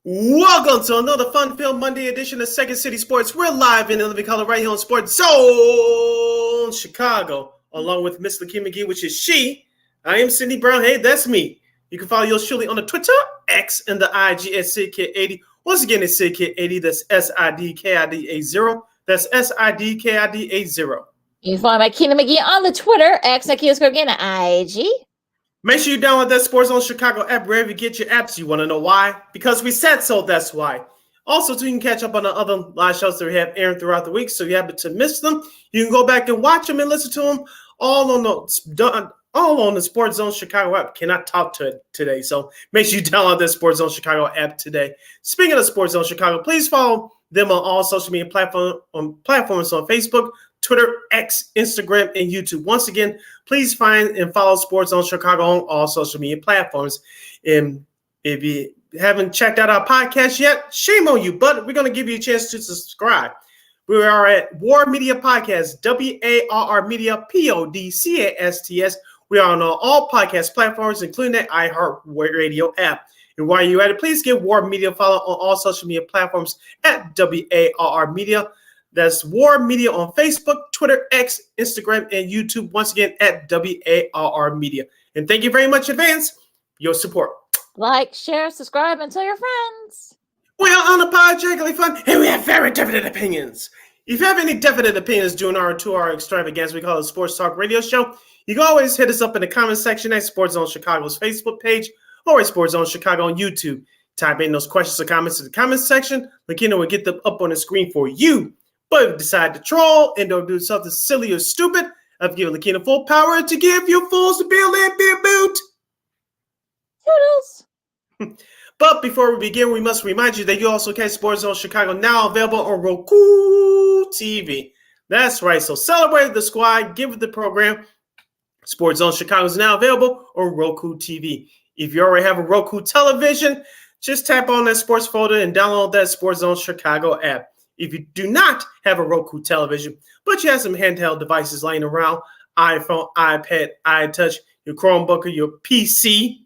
Welcome to another fun-filled Monday edition of Second City Sports. We're live in the living color right here on Sports Zone Chicago, along with Miss Lakeem McGee, which is she. I am Cindy Brown. Hey, that's me. You can follow yours truly on the Twitter, X, and the IG at SidKid80. Once again, it's SidKid80. That's SIDKID80. That's SIDKID80. You can follow my Keenan McGee on the Twitter, X, again, IG. Make sure you download that Sports Zone Chicago app wherever you get your apps. You want to know why? Because we said so, that's why. Also, too, you can catch up on the other live shows that we have airing throughout the week. So if you happen to miss them, you can go back and watch them and listen to them all on the Sports Zone Chicago app. Cannot talk to it today, so make sure you download that Sports Zone Chicago app today. Speaking of Sports Zone Chicago, please follow them on all social media platforms on Facebook, Twitter, X, Instagram, and YouTube. Once again, please find and follow Sports Zone Chicago on all social media platforms. And if you haven't checked out our podcast yet, shame on you, but we're going to give you a chance to subscribe. We are at WAR Media Podcast, WARR Media, PODCASTS. We are on all podcast platforms, including the iHeartRadio app. And while you're at it, please give WAR Media a follow on all social media platforms at WARR Media. That's WAR Media on Facebook, Twitter, X, Instagram, and YouTube. Once again, at WARR Media. And thank you very much in advance for your support. Like, share, subscribe, and tell your friends. We are unapologetically fun, and we have very definite opinions. If you have any definite opinions during our 2-hour extravaganza we call it Sports Talk Radio Show, you can always hit us up in the comment section at Sports Zone Chicago's Facebook page or at Sports Zone Chicago on YouTube. Type in those questions or comments in the comment section. Lakina will get them up on the screen for you. But if you decide to troll and don't do something silly or stupid, I've given Lakina full power to give you fools to Bill and Beer Boot. Toodles. But before we begin, we must remind you that you also catch Sports Zone Chicago now available on Roku TV. That's right. So celebrate the squad. Give it the program. Sports Zone Chicago is now available on Roku TV. If you already have a Roku television, just tap on that sports folder and download that Sports Zone Chicago app. If you do not have a Roku television, but you have some handheld devices laying around, iPhone, iPad, iTouch, your Chromebook, or your PC,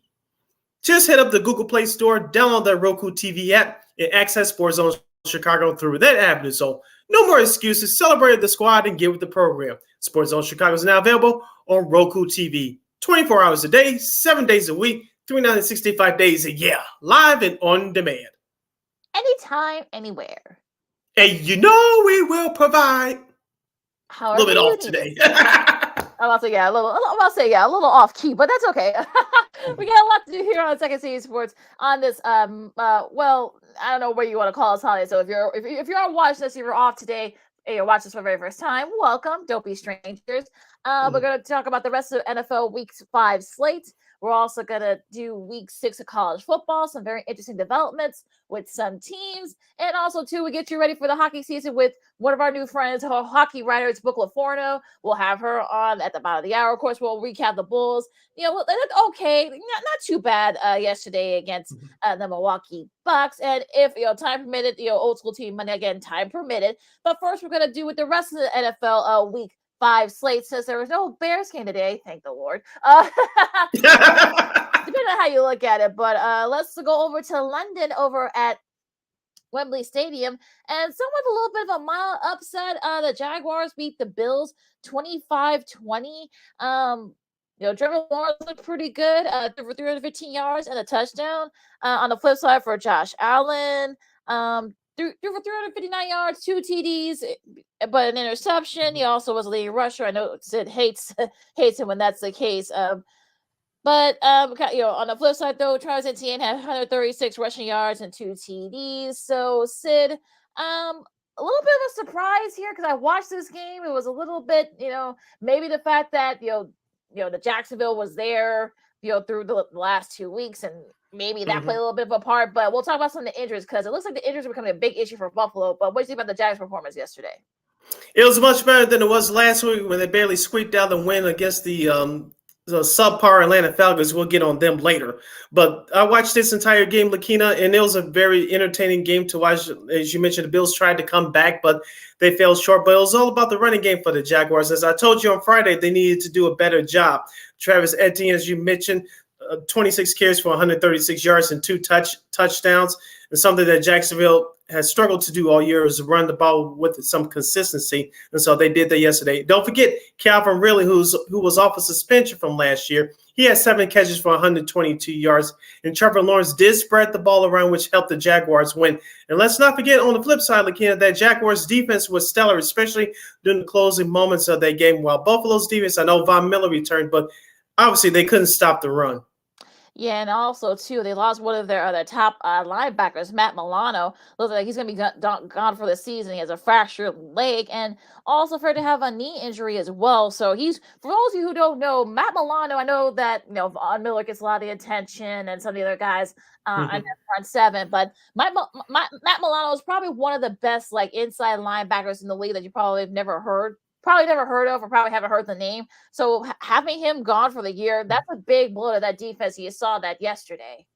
just head up the Google Play Store, download that Roku TV app, and access Sports Zone Chicago through that avenue. So no more excuses. Celebrate the squad and get with the program. Sports Zone Chicago is now available on Roku TV. 24 hours a day, 7 days a week, 365 days a year. Live and on demand. Anytime, anywhere. And you know we will provide. However a little bit off today. I'm about to say, a little off key, but that's okay. We got a lot to do here on Second City Sports on this. Well, I don't know what you want to call this holiday. So if you're watching this, if you're off today, and you're watching this for the very first time, welcome. Don't be strangers. We're going to talk about the rest of the NFL Week 5 slate. We're also going to do Week 6 of college football, some very interesting developments with some teams. And also, too, we get you ready for the hockey season with one of our new friends, Hockey Writers Brooke LoForno. We'll have her on at the bottom of the hour. Of course, we'll recap the Bulls. They look okay, not too bad yesterday against the Milwaukee Bucks. And if, time permitted, old school team Monday, again, time permitted. But first, we're going to do with the rest of the NFL Week 5 slate. Since there was no Bears game today, thank the Lord. Depending on how you look at it, but let's go over to London over at Wembley Stadium, and some with a little bit of a mild upset. The Jaguars beat the Bills 25-20. Trevor Lawrence looked pretty good, for 315 yards and a touchdown. On the flip side for Josh Allen, threw for 359 yards, 2 TDs, but an interception. He also was a leading rusher. I know Sid hates him when that's the case. But on the flip side, though, Travis Etienne had 136 rushing yards and 2 TDs. So, Sid, a little bit of a surprise here because I watched this game. It was a little bit, maybe the fact that, the Jacksonville was there, through the last 2 weeks, and maybe that played a little bit of a part. But we'll talk about some of the injuries because it looks like the injuries are becoming a big issue for Buffalo. But what do you think about the Jags' performance yesterday? It was much better than it was last week when they barely squeaked out the win against the subpar Atlanta Falcons. We'll get on them later. But I watched this entire game, Lakina, and it was a very entertaining game to watch. As you mentioned, the Bills tried to come back, but they fell short. But it was all about the running game for the Jaguars. As I told you on Friday, they needed to do a better job. Travis Etienne, as you mentioned, 26 carries for 136 yards and 2 touchdowns. And something that Jacksonville has struggled to do all year is run the ball with some consistency. And so they did that yesterday. Don't forget Calvin Ridley, who was off a suspension from last year. He had 7 catches for 122 yards. And Trevor Lawrence did spread the ball around, which helped the Jaguars win. And let's not forget on the flip side, Lakina, that Jaguars defense was stellar, especially during the closing moments of that game. While Buffalo's defense, I know Von Miller returned, but obviously they couldn't stop the run. Yeah, and also too, they lost one of their top linebackers, Matt Milano. Looks like he's going to be gone for the season. He has a fractured leg, and also afraid to have a knee injury as well. So he's, for those of you who don't know, Matt Milano. I know that Von Miller gets a lot of the attention, and some of the other guys on that front seven. But Matt Milano is probably one of the best inside linebackers in the league that you probably have never heard. Of, or probably haven't heard the name. So having him gone for the year, that's a big blow to that defense. You saw that yesterday.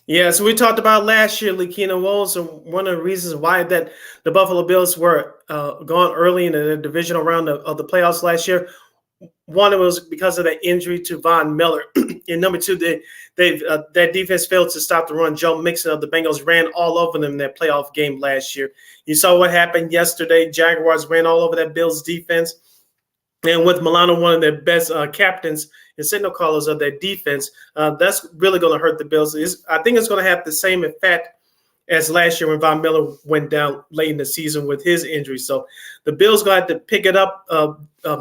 Yeah, so we talked about last year, Lakina Wolves, and one of the reasons why that the Buffalo Bills were gone early in the divisional round of the playoffs last year. One, it was because of that injury to Von Miller. And number two, that defense failed to stop the run. Joe Mixon of the Bengals ran all over them in that playoff game last year. You saw what happened yesterday. Jaguars ran all over that Bills defense. And with Milano, one of their best captains and signal callers of their defense, that's really going to hurt the Bills. I think it's going to have the same effect as last year when Von Miller went down late in the season with his injury. So the Bills going to have to pick it up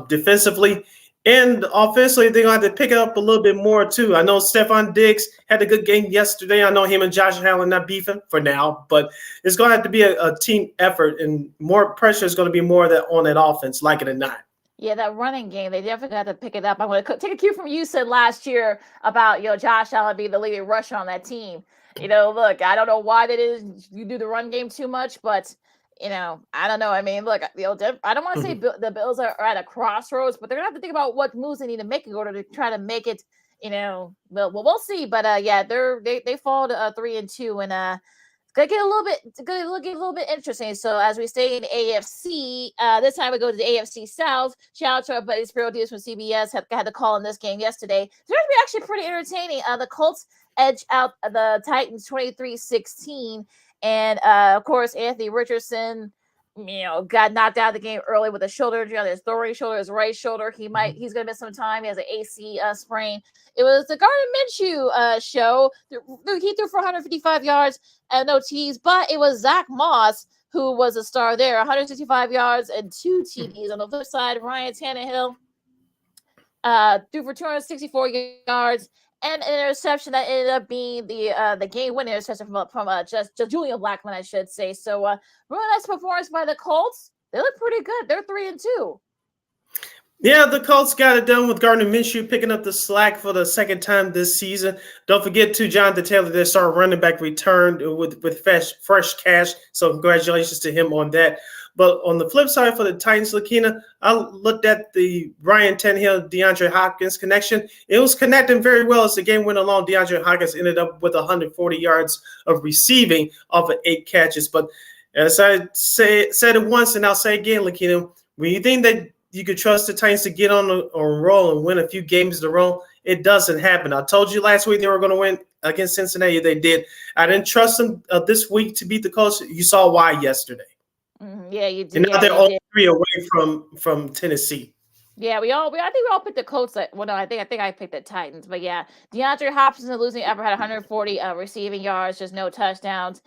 defensively. And offensively, they're going to have to pick it up a little bit more, too. I know Stephon Diggs had a good game yesterday. I know him and Josh Allen not beefing for now, but it's going to have to be a team effort, and more pressure is going to be more on that offense, like it or not. Yeah, that running game, they definitely got to pick it up. I'm going to take a cue from you said last year about, Josh Allen being the leading rusher on that team. Look, I don't know why that is. You do the run game too much, but I don't know. I mean, look, I don't want to say the Bills are at a crossroads, but they're gonna have to think about what moves they need to make in order to try to make it. We'll see. But yeah, they fall to 3-2, and it's gonna get a little bit interesting. So as we stay in AFC, this time we go to the AFC South. Shout out to our buddy Spiro Diaz from CBS had to call in this game yesterday. It's going to be actually pretty entertaining. The Colts edge out the Titans 23-16. And of course, Anthony Richardson, got knocked out of the game early with a shoulder injury on his throwing shoulder, his right shoulder. He's going to miss some time. He has an AC sprain. It was the Gardner Minshew show. He threw for 155 yards and no TDs, but it was Zach Moss who was a star there. 165 yards and 2 TDs. On the flip side, Ryan Tannehill threw for 264 yards and an interception that ended up being the game-winning interception from just Julian Blackmon, I should say. So, really nice performance by the Colts. They look pretty good. They're 3-2. Yeah, the Colts got it done with Gardner Minshew picking up the slack for the second time this season. Don't forget, too, Jonathan Taylor, their star running back, returned with fresh cash. So, congratulations to him on that. But on the flip side for the Titans, Lakina, I looked at the Ryan Tannehill, DeAndre Hopkins connection. It was connecting very well as the game went along. DeAndre Hopkins ended up with 140 yards of receiving off of 8 catches. But as I said it once, and I'll say again, Lakina, when you think that you could trust the Titans to get on a roll and win a few games in a row, it doesn't happen. I told you last week they were going to win against Cincinnati. They did. I didn't trust them this week to beat the Colts. You saw why yesterday. Yeah, you did. And now they're all 3 away from Tennessee. Yeah, I think we all picked the Colts. No, I think I picked the Titans. But yeah, DeAndre Hopkins, the losing ever, had 140 receiving yards, just no touchdowns.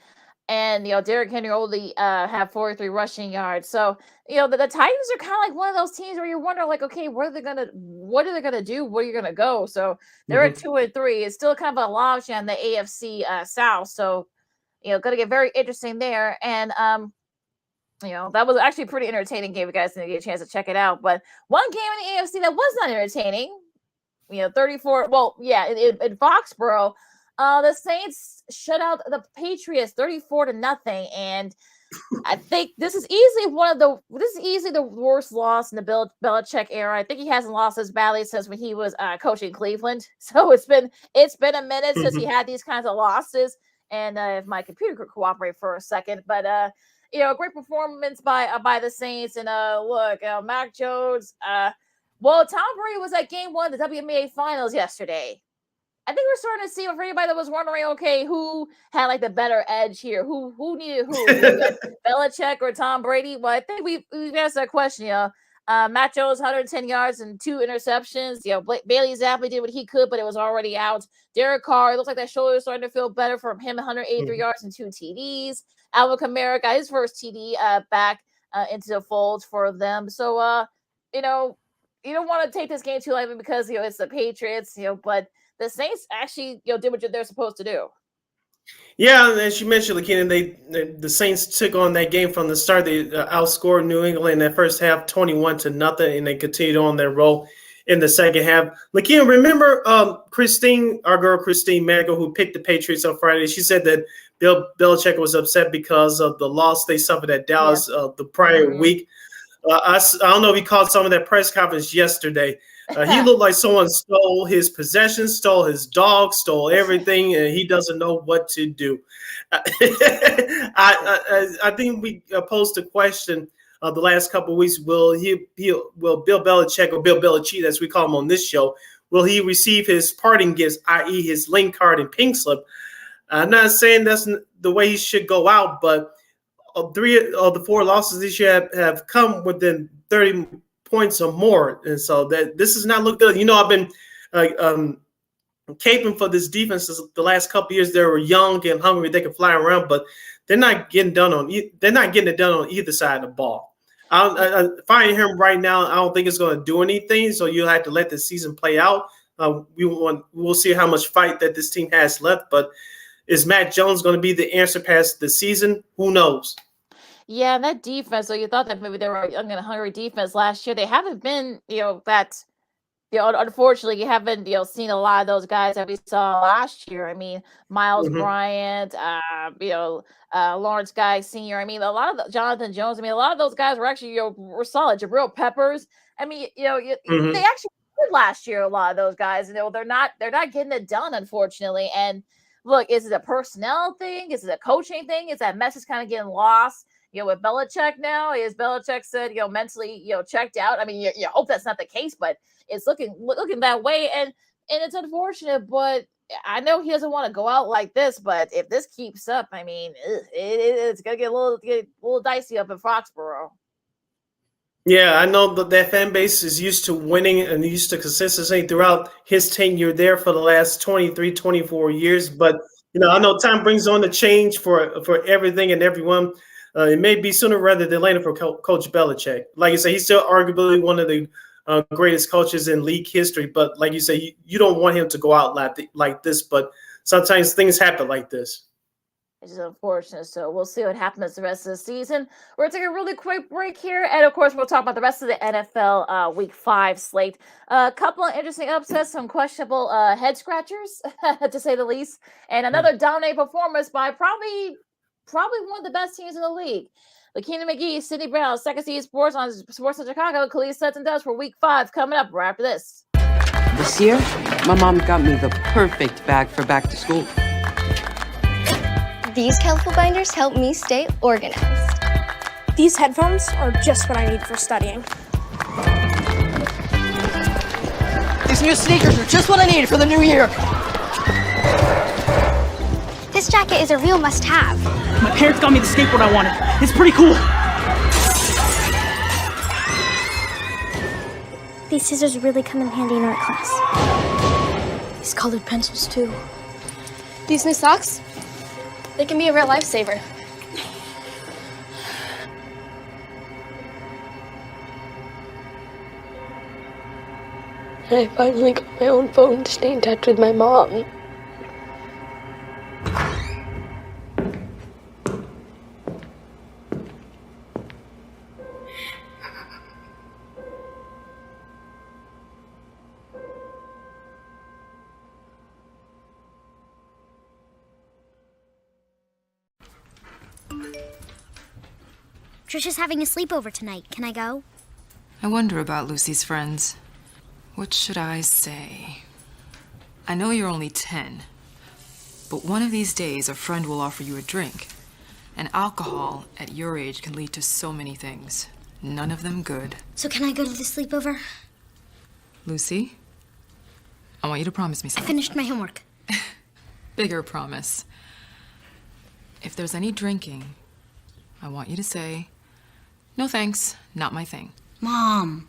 And Derrick Henry only had 43 rushing yards. So the Titans are kind of like one of those teams where you wonder, okay, what are they gonna do? Where are you gonna go? So they're at 2-3. It's still kind of a logjam in the AFC South. So gonna get very interesting there. And that was actually a pretty entertaining game. You guys didn't get a chance to check it out. But one game in the AFC that was not entertaining, 34. Well, yeah, in Foxborough, the Saints shut out the Patriots 34-0. And I think this is easily the worst loss in the Bill Belichick era. I think he hasn't lost as badly since when he was coaching Cleveland. So it's been a minute since he had these kinds of losses. And if my computer could cooperate for a second, but great performance by the Saints. And look, Mac Jones. Tom Brady was at Game 1 of the WNBA Finals yesterday. I think we're starting to see for anybody that was wondering, okay, who had like the better edge here? Who needed who? You got Belichick or Tom Brady? Well, I think we've asked that question. Matt Jones, 110 yards and 2 interceptions. Bailey Zappi did what he could, but it was already out. Derek Carr, it looks like that shoulder is starting to feel better from him. 183 yards and 2 TDs. Alvin Kamara got his first TD back into the fold for them. So, you don't want to take this game too lightly because it's the Patriots. But the Saints actually, did what they're supposed to do. Yeah, as you mentioned, Lakina, the Saints took on that game from the start. They outscored New England in that first half, 21-0, and they continued on their roll in the second half. Lakina, remember Christine, our girl Christine Manigal, who picked the Patriots on Friday? She said that Bill Belichick was upset because of the loss they suffered at Dallas the prior week. I don't know if he caught some of that press conference yesterday. He looked like someone stole his possessions, stole his dog, stole everything, and he doesn't know what to do. I think we posed the question the last couple of weeks: will Bill Belichick, or Bill Belichick, as we call him on this show, will he receive his parting gifts, i.e., his link card and pink slip? I'm not saying that's the way he should go out, but 3 of the 4 losses this year have come within 30 points or more, and so that this has not looked good. I've been caping for this defense the last couple of years. They were young and hungry; they can fly around, but they're not getting it done on either side of the ball. Firing him right now, I don't think it's going to do anything. So you'll have to let the season play out. We'll see how much fight that this team has left, but is Matt Jones going to be the answer past the season? Who knows? Yeah, and that defense. So you thought that maybe they were a young and hungry defense last year. They haven't been, that. Unfortunately, you haven't, seen a lot of those guys that we saw last year. I mean, Miles Bryant, Lawrence Guy Sr. I mean, a lot of Jonathan Jones. I mean, a lot of those guys were actually, were solid. Jabril Peppers. I mean, they actually did last year. A lot of those guys, they're not getting it done, unfortunately. And look, is it a personnel thing? Is it a coaching thing? Is that message kind of getting lost? With Belichick now, is Belichick said, mentally, checked out. I mean, you hope that's not the case, but it's looking that way, and it's unfortunate. But I know he doesn't want to go out like this. But if this keeps up, I mean, it's gonna get a little dicey up in Foxborough. Yeah, I know that fan base is used to winning and used to consistency throughout his tenure there for the last 23, 24 years. But I know time brings on the change for everything and everyone. It may be sooner rather than later for Coach Belichick. Like you say, he's still arguably one of the greatest coaches in league history. But like you say, you don't want him to go out like this. But sometimes things happen like this. It's unfortunate. So we'll see what happens the rest of the season. We're going to take a really quick break here. And, of course, we'll talk about the rest of the NFL Week 5 slate. A couple of interesting upsets, some questionable head scratchers, to say the least. And another dominating performance by probably one of the best teams in the league. Lakina McGee, Sydney Brown, Second City Sports on Sports in Chicago. Khalid Sets and Does for Week 5 coming up right after this. This year, my mom got me the perfect bag for back to school. These colorful binders help me stay organized. These headphones are just what I need for studying. These new sneakers are just what I need for the new year. This jacket is a real must-have. My parents got me the skateboard I wanted. It's pretty cool. These scissors really come in handy in art class. These colored pencils, too. These new socks, they can be a real lifesaver. I finally got my own phone to stay in touch with my mom. Trisha's having a sleepover tonight. Can I go? I wonder about Lucy's friends. What should I say? I know you're only 10, but one of these days a friend will offer you a drink. And alcohol at your age can lead to so many things. None of them good. So can I go to the sleepover? Lucy? I want you to promise me I something. finished my homework. Bigger promise. If there's any drinking, I want you to say, "No thanks, not my thing." Mom.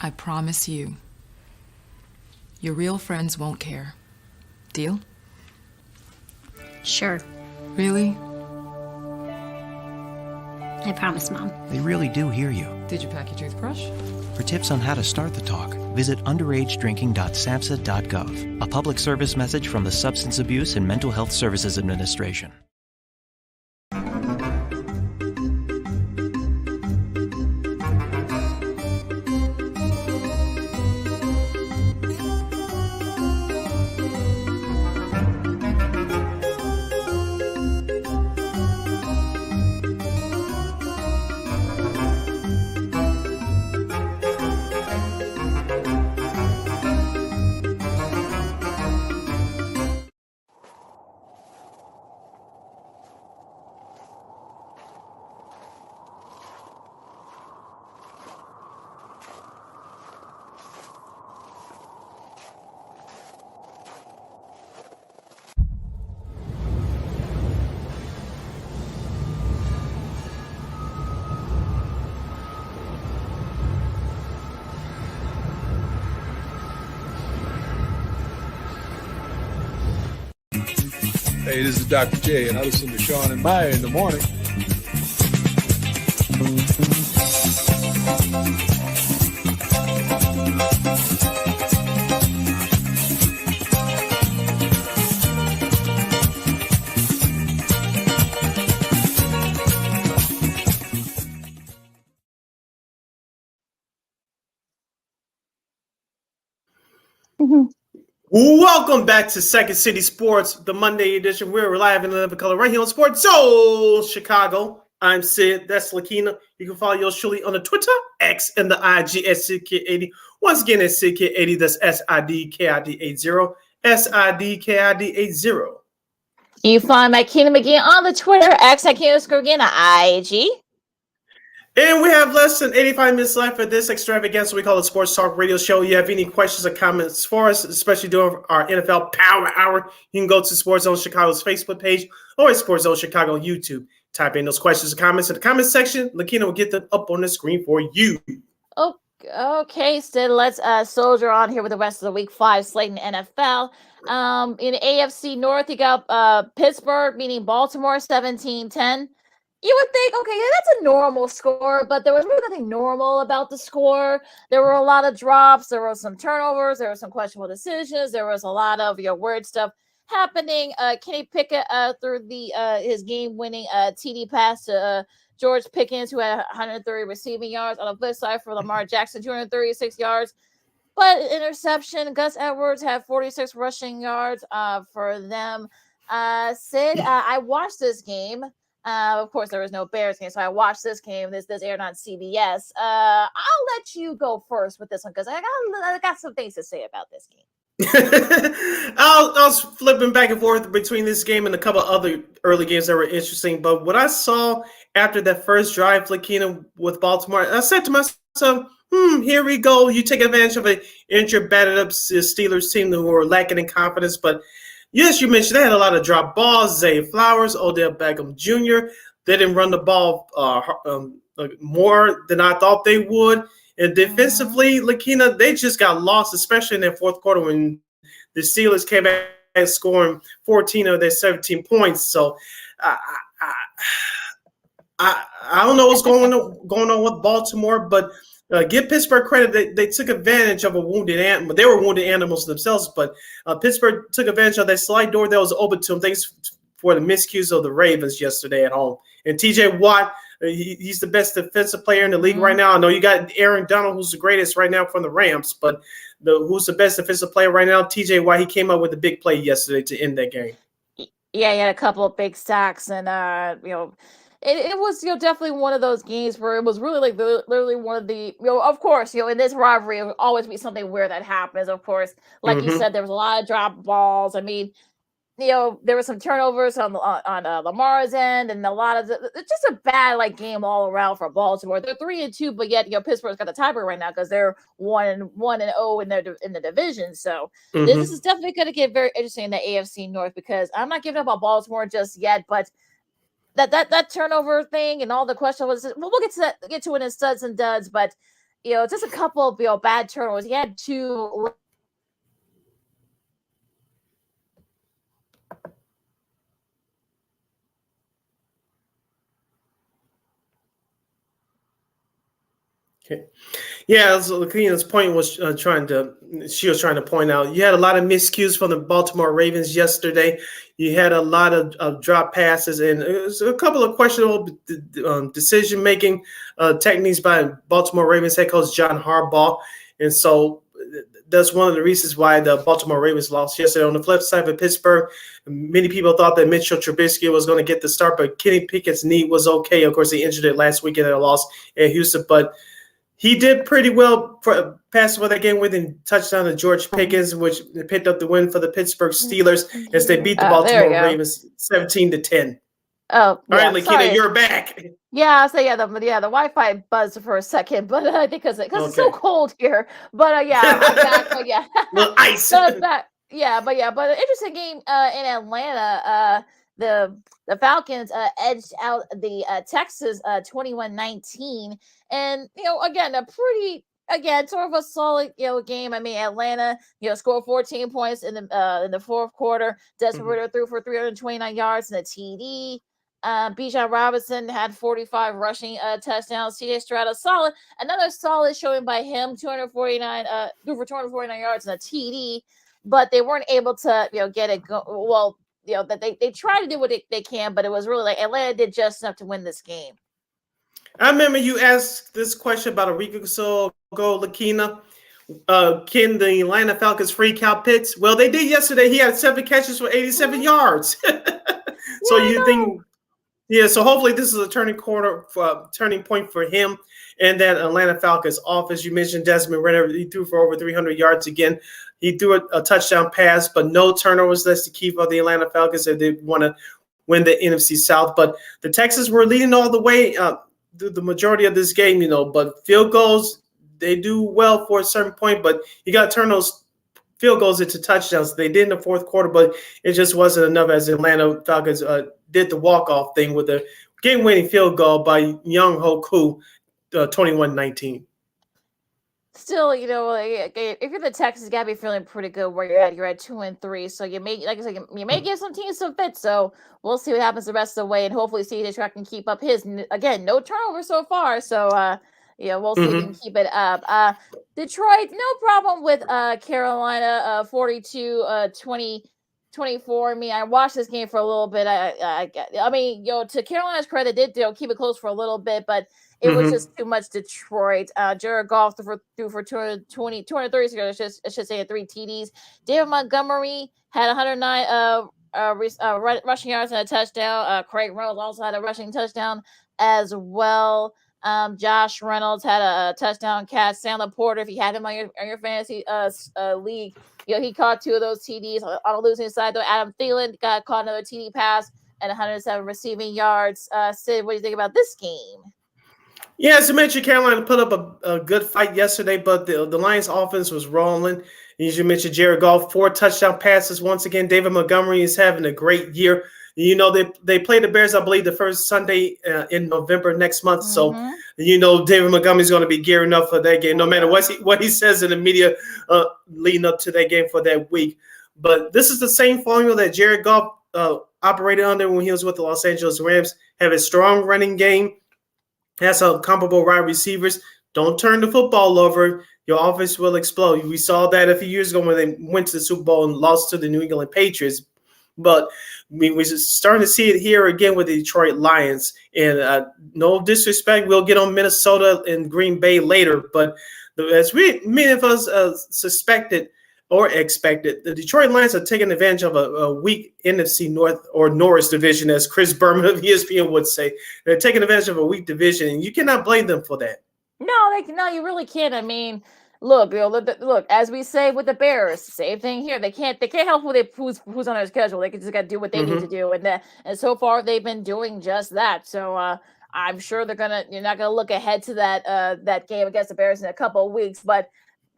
I promise you. Your real friends won't care. Deal? Sure. Really? I promise, Mom. They really do hear you. Did you pack your toothbrush? For tips on how to start the talk, visit underagedrinking.samhsa.gov. A public service message from the Substance Abuse and Mental Health Services Administration. Hey, this is Dr. J, and I listen to Sean and Maya in the morning. Welcome back to Second City Sports, the Monday edition. We're live in another color right here on Sports Soul Chicago. I'm Sid. That's Lakina. You can follow yours truly on the Twitter, X, and the IG at SidKid80. Once again, it's SidKid80. That's SIDKID80. SIDKID80. You find my Keenan McGee on the Twitter, X at Keenan on IG. And we have less than 85 minutes left for this extravaganza we call the Sports Talk Radio Show. You have any questions or comments for us, especially during our NFL Power Hour, you can go to Sports Zone Chicago's Facebook page or at Sports Zone Chicago on YouTube. Type in those questions or comments in the comment section. Lakina will get them up on the screen for you. Oh, okay, Sid, let's soldier on here with the rest of the Week 5 slate in NFL. In the AFC North, you got Pittsburgh beating Baltimore 17-10. You would think, okay, yeah, that's a normal score, but there was really nothing normal about the score. There were a lot of drops. There were some turnovers. There were some questionable decisions. There was a lot of weird stuff happening. Kenny Pickett threw his game-winning TD pass to George Pickens, who had 130 receiving yards. On the flip side, for Lamar Jackson, 236 yards. But interception, Gus Edwards had 46 rushing yards for them. Sid, I watched this game. Of course, there was no Bears game, so I watched this game. This aired on CBS. I'll let you go first with this one because I got some things to say about this game. I was flipping back and forth between this game and a couple other early games that were interesting. But what I saw after that first drive, Lakina, with Baltimore, I said to myself, here we go. You take advantage of an injured, battered up Steelers team who were lacking in confidence, but yes, you mentioned they had a lot of drop balls. Zay Flowers, Odell Beckham Jr. They didn't run the ball more than I thought they would. And defensively, Lakina, they just got lost, especially in that fourth quarter when the Steelers came back scoring 14 of their 17 points. So I don't know what's going on with Baltimore, but give Pittsburgh credit. They took advantage of a wounded animal. They were wounded animals themselves, but Pittsburgh took advantage of that slide door that was open to them. Thanks for the miscues of the Ravens yesterday at home. And TJ Watt, he's the best defensive player in the league right now. I know you got Aaron Donald, who's the greatest right now from the Rams, but who's the best defensive player right now? TJ Watt, he came up with a big play yesterday to end that game. Yeah, he had a couple of big sacks, and It was, definitely one of those games where it was really like literally one of the, of course, in this rivalry, it will always be something weird that happens. Of course, like you said, there was a lot of drop balls. I mean, there were some turnovers on Lamar's end, and a lot of it's just a bad game all around for Baltimore. They're 3-2, but yet Pittsburgh's got the tiebreaker right now because they're 1-0 in the division. So this is definitely going to get very interesting in the AFC North because I'm not giving up on Baltimore just yet, but that turnover thing and all the question was we'll get to it in studs and duds, but just a couple of bad turnovers. He had two. Okay. Yeah, so Lakina's point was trying to point out you had a lot of miscues from the Baltimore Ravens yesterday. You had a lot of drop passes and it was a couple of questionable decision making techniques by Baltimore Ravens head coach John Harbaugh, and so that's one of the reasons why the Baltimore Ravens lost yesterday. On the flip side of Pittsburgh, many people thought that Mitchell Trubisky was going to get the start, but Kenny Pickett's knee was okay. Of course, he injured it last weekend at a loss at Houston, but he did pretty well pass for that game with a touchdown to George Pickens, which picked up the win for the Pittsburgh Steelers as they beat the Baltimore Ravens 17-10. Oh, all right, Lakina, you're back. Yeah, so the Wi-Fi buzzed for a second, but I think because it's so cold here. But I'm back. But little ice. But an interesting game in Atlanta. The Falcons edged out the Texas 21-19, and again sort of a solid game. I mean, Atlanta scored 14 points in the fourth quarter. Desmond Ridder threw for 329 yards and a TD. Bijan Robinson had 45 rushing touchdowns. CJ Stroud another solid showing by him. threw for 249 yards and a TD, but they weren't able to get it well. That they try to do what they can, but it was really Atlanta did just enough to win this game. I remember you asked this question about a week or so ago, Lakina. Can the Atlanta Falcons free Kyle Pitts? Well, they did yesterday. He had 7 catches for 87 yards. So hopefully this is a turning point for him and that Atlanta Falcons offense. You mentioned Desmond Ridder. He threw for over 300 yards again. He threw a touchdown pass, but no turnovers. That's the key for the Atlanta Falcons if they want to win the NFC South. But the Texans were leading all the way through the majority of this game, but field goals, they do well for a certain point, but you got to turn those field goals into touchdowns. They did in the fourth quarter, but it just wasn't enough as the Atlanta Falcons did the walk-off thing with a game-winning field goal by Young Ho Koo, 21-19. Still, if you're the Texans, you gotta be feeling pretty good where you're at. You're at 2-3, so you may, like I said, you may give some teams some fits. So we'll see what happens the rest of the way, and hopefully CJ Stroud can keep up his. Again, no turnover so far, so we'll see if he can keep it up. Detroit, no problem with Carolina, 42-24. I mean, I watched this game for a little bit. I mean, to Carolina's credit, they did keep it close for a little bit, but it was just too much Detroit. Jared Goff threw for 230, I should say, 3 TDs. David Montgomery had 109 rushing yards and a touchdown. Craig Reynolds also had a rushing touchdown as well. Josh Reynolds had a touchdown catch. Sam Laporta, if you had him on your fantasy league, he caught 2 of those TDs. On the losing side, though, Adam Thielen got caught another TD pass and 107 receiving yards. Sid, what do you think about this game? Yeah, as you mentioned, Carolina put up a good fight yesterday, but the Lions offense was rolling. As you mentioned, Jared Goff, 4 touchdown passes. Once again, David Montgomery is having a great year. They play the Bears, I believe, the first Sunday in November next month. So, David Montgomery is going to be gearing up for that game, no matter what he says in the media leading up to that game for that week. But this is the same formula that Jared Goff operated under when he was with the Los Angeles Rams. Have a strong running game. Has some comparable wide receivers. Don't turn the football over. Your offense will explode. We saw that a few years ago when they went to the Super Bowl and lost to the New England Patriots. But we're starting to see it here again with the Detroit Lions. And no disrespect, we'll get on Minnesota and Green Bay later. But as many of us suspected or expected, the Detroit Lions are taking advantage of a weak NFC North or Norris division, as Chris Berman of ESPN would say. They're taking advantage of a weak division, and you cannot blame them for that. No, you really can't. I mean, look, look, as we say with the Bears, same thing here. They can't help who's on their schedule. They just got to do what they need to do, and so far they've been doing just that. So I'm sure you're not gonna look ahead to that game against the Bears in a couple of weeks, but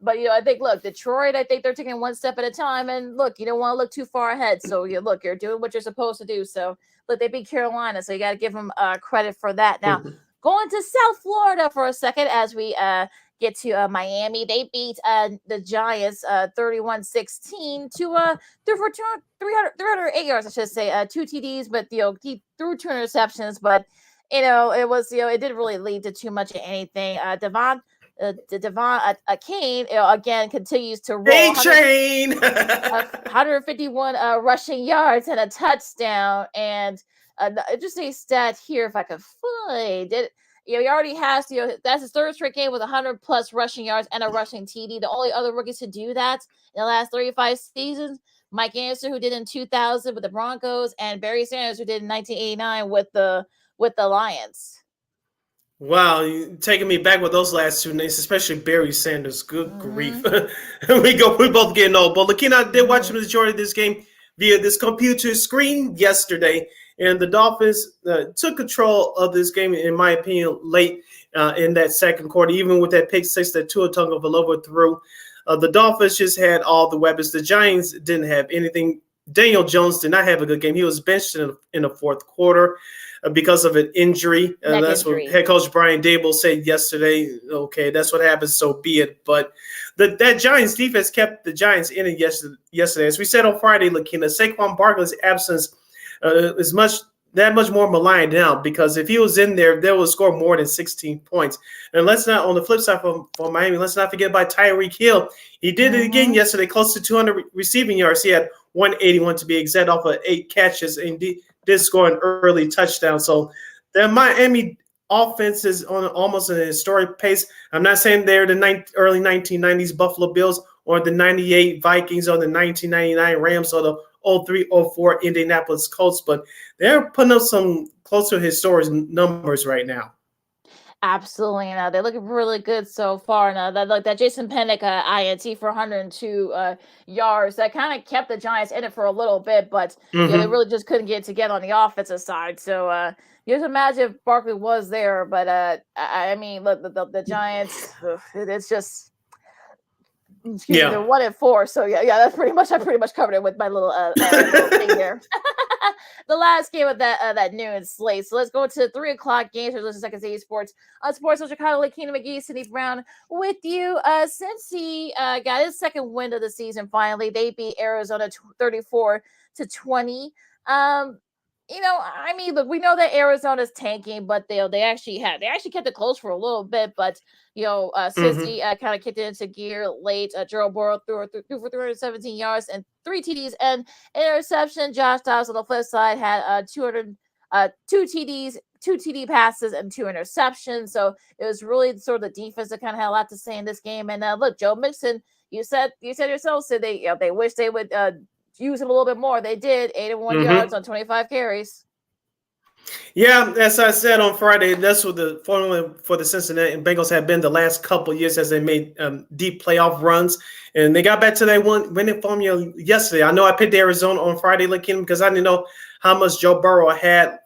I think, look, Detroit, I think they're taking one step at a time, and look, you don't want to look too far ahead. So you're doing what you're supposed to do. So look, they beat Carolina, so you got to give them credit for that. Now, going to South Florida for a second as we get to Miami. They beat the Giants 31-16 to for 308 yards, I should say, 2 TDs, but he threw 2 interceptions, but it was it didn't really lead to too much of anything. Devon Kane again continues to roll. 151 rushing yards and a touchdown. And the interesting stat here, if I could find it, he already has that's his 3rd straight game with 100+ rushing yards and a rushing TD. The only other rookies to do that in the last 35 seasons, Mike Anderson, who did in 2000 with the Broncos, and Barry Sanders, who did in 1989 with the Lions. Wow, you're taking me back with those last 2 names, especially Barry Sanders. Good grief. We both getting old. But Lakina, I did watch the majority of this game via this computer screen yesterday, and the Dolphins took control of this game, in my opinion, late in that second quarter, even with that pick six that Tua Tagovailoa threw. The Dolphins just had all the weapons. The Giants didn't have anything. Daniel Jones did not have a good game. He was benched in the fourth quarter because of an injury. That's what head coach Brian Daboll said yesterday. Okay, that's what happens, so be it. But that Giants defense kept the Giants in it yesterday. As we said on Friday, Lakina, Saquon Barkley's absence is that much more maligned now, because if he was in there, they would score more than 16 points. And let's not, on the flip side for Miami, let's not forget about Tyreek Hill. He did it again yesterday, close to 200 receiving yards. He had 181 to be exact off of 8 catches, and did score an early touchdown. So the Miami offense is on almost an historic pace. I'm not saying they're the early 1990s Buffalo Bills or the 98 Vikings or the 1999 Rams or the 03-04 Indianapolis Colts, but they're putting up some close to historic numbers right now. Absolutely. They look really good so far. Now that Jason Pennick INT for 102 yards, that kind of kept the Giants in it for a little bit, but they really just couldn't get it together on the offensive side. So you just imagine if Barkley was there, but I mean, look, the Giants, it's just. They're 1-4, so yeah, that's pretty much. I pretty much covered it with my little thing there. The last game of that noon slate. So let's go to 3:00 games for the Second City Sports. Sports on Chicago, Lakina McGee, Sydney Brown with you. Since he got his second win of the season, finally they beat Arizona 34-20. I mean, look, we know that Arizona's tanking, but they actually kept it close for a little bit. But Cincy kind of kicked it into gear late. Gerald Burrow threw for 317 yards and 3 TDs and interception. Josh Dobbs on the flip side had 2 TDs, 2 TD passes, and 2 interceptions. So it was really sort of the defense that kind of had a lot to say in this game. And look, Joe Mixon, you said yourself, said they wish they would. Use him a little bit more. They did 81 yards on 25 carries. Yeah, as I said on Friday, that's what the formula for the Cincinnati Bengals have been the last couple of years as they made deep playoff runs. And they got back to that winning formula yesterday. I know I picked Arizona on Friday, looking because I didn't know how much Joe Burrow had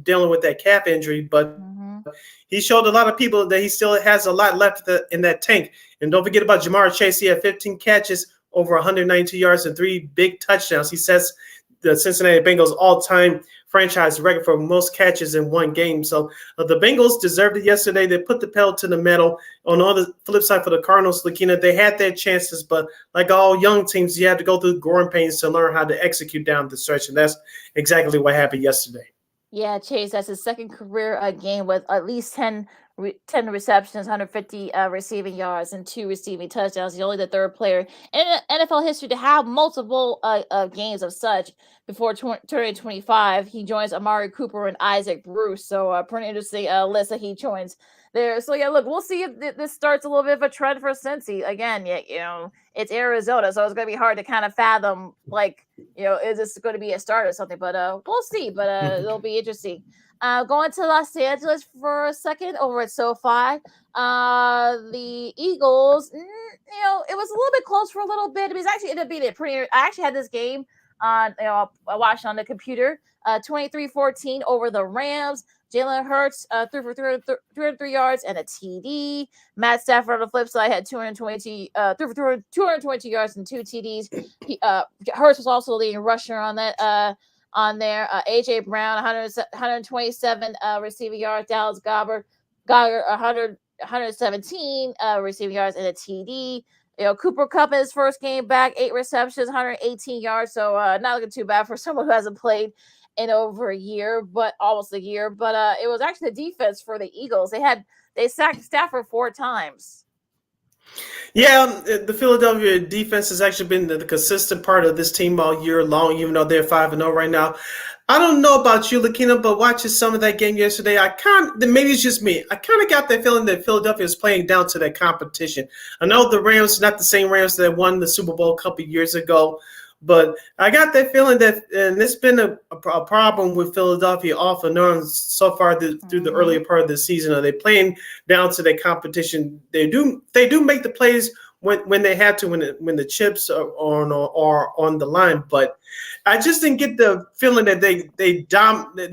dealing with that calf injury, but he showed a lot of people that he still has a lot left in that tank. And don't forget about Jamar Chase. He had 15 catches, over 192 yards, and 3 big touchdowns. He sets the Cincinnati Bengals all-time franchise record for most catches in one game. So the Bengals deserved it yesterday. They put the pedal to the metal. On the flip side for the Cardinals, Lakina, they had their chances, but like all young teams, you have to go through growing pains to learn how to execute down the stretch, and that's exactly what happened yesterday. Yeah, Chase, that's his second career game with at least 10 receptions, 150 receiving yards, and 2 receiving touchdowns. He's only the 3rd player in NFL history to have multiple games of such. Before 2025, he joins Amari Cooper and Isaac Bruce. So pretty interesting list that he joins there. So yeah, look, we'll see if this starts a little bit of a trend for Cincy. Again, it's Arizona, so it's going to be hard to kind of fathom, is this going to be a start or something? But we'll see. But it'll be interesting. Going to Los Angeles for a second over at SoFi. The Eagles, it was a little bit close for a little bit. It was actually ended up being I actually had this game on, I watched on the computer. 23-14 over the Rams. Jalen Hurts threw for 303 yards and a TD. Matt Stafford on the flip side had 222 yards and 2 TDs. Hurts was also the leading rusher on that. On there, AJ Brown 127 receiving yards. Dallas Goddard 117 receiving yards and a TD. Cooper Kupp in his first game back, 8 receptions, 118 yards. So not looking too bad for someone who hasn't played in over almost a year. But it was actually the defense for the Eagles. They sacked Stafford 4 times. Yeah, the Philadelphia defense has actually been the consistent part of this team all year long, even though they're 5-0 right now. I don't know about you, Lakina, but watching some of that game yesterday, maybe it's just me. I kind of got that feeling that Philadelphia is playing down to that competition. I know the Rams, not the same Rams that won the Super Bowl a couple of years ago, but I got that feeling that, and it's been a problem with Philadelphia off and on so far through the earlier part of the season. Are they playing down to their competition? They do make the plays when they have to, when the chips are on the line. But I just didn't get the feeling that they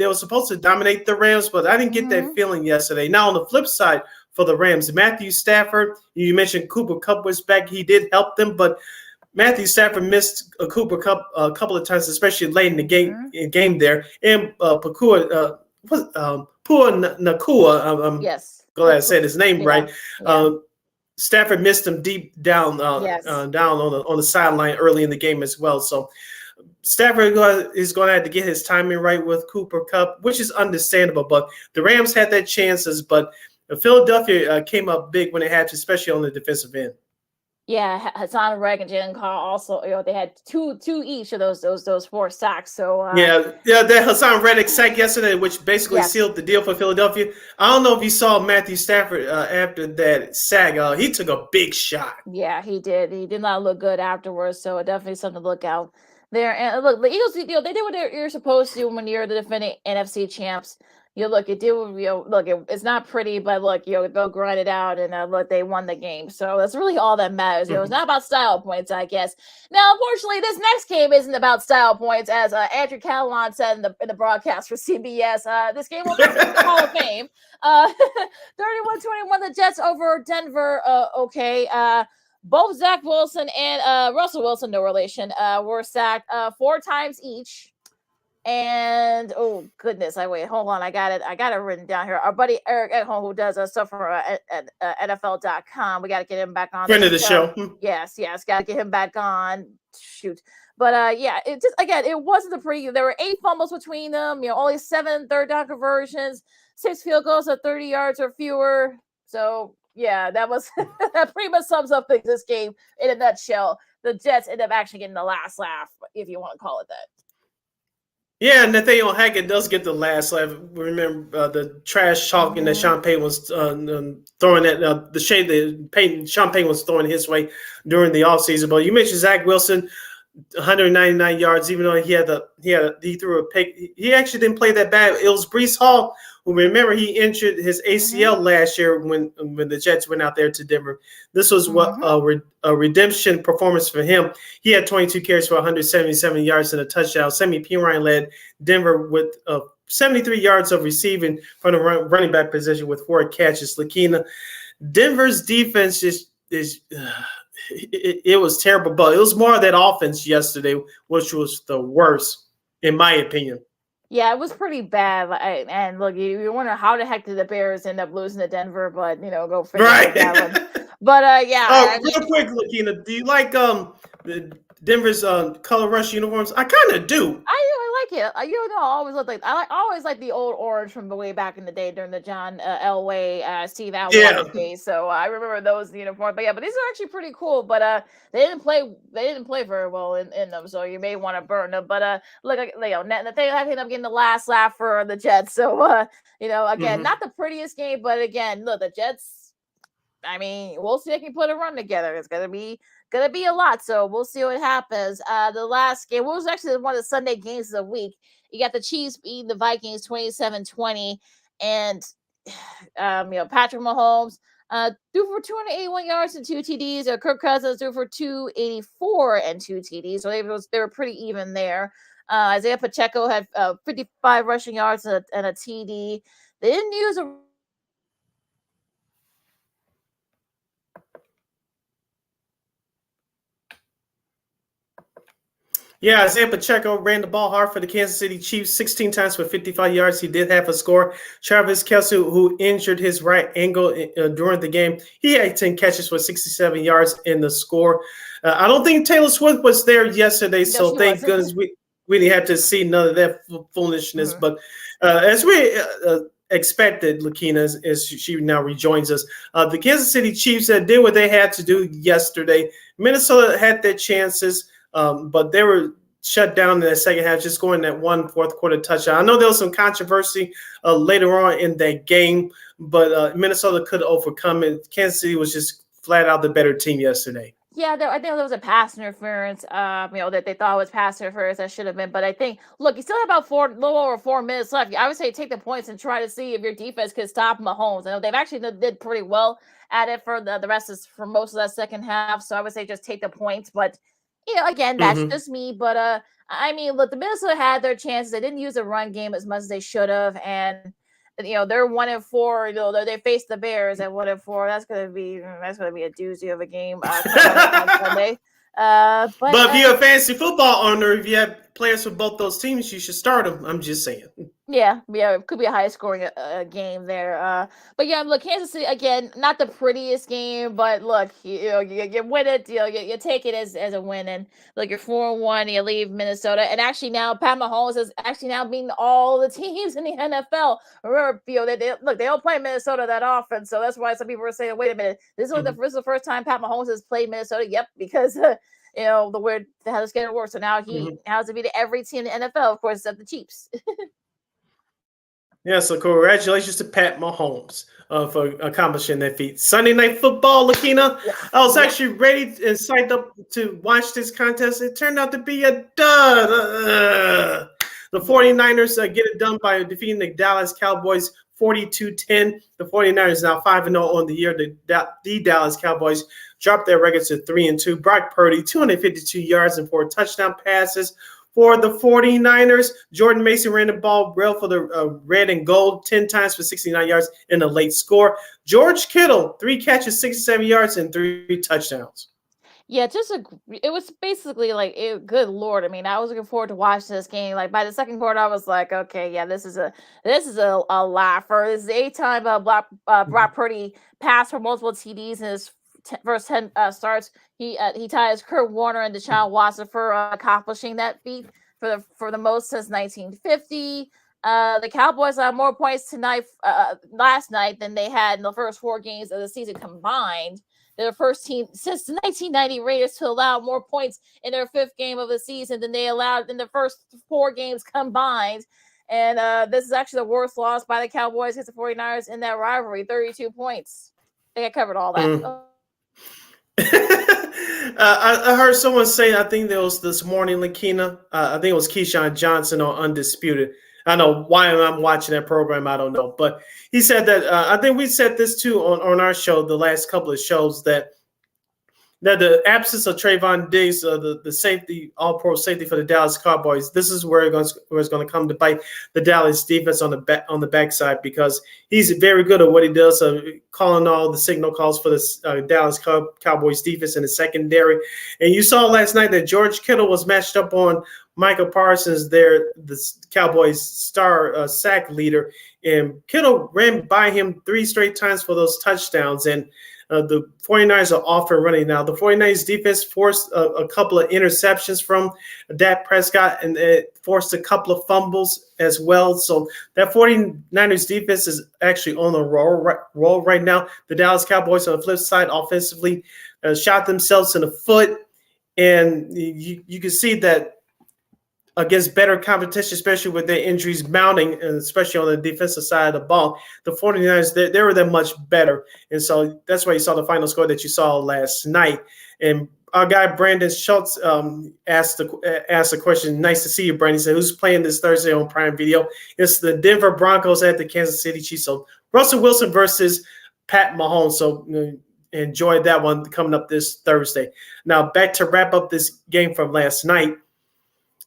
were supposed to dominate the Rams, but I didn't get that feeling yesterday. Now on the flip side for the Rams, Matthew Stafford, you mentioned Cooper Kupp was back. He did help them, but Matthew Stafford missed a Cooper Kupp a couple of times, especially late in the game there. And Pua Nakua, yes, glad I said his name right. Yeah. Stafford missed him deep down down on the sideline early in the game as well. So Stafford is going to have to get his timing right with Cooper Kupp, which is understandable. But the Rams had their chances, but Philadelphia came up big when they had to, especially on the defensive end. Yeah, Hassan Reddick and Jalen Carr also, they had two each of those 4 sacks. So that Hassan Reddick sack yesterday, which basically sealed the deal for Philadelphia. I don't know if you saw Matthew Stafford after that sack. He took a big shot. Yeah, he did. He did not look good afterwards. So definitely something to look out there. And look, the Eagles, they did what you're supposed to do when you're the defending NFC champs. It's not pretty, but look, they'll grind it out, and look, they won the game. So that's really all that matters. It's not about style points, I guess. Now, unfortunately, this next game isn't about style points, as Andrew Catalan said in the broadcast for CBS. This game will be in the Hall of Fame. 31-21, the Jets over Denver. Both Zach Wilson and Russell Wilson, no relation, were sacked 4 times each. And oh goodness, hold on, I got it written down here. Our buddy Eric at home, who does stuff for at NFL.com, we got to get him back on. Friend of the show. Yes, got to get him back on. Shoot, but it just it wasn't the pretty. There were 8 fumbles between them. Only 7 third down conversions, 6 field goals at 30 yards or fewer. So that was that pretty much sums up this game in a nutshell. The Jets end up actually getting the last laugh, if you want to call it that. Yeah, Nathaniel Hackett does get the last laugh. Remember the trash talking that Sean Payton was throwing at the shade that Sean Payton was throwing his way during the offseason. But you mentioned Zach Wilson, 199 yards, even though he threw a pick. He actually didn't play that bad. It was Breece Hall, who, remember, he injured his ACL last year when the Jets went out there to Denver. This was a redemption performance for him. He had 22 carries for 177 yards and a touchdown. Sammy Pirine led Denver with 73 yards of receiving from the running back position with 4 catches. Lakina, Denver's defense it was terrible, but it was more of that offense yesterday, which was the worst, in my opinion. Yeah, it was pretty bad. And look, you wonder how the heck did the Bears end up losing to Denver, but go figure that one. But real quick, Lakina, do you like Denver's color rush uniforms? I kind of do. I like it. I always like the old orange from the way back in the day during the John Elway, Steve Allen days. So I remember those uniforms. But these are actually pretty cool. But they didn't play very well in them. So you may want to burn them. But look, they ended up getting the last laugh for the Jets. So again, not the prettiest game, but again, look, the Jets. I mean, we'll see if they can put a run together. It's going to be gonna be a lot. So we'll see what happens. The last game, what was actually one of the Sunday games of the week? You got the Chiefs beating the Vikings 27-20, and Patrick Mahomes threw for 281 yards and 2 TDs. Kirk Cousins threw for 284 and 2 TDs. So they were pretty even there. Isaiah Pacheco had 55 rushing yards and a TD. They didn't use a Yeah, Isaiah Pacheco ran the ball hard for the Kansas City Chiefs 16 times for 55 yards. He did have a score. Travis Kelce, who injured his right ankle during the game, he had 10 catches for 67 yards in the score. I don't think Taylor Swift was there yesterday, so thank goodness we didn't have to see none of that foolishness. But as we expected, Lakina, as she now rejoins us, the Kansas City Chiefs did what they had to do yesterday. Minnesota had their chances. But they were shut down in the second half, just scoring that one fourth quarter touchdown. I know there was some controversy later on in that game, but Minnesota could overcome it. Kansas City was just flat out the better team yesterday. Yeah, I think there was a pass interference, that they thought was pass interference that should have been. But I think, look, you still have about a little over 4 minutes left. I would say take the points and try to see if your defense could stop Mahomes. I know they've actually did pretty well at it for the rest of for most of that second half. So I would say just take the points. But again, that's just me. But look, the Minnesota had their chances. They didn't use the run game as much as they should have, and they're 1-4. They face the Bears at 1-4. That's gonna be a doozy of a game on Sunday. But if you're a fantasy football owner, if you have players for both those teams, you should start them. I'm just saying. Yeah, it could be a high scoring game there. But yeah, look, Kansas City again, not the prettiest game, but look, you win it, you take it as a win, and look, you're 4-1, you leave Minnesota, and actually now Pat Mahomes is actually now beating all the teams in the NFL. Remember, they don't play Minnesota that often, so that's why some people are saying, wait a minute, this is the first time Pat Mahomes has played Minnesota. Yep, because the weird how this getting worse. So now he has to beat every team in the NFL, of course, except the Chiefs. Yeah, so congratulations to Pat Mahomes for accomplishing that feat. Sunday Night Football, Lakina. I was actually ready and signed up to watch this contest. It turned out to be a dud. The 49ers get it done by defeating the Dallas Cowboys 42-10. The 49ers now 5-0 on the year. The Dallas Cowboys dropped their record to 3-2. Brock Purdy, 252 yards and 4 touchdown passes. For the 49ers, Jordan Mason ran the ball well for the red and gold 10 times for 69 yards in a late score. George Kittle, 3 catches, 67 yards, and 3 touchdowns. Yeah, it was basically like, good Lord. I was looking forward to watching this game. Like by the second quarter, I was like, okay, yeah, this is a laugher. This is the 8th time Brock Purdy passed for multiple TDs in his first 10 starts. He ties Kurt Warner and Deshaun Watson for accomplishing that feat for the most since 1950. The Cowboys had more points last night than they had in the first 4 games of the season combined. They're the first team since the 1990 Raiders to allow more points in their 5th game of the season than they allowed in the first 4 games combined. And this is actually the worst loss by the Cowboys against the 49ers in that rivalry, 32 points. I think I covered all that. I heard someone say, I think there was this morning, Lakina, I think it was Keyshawn Johnson on Undisputed. I know why I'm watching that program, I don't know. But he said that, I think we said this too on our show, the last couple of shows, that the absence of Trayvon Diggs, the safety, all-pro safety for the Dallas Cowboys, this is where it's going to come to bite the Dallas defense on the backside, because he's very good at what he does, calling all the signal calls for the Dallas Cowboys defense in the secondary. And you saw last night that George Kittle was matched up on Michael Parsons, the Cowboys star sack leader, and Kittle ran by him 3 straight times for those touchdowns. And the 49ers are off and running now. The 49ers defense forced a couple of interceptions from Dak Prescott, and it forced a couple of fumbles as well. So that 49ers defense is actually on a roll right now. The Dallas Cowboys on the flip side offensively shot themselves in the foot, and you can see that against better competition, especially with their injuries mounting, and especially on the defensive side of the ball. The 49ers, they were that much better. And so that's why you saw the final score that you saw last night. And our guy Brandon Schultz asked a question. Nice to see you, Brandon. He said, who's playing this Thursday on Prime Video? It's the Denver Broncos at the Kansas City Chiefs. So Russell Wilson versus Pat Mahomes. So enjoy that one coming up this Thursday. Now, back to wrap up this game from last night.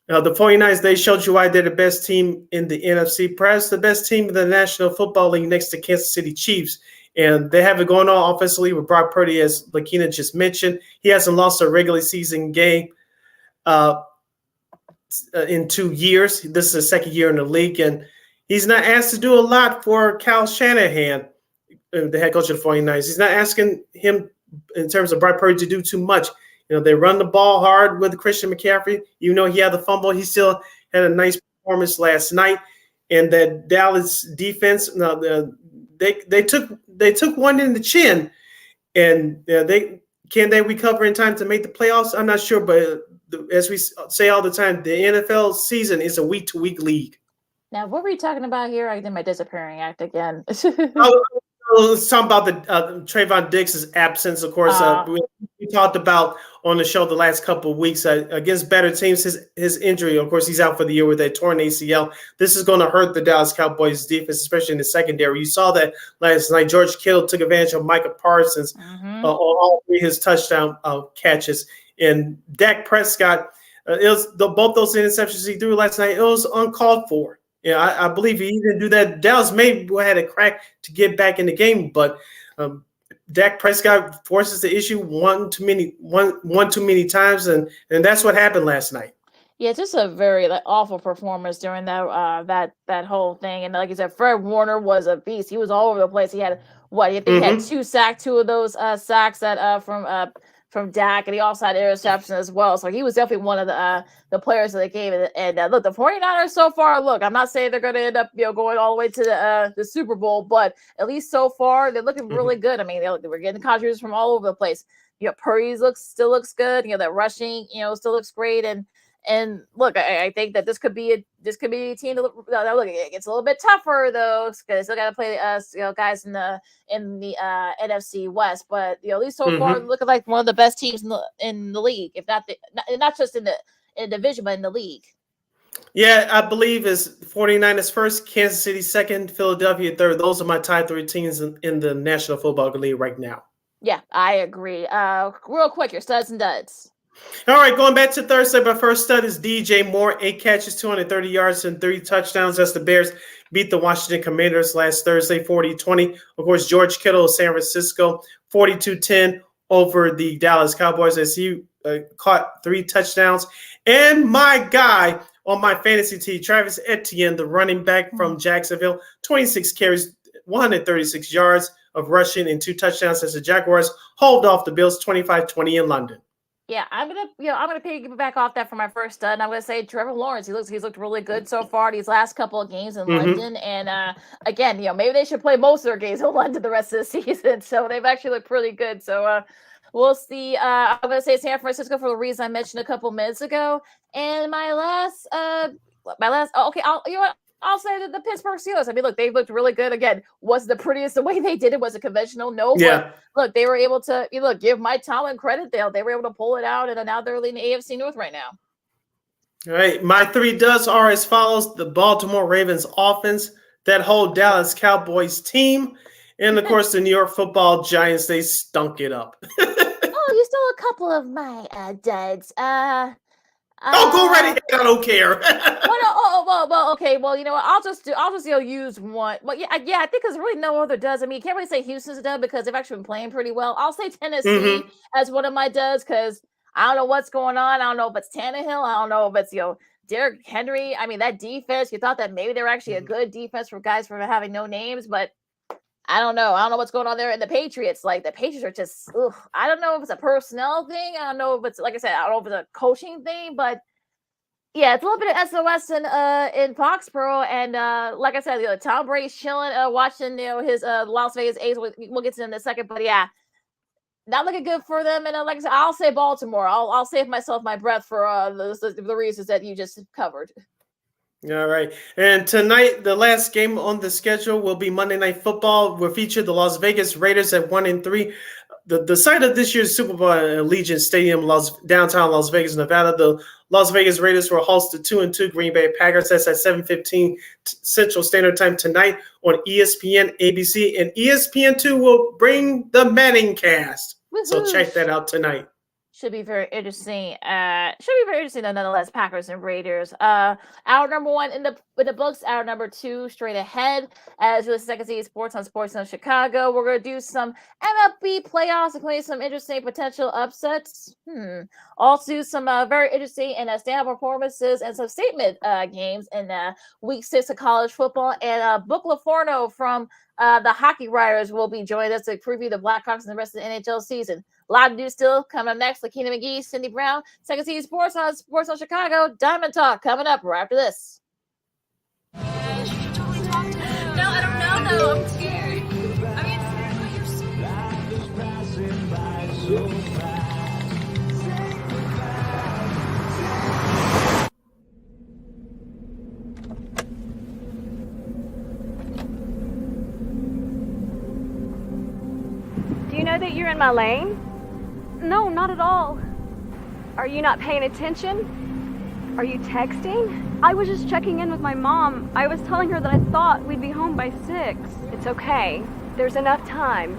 The 49ers, they showed you why they're the best team in the NFC, perhaps the best team in the National Football League next to Kansas City Chiefs. And they have it going on offensively with Brock Purdy, as Lakina just mentioned. He hasn't lost a regular season game in 2 years. This is his second year in the league, and he's not asked to do a lot for Kyle Shanahan, the head coach of the 49ers. He's not asking him in terms of Brock Purdy to do too much. They run the ball hard with Christian McCaffrey. Even though he had the fumble, he still had a nice performance last night. And that Dallas defense, they took one in the chin, and can they recover in time to make the playoffs? I'm not sure, but as we say all the time, the NFL season is a week-to-week league. Now, what were you talking about here? I did my disappearing act again. Let's talk about the Trayvon Diggs' absence. Of course, we talked about on the show the last couple of weeks against better teams. His injury, of course, he's out for the year with a torn ACL. This is going to hurt the Dallas Cowboys defense, especially in the secondary. You saw that last night. George Kittle took advantage of Micah Parsons on all three of his touchdown catches. And Dak Prescott, both those interceptions he threw last night, it was uncalled for. Yeah, I believe he didn't do that. Dallas may have had a crack to get back in the game, but Dak Prescott forces the issue one too many times, and that's what happened last night. Yeah, just a very awful performance during that whole thing. And like you said, Fred Warner was a beast. He was all over the place. He had he had 2 sacks, 2 of those sacks that from Dak, and he also had interception as well. So he was definitely one of the players of the game. And look, the 49ers so far, look, I'm not saying they're going to end up going all the way to the Super Bowl, but at least so far they're looking really good. I mean, we're getting contributions from all over the place. Purdy still looks good. That rushing, still looks great. And look, I think that this could be a team to look. It gets a little bit tougher though, because they still got to play guys in the NFC West. But at least so far, looking like one of the best teams in the league, if not just in the division, but in the league. Yeah, I believe it's 49ers first, Kansas City second, Philadelphia third. Those are my top 3 teams in the National Football League right now. Yeah, I agree. Real quick, your studs and duds. All right, going back to Thursday, my first stud is DJ Moore, 8 catches, 230 yards, and 3 touchdowns as the Bears beat the Washington Commanders last Thursday, 40-20. Of course, George Kittle of San Francisco, 42-10 over the Dallas Cowboys as he caught 3 touchdowns. And my guy on my fantasy team, Travis Etienne, the running back from Jacksonville, 26 carries, 136 yards of rushing and 2 touchdowns as the Jaguars hauled off the Bills 25-20 in London. Yeah, I'm gonna piggyback off that for my first stud. And I'm gonna say Trevor Lawrence. He's looked really good so far these last couple of games in London. And again, maybe they should play most of their games in London the rest of the season. So they've actually looked pretty good. So we'll see. I'm gonna say San Francisco for the reason I mentioned a couple minutes ago. And my last. Okay, I'll say that the Pittsburgh Steelers. I mean, look, they've looked really good. Again, was the prettiest the way they did it? Was it conventional? No. Yeah. But look, they were able to give Mike Tomlin credit. They were able to pull it out, and now they're leading the AFC North right now. All right, my 3 duds are as follows: the Baltimore Ravens offense, that whole Dallas Cowboys team, and of course the New York Football Giants. They stunk it up. You stole a couple of my duds. Go right ahead. I don't care. Well, okay. Well, you know what? I'll just use one. Well, yeah. I think there's really no other duds. I mean, you can't really say Houston's a dud because they've actually been playing pretty well. I'll say Tennessee as one of my duds because I don't know what's going on. I don't know if it's Tannehill. I don't know if it's Derrick Henry. I mean, that defense. You thought that maybe they're actually a good defense for guys for having no names, but I don't know. I don't know what's going on there. And the Patriots, the Patriots are just, I don't know if it's a personnel thing. I don't know if it's, like I said, I don't know if it's a coaching thing, but yeah, it's a little bit of SOS in Foxborough. And like I said, Tom Brady's chilling, watching, his Las Vegas A's. We'll get to them in a second. But yeah, not looking good for them. And like I said, I'll say Baltimore. I'll save myself my breath for the reasons that you just covered. All right. And tonight, the last game on the schedule will be Monday Night Football. We'll feature the Las Vegas Raiders at 1-3. The site of this year's Super Bowl at Allegiant Stadium, downtown Las Vegas, Nevada. The Las Vegas Raiders will host the 2-2 Green Bay Packers. That's at 7:15 Central Standard Time tonight on ESPN, ABC, and ESPN2 will bring the Manning cast. Woo-hoo. So check that out tonight. Should be very interesting. Nonetheless. Packers and Raiders. Hour number 1 in the books. Hour number 2 straight ahead. As you listen to Second City Sports on Chicago, we're gonna do some MLB playoffs, including some interesting potential upsets. Also some very interesting and standout performances and some statement games in week 6 of college football. And Brooke LoForno from the Hockey Writers will be joining us to preview the Blackhawks and the rest of the NHL season. A lot to do still. Coming up next, Lakina McGee, Cindy Brown, Second City Sports on Chicago. Diamond Talk coming up right after this. No, I don't know though. I'm scared. I mean, you're Do you know that you're in my lane? No, not at all. Are you not paying attention? Are you texting? I was just checking in with my mom. I was telling her that I thought we'd be home by 6. It's okay. There's enough time.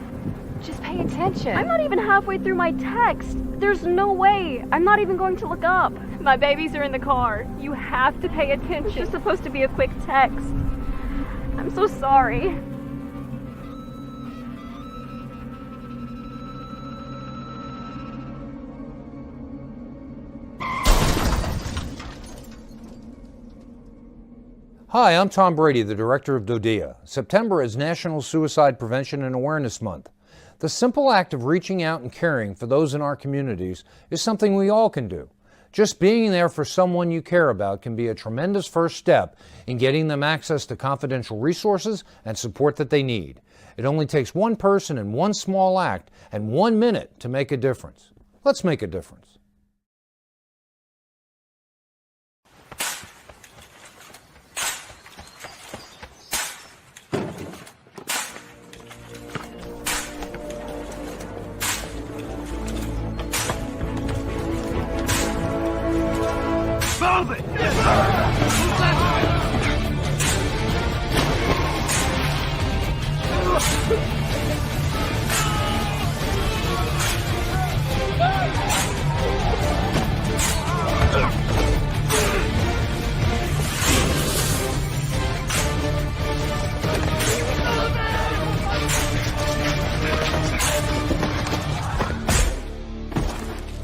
Just pay attention. I'm not even halfway through my text. There's no way. I'm not even going to look up. My babies are in the car. You have to pay attention. It's just supposed to be a quick text. I'm so sorry. Hi, I'm Tom Brady, the director of DODEA. September is National Suicide Prevention and Awareness Month. The simple act of reaching out and caring for those in our communities is something we all can do. Just being there for someone you care about can be a tremendous first step in getting them access to confidential resources and support that they need. It only takes one person and one small act and 1 minute to make a difference. Let's make a difference. Move it!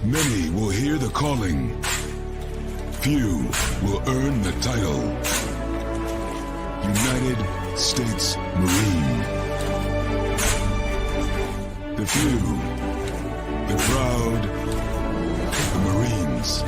Many will hear the calling. Few will earn the title. United States Marine. The few, the proud, the Marines.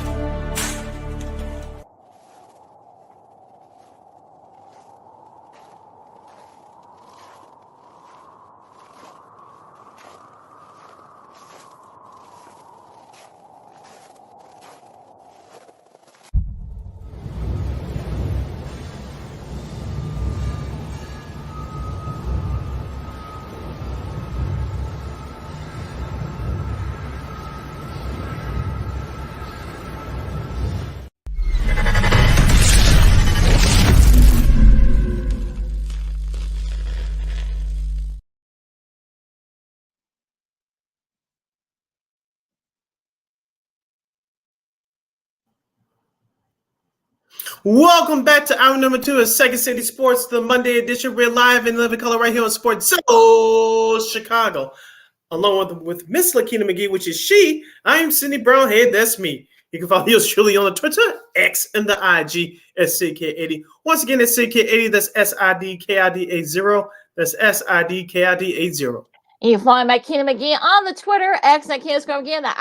Welcome back to hour number 2 of Second City Sports, the Monday edition. We're live in living color right here on Sports Zone Chicago. Along with Miss Lakina McGee, which is she, I am Cindy Brown. Hey, that's me. You can follow yours truly on the Twitter, X, and the IG at CK80. Once again, it's CK80. That's SIDKID80. That's SIDKID80. You can find my Keenan McGee on the Twitter, X, and Keenan McGee on the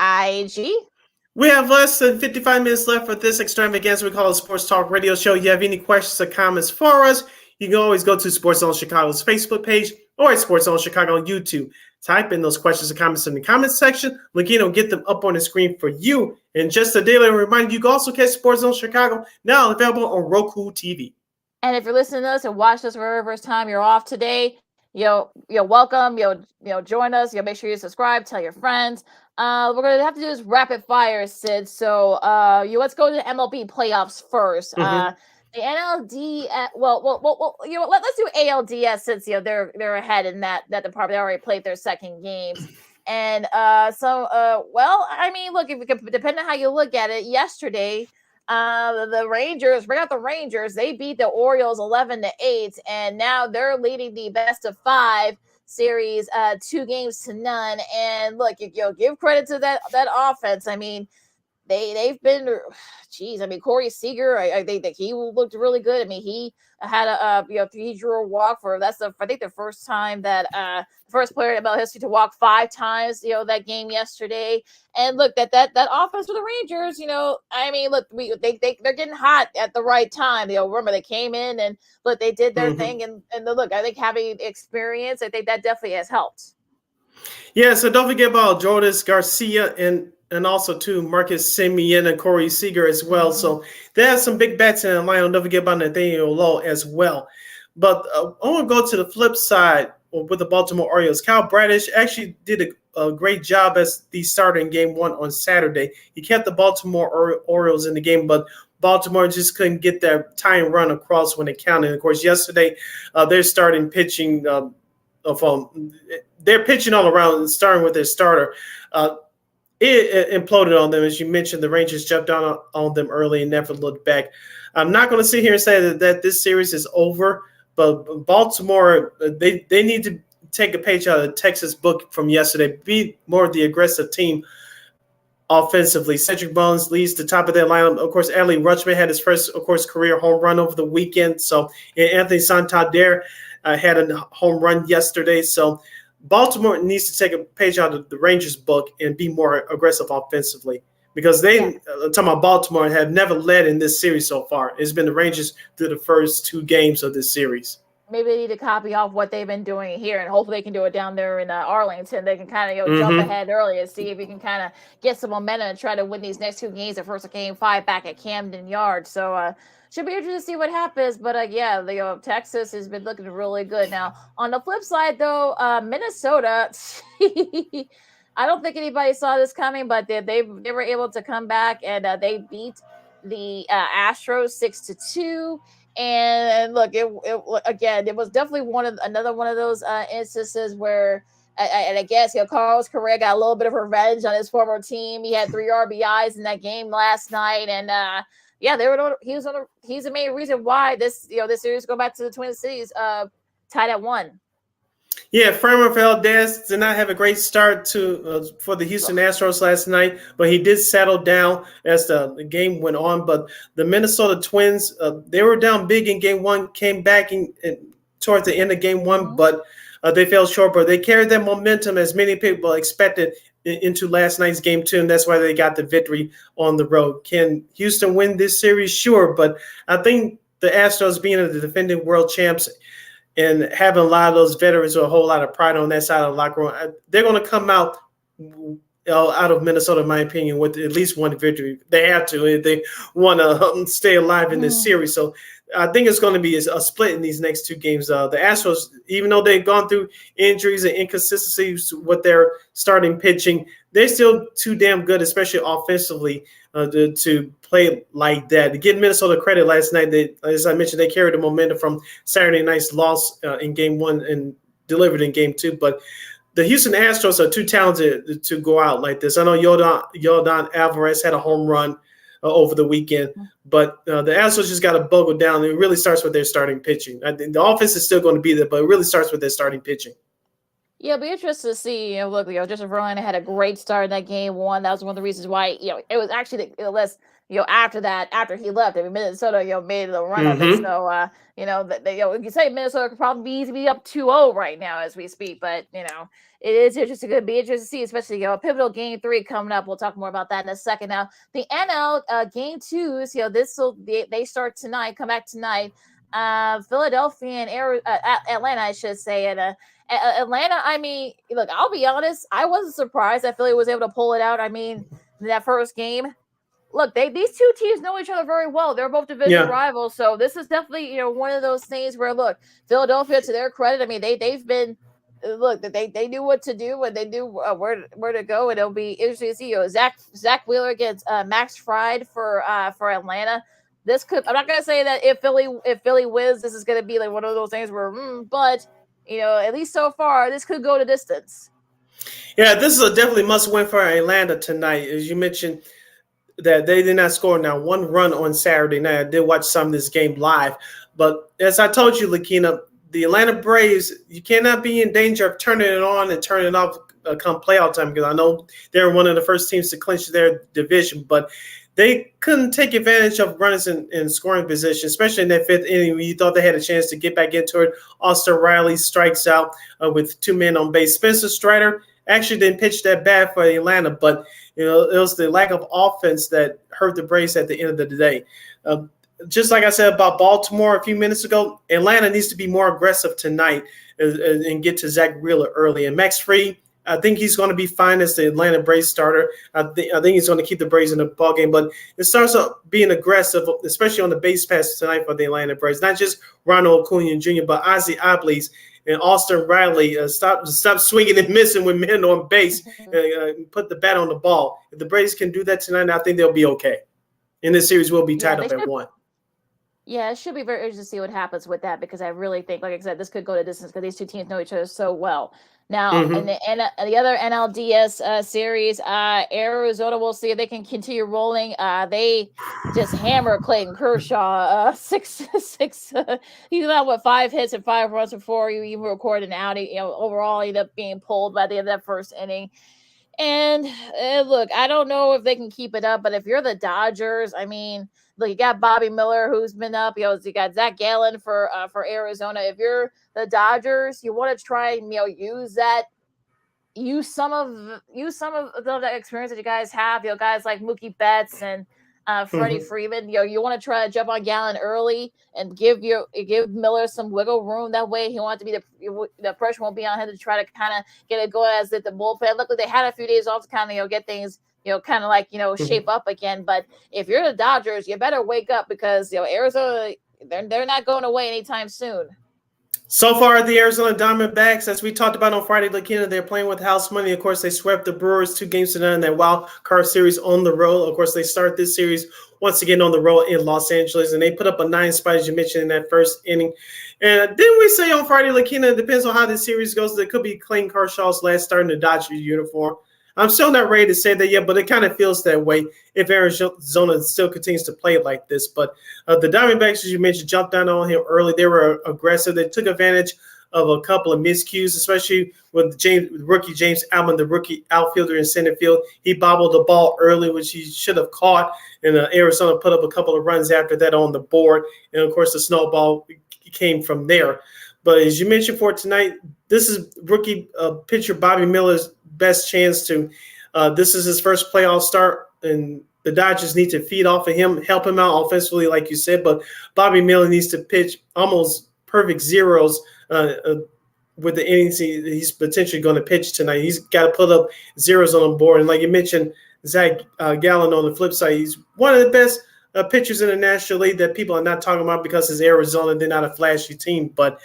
IG. We have less than 55 minutes left for this extravaganza we call a Sports Talk Radio Show. You have any questions or comments for us, you can always go to Sports Zone Chicago's Facebook page, or at Sports Zone Chicago on YouTube. Type in those questions and comments in the comments section. Lagino will get them up on the screen for you. And just a daily reminder, you can also catch Sports Zone Chicago now available on Roku TV. And if you're listening to us and watch us for the very first time, you're off today. You're welcome. Join us. Make sure you subscribe. Tell your friends. We're gonna have to do this rapid fire, Sid. So let's go to the MLB playoffs first. The NLD, let's do ALDS since they're ahead in that department. They already played their second games, and look, if we could, depending on how you look at it, yesterday, the Rangers, bring out the Rangers. They beat the Orioles 11-8, and now they're leading the best of 5 series, 2-0. And look, give credit to that offense. I mean, they've been, Corey Seager, I think that he looked really good. I mean, he had he drew a walk the first time that first player in MLB history to walk 5 times, that game yesterday. And look, that offense for the Rangers, they're getting hot at the right time. Remember they came in and look, they did their thing, and look, I think having experience, I think that definitely has helped. Yeah, so don't forget about Jordis Garcia and also too Marcus Semien and Corey Seager as well. So they have some big bats in the lineup. Don't forget about Nathaniel Lowe as well. But I want to go to the flip side with the Baltimore Orioles. Kyle Bradish actually did a great job as the starter in Game 1 on Saturday. He kept the Baltimore Orioles in the game, but Baltimore just couldn't get their tying run across when it counted. Of course, yesterday they're starting pitching. They're pitching all around, starting with their starter. It imploded on them. As you mentioned, the Rangers jumped down on them early and never looked back. I'm not going to sit here and say that this series is over, but Baltimore, they need to take a page out of the Texas book from yesterday, be more the aggressive team offensively. Cedric Bones leads the top of their lineup. Of course, Adley Rutschman had his first, career home run over the weekend. So Anthony Santander had a home run yesterday. So Baltimore needs to take a page out of the Rangers' book and be more aggressive offensively, because talking about Baltimore, have never led in this series so far. It's been the Rangers through the first 2 games of this series. Maybe they need to copy off what they've been doing here, and hopefully they can do it down there in Arlington. They can kind of jump ahead early and see if you can kind of get some momentum and try to win these next 2 games. The first Game 5 back at Camden Yards. So should be interesting to see what happens. But Texas has been looking really good. Now on the flip side, though, Minnesota, I don't think anybody saw this coming, but they were able to come back and they beat the Astros 6-2. And look, it was definitely another one of those instances where, and I guess Carlos Correa got a little bit of revenge on his former team. He had 3 RBIs in that game last night, and he's the main reason why this series go back to the Twin Cities, tied at 1. Yeah, Framber Valdez did not have a great start for the Houston Astros last night, but he did settle down as the game went on. But the Minnesota Twins, they were down big in Game 1, came back towards the end of Game 1, but they fell short. But they carried that momentum, as many people expected, into last night's Game 2, and that's why they got the victory on the road. Can Houston win this series? Sure, but I think the Astros, being the defending world champs and having a lot of those veterans with a whole lot of pride on that side of the locker room, they're going to come out of Minnesota, in my opinion, with at least one victory. They have to if they want to stay alive in this series. So I think it's going to be a split in these next 2 games. The Astros, even though they've gone through injuries and inconsistencies with their starting pitching, they're still too damn good, especially offensively, to play like that. To give Minnesota credit last night, as I mentioned, they carried the momentum from Saturday night's loss in Game 1 and delivered in Game 2. But the Houston Astros are too talented to go out like this. I know Yordan Alvarez had a home run over the weekend, but the Astros just got to buckle down. It really starts with their starting pitching. I think the offense is still going to be there, but it really starts with their starting pitching. Yeah, it'll be interesting to see. Look, Justin Verlander had a great start in that Game 1. That was one of the reasons why, it was actually after he left, Minnesota, made the run of it. So, you can say Minnesota could probably easily be up 2-0 right now as we speak, but it is interesting. Going to be interesting to see, especially a pivotal Game 3 coming up. We'll talk more about that in a second. Now, the NL Game 2s, they start tonight. Come back tonight. Philadelphia and Atlanta, I should say. And Atlanta, I mean, look, I'll be honest, I wasn't surprised that Philly was able to pull it out. I mean, that first game. Look, these two teams know each other very well. They're both division rivals, so this is definitely one of those things where, look, Philadelphia, to their credit, I mean they've been they knew what to do and they knew where to go, and it'll be interesting to see. Zach Wheeler against Max Fried for Atlanta. This could, I'm not gonna say that if Philly wins, this is gonna be like one of those things where, but at least so far, this could go the distance. Yeah, this is a definitely must win for Atlanta tonight, as you mentioned. That they did not score now one run on Saturday night. I did watch some of this game live. But as I told you, Lakina, the Atlanta Braves, you cannot be in danger of turning it on and turning it off come playoff time, because I know they're one of the first teams to clinch their division. But they couldn't take advantage of runners in scoring position, especially in that fifth inning when you thought they had a chance to get back into it. Austin Riley strikes out with 2 men on base. Spencer Strider actually didn't pitch that bad for Atlanta, but it was the lack of offense that hurt the Braves at the end of the day. Just like I said about Baltimore a few minutes ago, Atlanta needs to be more aggressive tonight and get to Zach Wheeler early. And Max Fried, I think he's going to be fine as the Atlanta Braves starter. I think he's going to keep the Braves in the ballgame, but it starts up being aggressive, especially on the base pass tonight for the Atlanta Braves. Not just Ronald Acuna Jr., but Ozzie Albies and Austin Riley stop swinging and missing with men on base, put the bat on the ball. If the Braves can do that tonight, I think they'll be okay. And this series will be tied up at 1. Yeah, it should be very interesting to see what happens with that, because I really think, like I said, this could go to distance because these two teams know each other so well. Now, in the other NLDS series, Arizona, we'll see if they can continue rolling. They just hammered Clayton Kershaw 6-6. He's out with 5 hits and 5 runs before you even record an outing. Overall, he ended up being pulled by the end of that first inning. And look, I don't know if they can keep it up, but if you're the Dodgers, I mean, look, you got Bobby Miller, who's been up. You got Zach Gallen for Arizona. If you're the Dodgers, you want to try and use some of the experience that you guys have. Guys like Mookie Betts and Freddie Freeman. You want to try to jump on Gallen early and give Miller some wiggle room. That way, he wants to be the pressure won't be on him to try to kind of get it going as the bullpen. Luckily, they had a few days off to kind of get things kind of like shape up again. But if you're the Dodgers, you better wake up, because Arizona, they're not going away anytime soon. So far, the Arizona Diamondbacks, as we talked about on Friday, Lakina, they're playing with house money. Of course, they swept the Brewers 2-0 in that wild card series on the road. Of course, they start this series once again on the road in Los Angeles, and they put up a 9 spot, as you mentioned, in that first inning. And didn't we say on Friday, Lakina, it depends on how this series goes, it could be Clayton Kershaw's last start in the Dodgers uniform. I'm still not ready to say that yet, but it kind of feels that way if Arizona still continues to play like this. But the Diamondbacks, as you mentioned, jumped down on him early. They were aggressive. They took advantage of a couple of miscues, especially with rookie James Allen, the rookie outfielder in center field. He bobbled the ball early, which he should have caught, and Arizona put up a couple of runs after that on the board. And, of course, the snowball came from there. But as you mentioned for tonight, this is rookie pitcher Bobby Miller's best chance to this is his first playoff start, and the Dodgers need to feed off of him, help him out offensively, like you said. But Bobby Miller needs to pitch almost perfect zeros with the innings he's potentially going to pitch tonight. He's got to put up zeros on the board. And like you mentioned, Zach Gallen on the flip side, he's one of the best pitchers in the National League that people are not talking about because it's Arizona. They're not a flashy team. But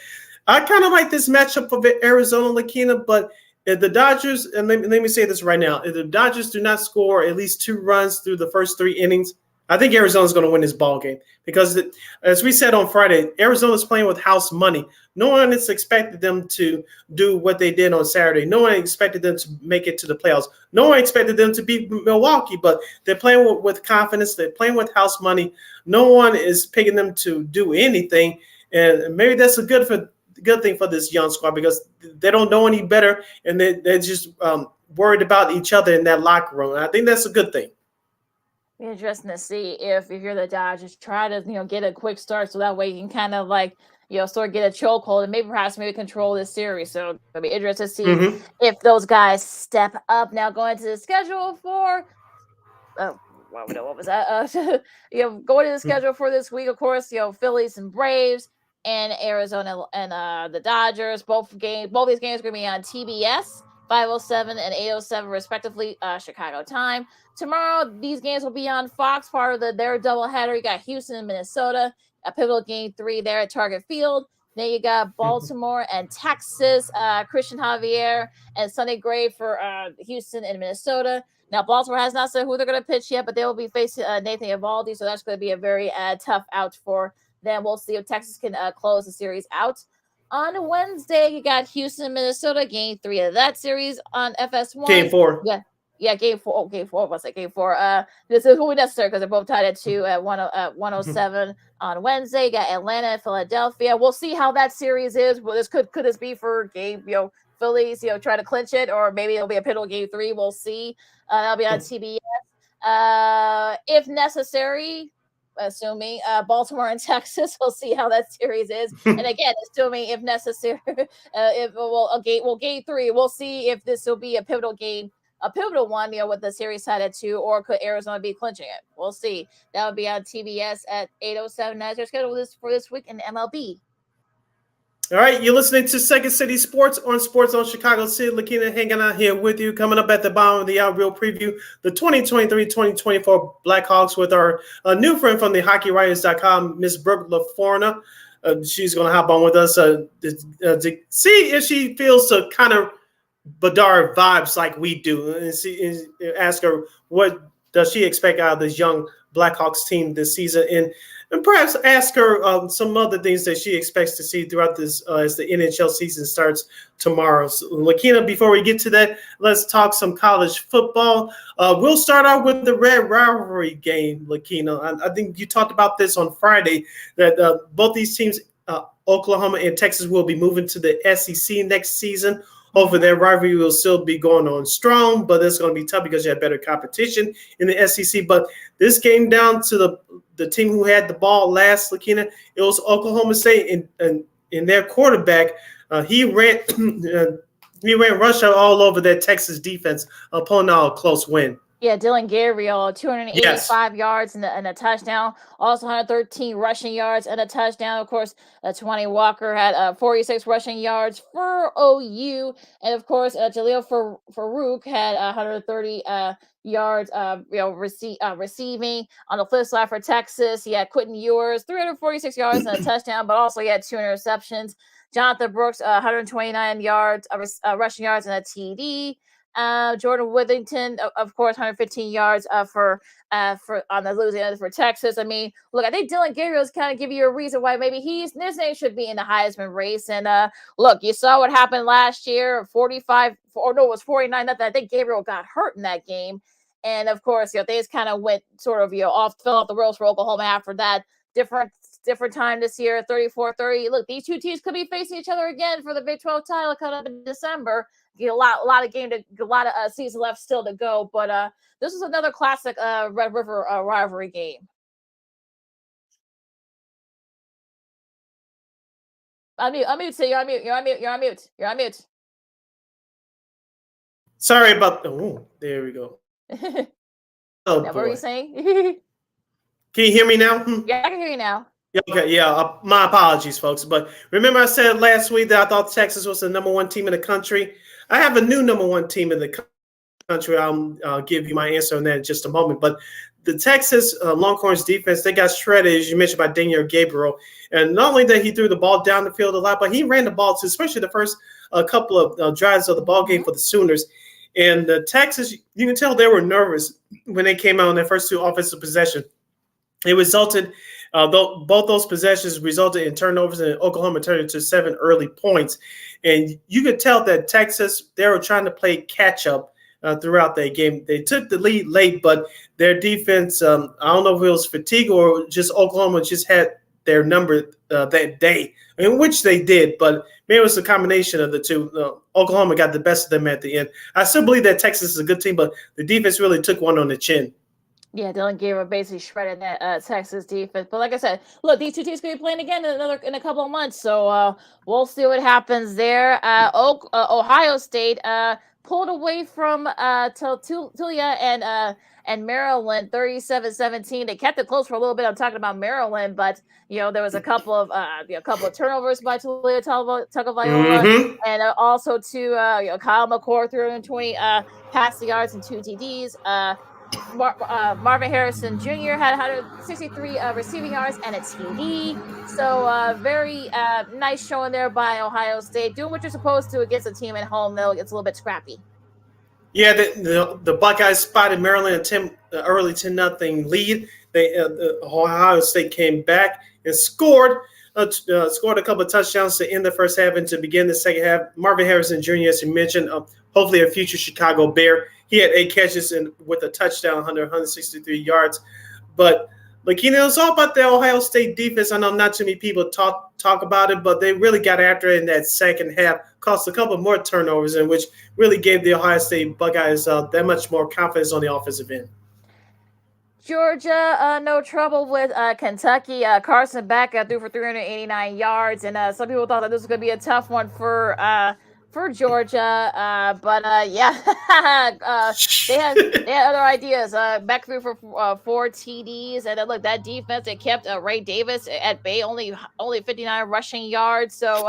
I kind of like this matchup of Arizona, Lakina, but if the Dodgers, and let me say this right now, if the Dodgers do not score at least 2 runs through the first 3 innings, I think Arizona's going to win this ball game, because as we said on Friday, Arizona's playing with house money. No one has expected them to do what they did on Saturday. No one expected them to make it to the playoffs. No one expected them to beat Milwaukee, but they're playing with confidence. They're playing with house money. No one is picking them to do anything, and maybe that's a good thing for this young squad, because they don't know any better, and they're just worried about each other in that locker room. And I think that's a good thing. Be interesting to see if you're the Dodgers, try to get a quick start, so that way you can kind of sort of get a chokehold and maybe control this series. So it'll be interesting to see if those guys step up. Now going to the schedule for what was that? Going to the schedule for this week, of course, Phillies and Braves and Arizona and the Dodgers. Both these games are going to be on TBS, 5:07 and 8:07 respectively, Chicago time. Tomorrow, these games will be on Fox, part of their doubleheader. You got Houston and Minnesota, a pivotal game 3 there at Target Field. Then you got Baltimore and Texas, Christian Javier and Sonny Gray for Houston and Minnesota. Now, Baltimore has not said who they're going to pitch yet, but they will be facing Nathan Eovaldi, so that's going to be a very tough out for them. We'll see if Texas can close the series out. On Wednesday, you got Houston, Minnesota, game 3 of that series on FS1. Game 4. Yeah, game 4. Oh, game 4. What's that? Game 4. This is who necessary because they're both tied at 2 at 107 on Wednesday. You got Atlanta and Philadelphia. We'll see how that series is. Well, could this be for game, Phillies, try to clinch it, or maybe it'll be a pivotal game 3. We'll see. That'll be on TBS. If necessary, assuming Baltimore and Texas, we'll see how that series is. And again, assuming if necessary, game 3, we'll see if this will be a pivotal game. A pivotal one, with the series tied at 2, or could Arizona be clinching it? We'll see. That will be on TBS at 8:07 as they're scheduled for this week in MLB. All right, you're listening to Second City Sports on Chicago City. Lakina hanging out here with you. Coming up at the bottom of the hour, we'll preview the 2023-2024 Blackhawks with our new friend from the HockeyWriters.com, Miss Brooke LoForno. She's going to hop on with us to see if she feels the kind of Bedard vibes like we do, and ask her what does she expect out of this young Blackhawks team this season, and perhaps ask her some other things that she expects to see throughout this as the NHL season starts tomorrow. So, Lakina, before we get to that, let's talk some college football. We'll start out with the Red Rivalry game, Lakina. I think you talked about this on Friday, that both these teams, Oklahoma and Texas, will be moving to the SEC next season. Hopefully their rivalry will still be going on strong, but it's going to be tough because you have better competition in the SEC. But this came down to the team who had the ball last, Lakina. It was Oklahoma State, and their quarterback, he ran rush all over that Texas defense, pulling out a close win. Yeah, Dylan Gabriel, 285 yards and a touchdown. Also 113 rushing yards and a touchdown. Of course, Tawani Walker had 46 rushing yards for OU. And, of course, Jaleel Farouk had 130 yards receiving. On the flip side for Texas, he had Quentin Ewers, 346 yards and a touchdown, but also he had 2 interceptions. Jonathan Brooks, 129 yards, rushing yards and a TD. Jordan Withington, of course, 115 yards for on the losing end for Texas. I mean, look, I think Dylan Gabriel's kind of give you a reason why maybe his name should be in the Heisman race. And look, you saw what happened last year, 49 nothing. I think Gabriel got hurt in that game, and of course, things kind of went sort of fell off the rails for Oklahoma after that. Different time this year, 34-30. Look, these two teams could be facing each other again for the Big 12 title coming up in December. A lot of season left still to go, but this is another classic Red River rivalry game. Unmute, so you're on mute. Sorry about there we go. What were you saying? Can you hear me now? Yeah, I can hear you now. Okay, yeah, my apologies, folks. But remember I said last week that I thought Texas was the number 1 team in the country. I have a new number 1 team in the country. I'll give you my answer on that in just a moment. But the Texas Longhorns defense, they got shredded, as you mentioned, by Daniel Gabriel. And not only that he threw the ball down the field a lot, but he ran the ball too, especially the first couple of drives of the ball game for the Sooners. And the Texas, you can tell they were nervous when they came out on their first 2 offensive possessions. It resulted, both those possessions resulted in turnovers, and Oklahoma turned into 7 early points. And you could tell that Texas, they were trying to play catch up throughout that game. They took the lead late, but their defense, I don't know if it was fatigue or just Oklahoma just had their number that day, in which they did, but maybe it was a combination of the two. Oklahoma got the best of them at the end. I still believe that Texas is a good team, but the defense really took one on the chin. Yeah, Dylan Gabriel basically shredded that Texas defense. But like I said, look, these two teams could be playing again in a couple of months. So we'll see what happens there. Ohio State pulled away from Tulia and Maryland 37-17. They kept it close for a little bit. I'm talking about Maryland, but there was a couple of turnovers by Tulia Tagovailoa, and also Kyle McCord 320 passing yards and 2 TDs. Marvin Harrison Jr. had 163 receiving yards and a TD. So very nice showing there by Ohio State, doing what you're supposed to against a team at home, though it's a little bit scrappy. Yeah, the Buckeyes spotted Maryland early 10-0 lead. Ohio State came back and scored a couple of touchdowns to end the first half and to begin the second half. Marvin Harrison Jr., as you mentioned, hopefully a future Chicago Bear. He had 8 catches with a touchdown, 163 yards. But it's all about the Ohio State defense. I know not too many people talk about it, but they really got after it in that second half, caused a couple more turnovers, and which really gave the Ohio State Buckeyes that much more confidence on the offensive end. Georgia, no trouble with Kentucky. Carson Beck threw for 389 yards, and some people thought that this was going to be a tough one for Georgia, but they had other ideas. Beck threw for 4 TDs, and look, that defense, it kept Ray Davis at bay, only 59 rushing yards. So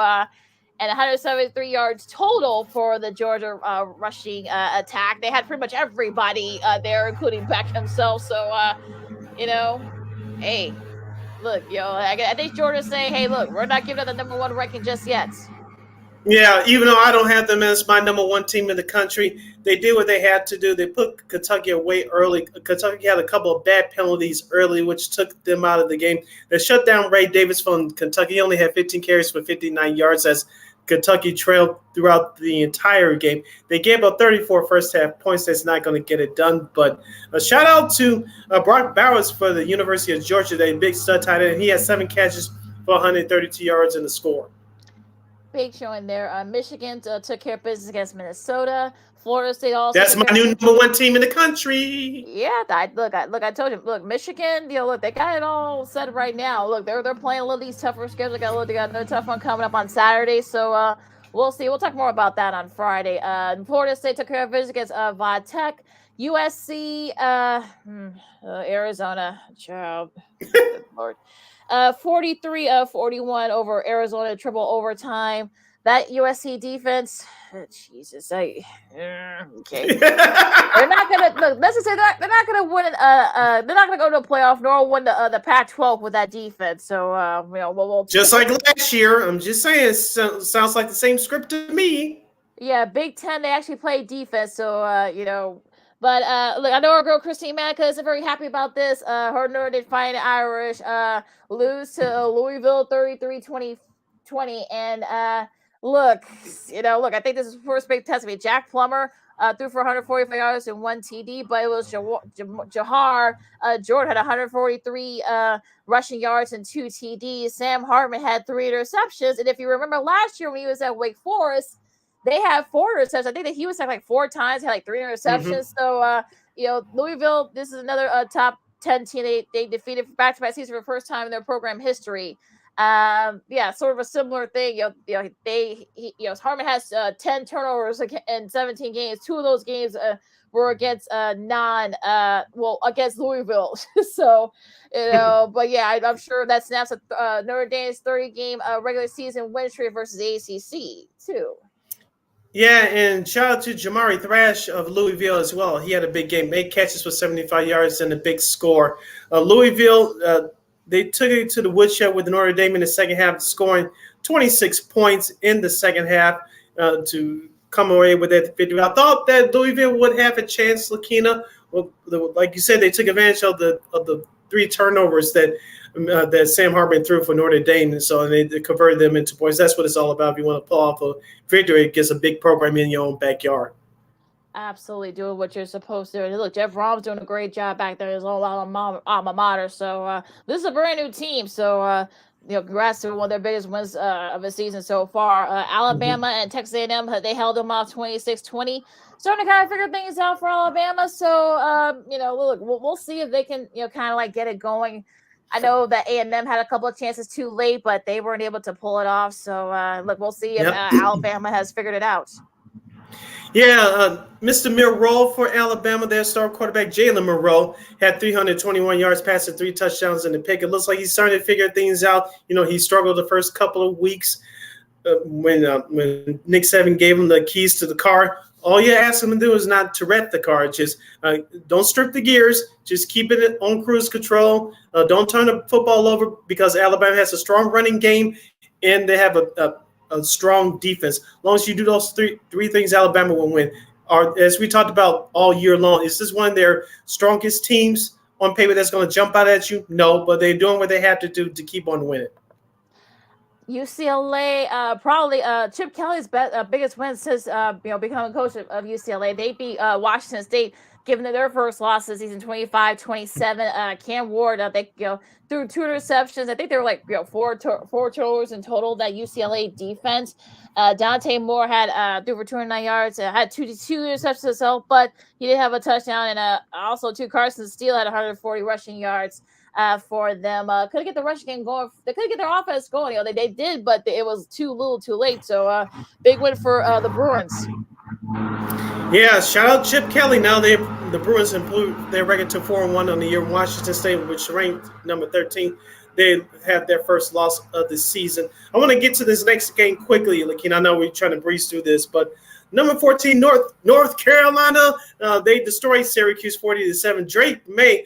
and 173 yards total for the Georgia rushing attack. They had pretty much everybody there, including Beck himself. So hey, look, I think Georgia's saying, hey, look, we're not giving up the number 1 ranking just yet. Yeah, even though I don't have them as my number 1 team in the country, they did what they had to do. They put Kentucky away early. Kentucky had a couple of bad penalties early, which took them out of the game. They shut down Ray Davis from Kentucky. He only had 15 carries for 59 yards as Kentucky trailed throughout the entire game. They gave up 34 first-half points. That's not going to get it done. But a shout-out to Brock Bowers for the University of Georgia, that big stud tight end. He had 7 catches for 132 yards in the score. Big showing there. Michigan took care of business against Minnesota. Florida State also. That's my new number 1 team in the country. Yeah, I told you. Look, Michigan. They got it all set right now. Look, they're playing a little of these tougher schedules. They got another tough one coming up on Saturday. So we'll see. We'll talk more about that on Friday. Florida State took care of business against Vatech. USC, Arizona. Child. Good Lord. 43-41 over Arizona, triple overtime. That USC defense, Jesus, okay. They're not gonna look. Let's just say they're not gonna win. They're not gonna go to a playoff nor win the Pac-12 with that defense. So we'll just like last year. I'm just saying, sounds like the same script to me. Yeah, Big Ten, they actually play defense. So But look, I know our girl Christine Manica isn't very happy about this. Her Notre Dame Fighting Irish lose to Louisville 33-20, and look, I think this is the first big test. Jack Plummer threw for 145 yards and 1 TD, but it was Jahar Jordan had 143 rushing yards and 2 TDs. Sam Hartman had 3 interceptions, and if you remember last year when he was at Wake Forest, they had 4 interceptions. I think that he was like 4 times, had 3 interceptions. So, Louisville, this is another top 10 team. They defeated back-to-back season for the first time in their program history. Sort of a similar thing. Hartman has 10 turnovers in 17 games. 2 of those games were against against Louisville. So, but yeah, I'm sure that snaps Notre Dame's 30-game regular season win streak versus ACC too. Yeah, and shout out to Jamari Thrash of Louisville as well. He had a big game, 8 catches for 75 yards and a big score. Louisville, they took it to the woodshed with Notre Dame in the second half, scoring 26 points in the second half to come away with that victory. I thought that Louisville would have a chance, Lakina. Well, like you said, they took advantage of the 3 turnovers that Sam Hartman threw for Notre Dame, and so they converted them into points. That's what it's all about. If you want to pull off a victory against a big program in your own backyard. Absolutely doing what you're supposed to. And look, Jeff Rom's doing a great job back there. His own alma mater. So this is a brand new team. So congrats to one of their biggest wins of the season so far. Alabama and Texas A&M, they held them off 26-20. Starting to kind of figure things out for Alabama. So look, we'll see if they can kind of like get it going. I know that A&M had a couple of chances too late, but they weren't able to pull it off. So, look, we'll see if Alabama has figured it out. Yeah, Mr. Monroe for Alabama, their star quarterback Jalen Monroe had 321 yards passing, 3 touchdowns in the pick. It looks like he's starting to figure things out. He struggled the first couple of weeks when Nick Saban gave him the keys to the car. All you ask him to do is not to wreck the car. Just don't strip the gears. Just keep it on cruise control. Don't turn the football over because Alabama has a strong running game and they have a strong defense. As long as you do those three things, Alabama will win. As we talked about all year long, is this one of their strongest teams on paper that's going to jump out at you? No, but they're doing what they have to do to keep on winning. UCLA, probably Chip Kelly's biggest win since becoming coach of UCLA. They beat Washington State, giving their first loss this season, 25-27. Cam Ward, they threw 2 interceptions. I think there were like four turnovers in total. That UCLA defense. Dante Moore had threw for 209 yards. Had two interceptions himself, but he did have a touchdown, and also Carson Steele had 140 rushing yards. For them, couldn't get the rushing game going. They couldn't get their offense going. They did, but it was too late. So big win for the Bruins. Yeah, shout out Chip Kelly. Now the Bruins improved their record to 4-1 on the year. Washington State, which ranked number 13, they had their first loss of the season. I want to get to this next game quickly. I know we're trying to breeze through this, but number 14, North Carolina, they destroyed Syracuse 40-7. Drake May.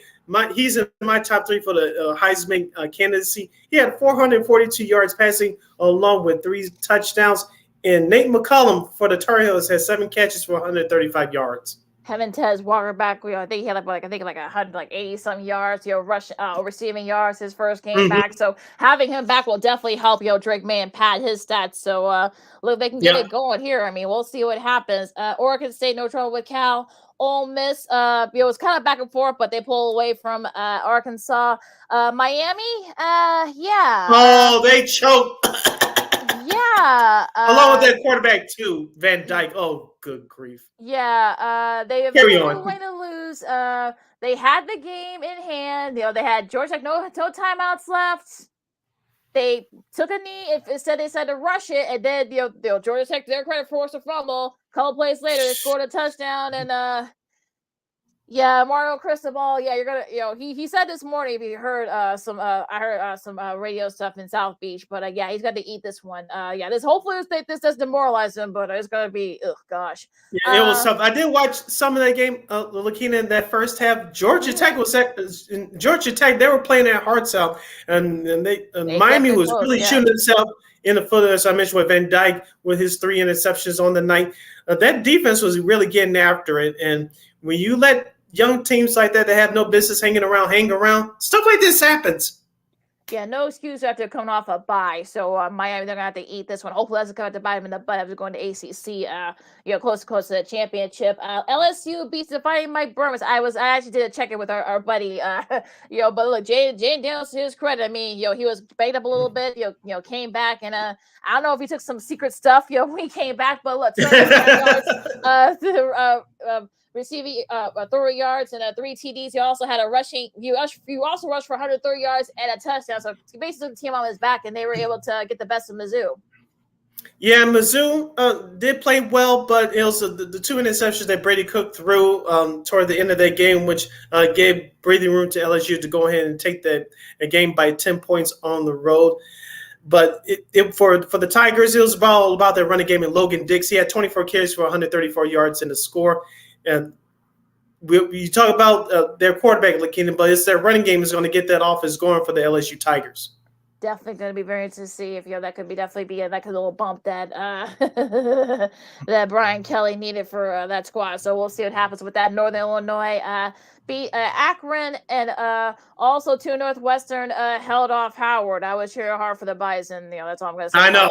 He's in my top 3 for the Heisman candidacy. He had 442 yards passing along with 3 touchdowns. And Nate McCollum for the Tar Heels has 7 catches for 135 yards. Having Tez Walker back, I think he had like 180 some yards, receiving yards his first game back. So having him back will definitely help Drake May and pad his stats. So look, they can get it going here. I mean, we'll see what happens. Oregon State, no trouble with Cal. Ole Miss, it was kind of back and forth, but they pulled away from Arkansas. Miami, yeah. Oh, they choked. Yeah. Along with their quarterback, too, Van Dyke. Oh, good grief. Yeah. They have no way to lose. They had the game in hand. They had Georgia Tech, no timeouts left. They took a knee. They said to rush it, and then Georgia Tech, their credit, forced a fumble. A couple plays later, they scored a touchdown, and Mario Cristobal. Yeah, you're gonna. He said this morning. If you heard some radio stuff in South Beach, but he's got to eat this one. Hopefully this does demoralize him, but it's gonna be. Oh gosh. Yeah, it was tough. I did watch some of that game. Looking in that first half, Georgia Tech they were playing their hearts out, and Miami was really shooting itself in the foot, as I mentioned, with Van Dyke with his 3 interceptions on the night. That defense was really getting after it, and when you let young teams like that have no business hang around, stuff like this happens. Yeah, no excuse after coming off a bye. So Miami, they're gonna have to eat this one. Hopefully, that's going to bite them in the butt after going to ACC. Close to the championship. LSU beats the Fighting Mike Burns. I actually did a check in with our buddy. But look, Jay Daniels, to his credit, I mean, he was banged up a little bit. Came back, and I don't know if he took some secret stuff. When he came back, but look, receiving 30 yards and 3 TDs. He also had a rushing. You also rushed for 130 yards and a touchdown. So basically, the team on his back, and they were able to get the best of Mizzou. Yeah, Mizzou did play well, but it was the 2 interceptions that Brady Cook threw toward the end of that game, which gave breathing room to LSU to go ahead and take that game by 10 points on the road. But for the Tigers, it was all about their running game. And Logan Dix, he had 24 carries for 134 yards in the score. And you talk about their quarterback, LaKeenan, but it's their running game is going to get that offense going for the LSU Tigers. Definitely going to be very interesting to see if that could definitely be a little bump that that Brian Kelly needed for that squad. So we'll see what happens with that. Northern Illinois beat Akron, and also 2 Northwestern held off Howard. I was cheering hard for the Bison. That's all I'm going to say. I know.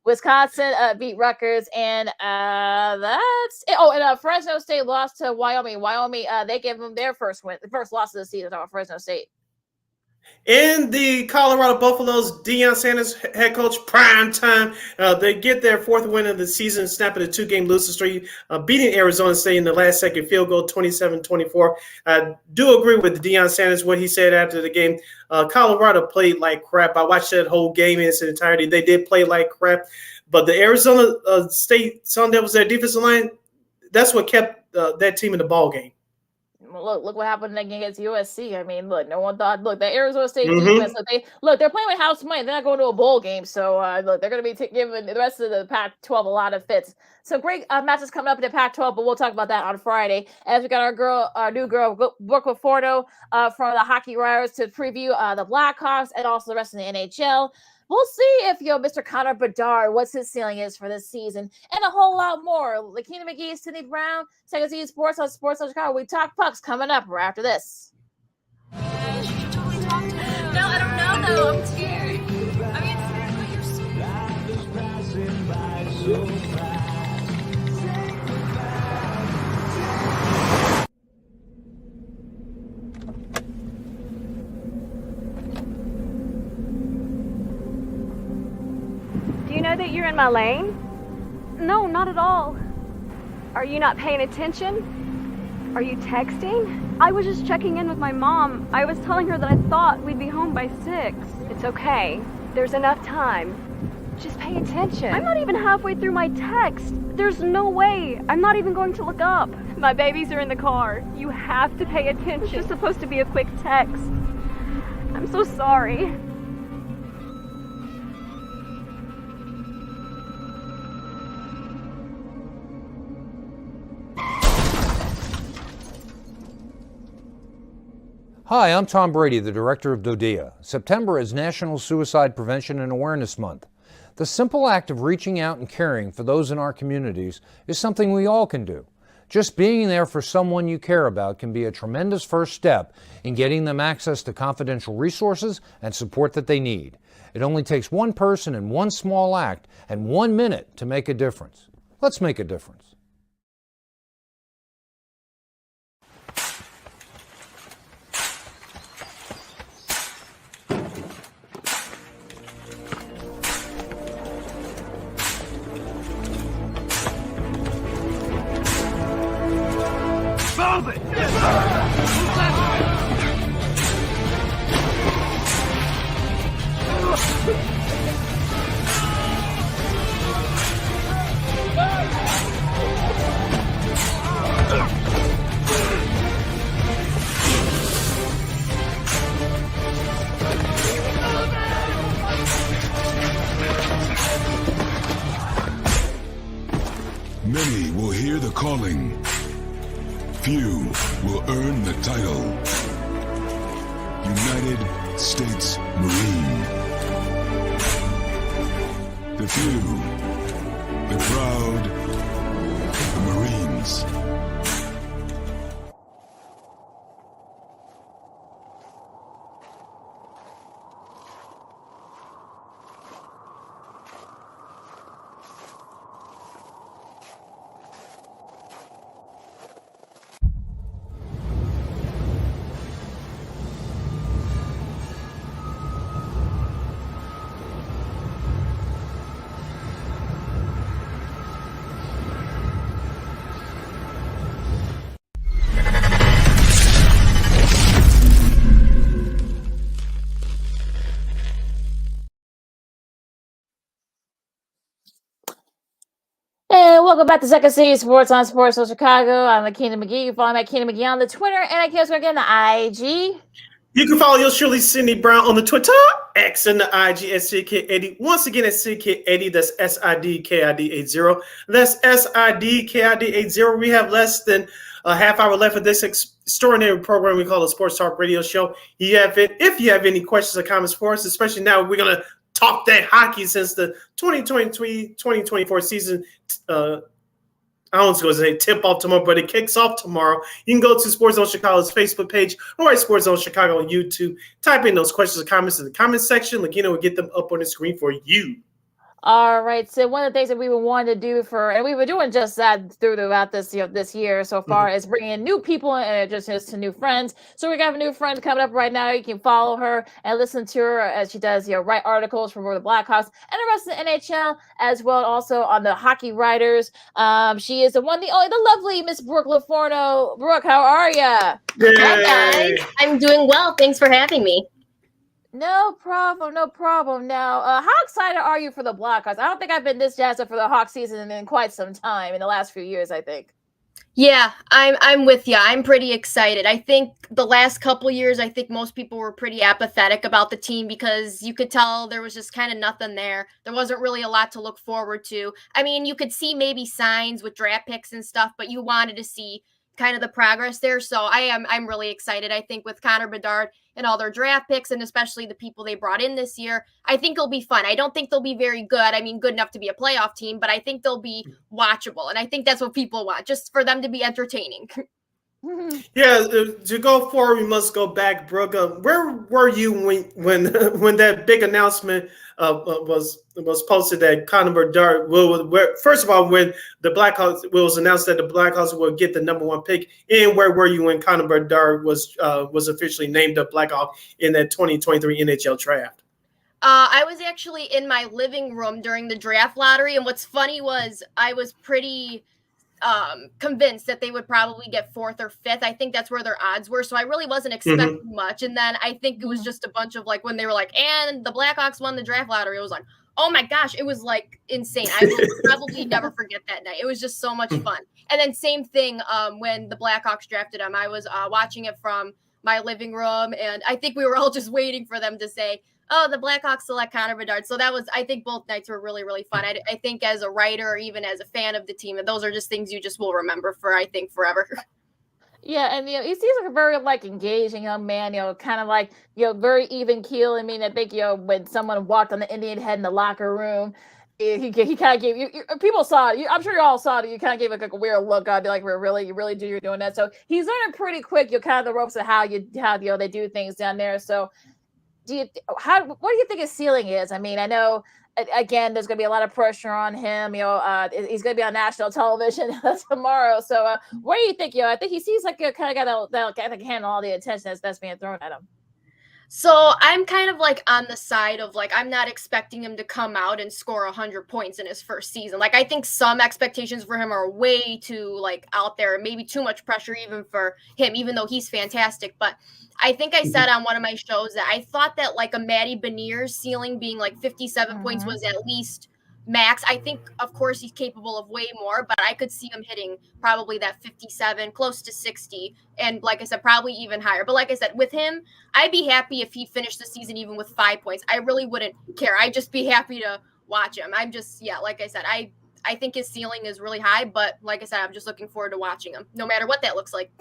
Wisconsin beat Rutgers, and that's it. Oh, and Fresno State lost to Wyoming. Wyoming, they gave them their first loss of the season. Fresno State. In the Colorado Buffaloes, Deion Sanders head coach, prime time. They get their 4th win of the season, snapping a 2-game losing streak, beating Arizona State in the last-second field goal, 27-24. I do agree with Deion Sanders, what he said after the game. Colorado played like crap. I watched that whole game in its entirety. They did play like crap. But the Arizona State Sun Devils, their defensive line, that's what kept that team in the ball game. Look what happened against USC. I mean, look, no one thought. Look, the Arizona State defense. They're playing with house money. They're not going to a bowl game, so look, they're going to be giving the rest of the Pac-12 a lot of fits. So great matches coming up in the Pac-12, but we'll talk about that on Friday. As we got our new girl, Brooke LoForno from the Hockey Writers to preview the Blackhawks and also the rest of the NHL. We'll see if Mr. Connor Bedard, what's his ceiling is for this season, and a whole lot more. Lakina McGee, Sydney Brown, Second City Sports on Chicago. We talk pucks coming up right after this. No, I don't know though. I'm scared. I mean, you're so Do you know that you're in my lane? No, not at all. Are you not paying attention? Are you texting? I was just checking in with my mom. I was telling her that I thought we'd be home by 6. It's okay. There's enough time. Just pay attention. I'm not even halfway through my text. There's no way. I'm not even going to look up. My babies are in the car. You have to pay attention. It's just supposed to be a quick text. I'm so sorry. Hi, I'm Tom Brady, the director of DODEA. September is National Suicide Prevention and Awareness Month. The simple act of reaching out and caring for those in our communities is something we all can do. Just being there for someone you care about can be a tremendous first step in getting them access to confidential resources and support that they need. It only takes one person and one small act and 1 minute to make a difference. Let's make a difference. Move it! Many will hear the calling. Few will earn the title. United States Marine. The few, the proud, the Marines. And welcome back to Second City Sports on Sports Chicago. I'm Lakina McGee. You follow me at Lakina McGee on the Twitter, and I can't forget the IG. You can follow yours truly, Sydney Brown, on the Twitter, X, and the IG at SidKid80. Once again, at SidKid80, that's SIDKID80. That's SIDKID80. We have less than a half hour left of this extraordinary program we call the Sports Talk Radio Show. If you have any questions or comments for us, especially now we're going to talk that hockey since the 2023-2024 season. I don't want to say tip off tomorrow, but it kicks off tomorrow. You can go to Sports Zone Chicago's Facebook page or at Sports Zone Chicago on YouTube. Type in those questions or comments in the comment section. Lakina will get them up on the screen for you. All right. So one of the things that we were wanting to do and we were doing just that throughout this year so far, is bringing in new people and just to new friends. So we got a new friend coming up right now. You can follow her and listen to her as she does write articles for the Blackhawks and the rest of the NHL as well. Also on the Hockey Writers. She is the one, the only, the lovely Miss Brooke LoForno. Brooke, how are you? Hi guys. I'm doing well. Thanks for having me. No problem, no problem. Now, how excited are you for the Blackhawks? I don't think I've been this jazzed up for the Hawk season in quite some time, in the last few years, I think. Yeah, I'm with you. I'm pretty excited. I think the last couple years, I think most people were pretty apathetic about the team because you could tell there was just kind of nothing there. There wasn't really a lot to look forward to. I mean, you could see maybe signs with draft picks and stuff, but you wanted to see kind of the progress there. So I'm really excited. I think with Connor Bedard and all their draft picks and especially the people they brought in this year, I think it'll be fun. I don't think they'll be very good. I mean, good enough to be a playoff team, but I think they'll be watchable. And I think that's what people want, just for them to be entertaining. Yeah, to go forward, we must go back, Brooke. Where were you when when that big announcement was posted that Connor Bedard first of all, when the Blackhawks was announced that the Blackhawks would get the #1 pick, and where were you when Connor Bedard was officially named a Blackhawk in that 2023 NHL draft? I was actually in my living room during the draft lottery, and what's funny was I was pretty convinced that they would probably get 4th or 5th. I think that's where their odds were. So I really wasn't expecting much. And then I think it was just a bunch of like when they were like, and the Blackhawks won the draft lottery. It was like, oh my gosh, it was like insane. I will probably never forget that night. It was just so much fun. And then same thing when the Blackhawks drafted him. I was watching it from my living room, and I think we were all just waiting for them to say, oh, the Blackhawks select Connor Bedard. So that was, I think both nights were really, really fun. I think as a writer or even as a fan of the team, and those are just things you just will remember for, I think, forever. Yeah, and he seems like a very engaging young man, kind of like, very even keel. I mean, I think, when someone walked on the Indian head in the locker room, he kind of gave you people saw it. I'm sure you all saw it. You kind of gave like a weird look. I'd be like, you really do, you're doing that. So he's learning pretty quick. You're kind of the ropes of how they do things down there. So what do you think his ceiling is? I mean, I know again there's going to be a lot of pressure on him. He's going to be on national television tomorrow. So what do you think? I think he seems like kind of got to handle all the attention that's being thrown at him. So I'm kind of like on the side of like, I'm not expecting him to come out and score 100 points in his first season. Like, I think some expectations for him are way too like out there, maybe too much pressure even for him, even though he's fantastic. But I think I said on one of my shows that I thought that like a Matty Beniers ceiling being like 57 points was at least max. I think, of course, he's capable of way more, but I could see him hitting probably that 57, close to 60, and like I said, probably even higher. But like I said, with him, I'd be happy if he finished the season even with 5 points. I really wouldn't care. I'd just be happy to watch him. I'm just, like I said, I think his ceiling is really high, but like I said, I'm just looking forward to watching him, no matter what that looks like.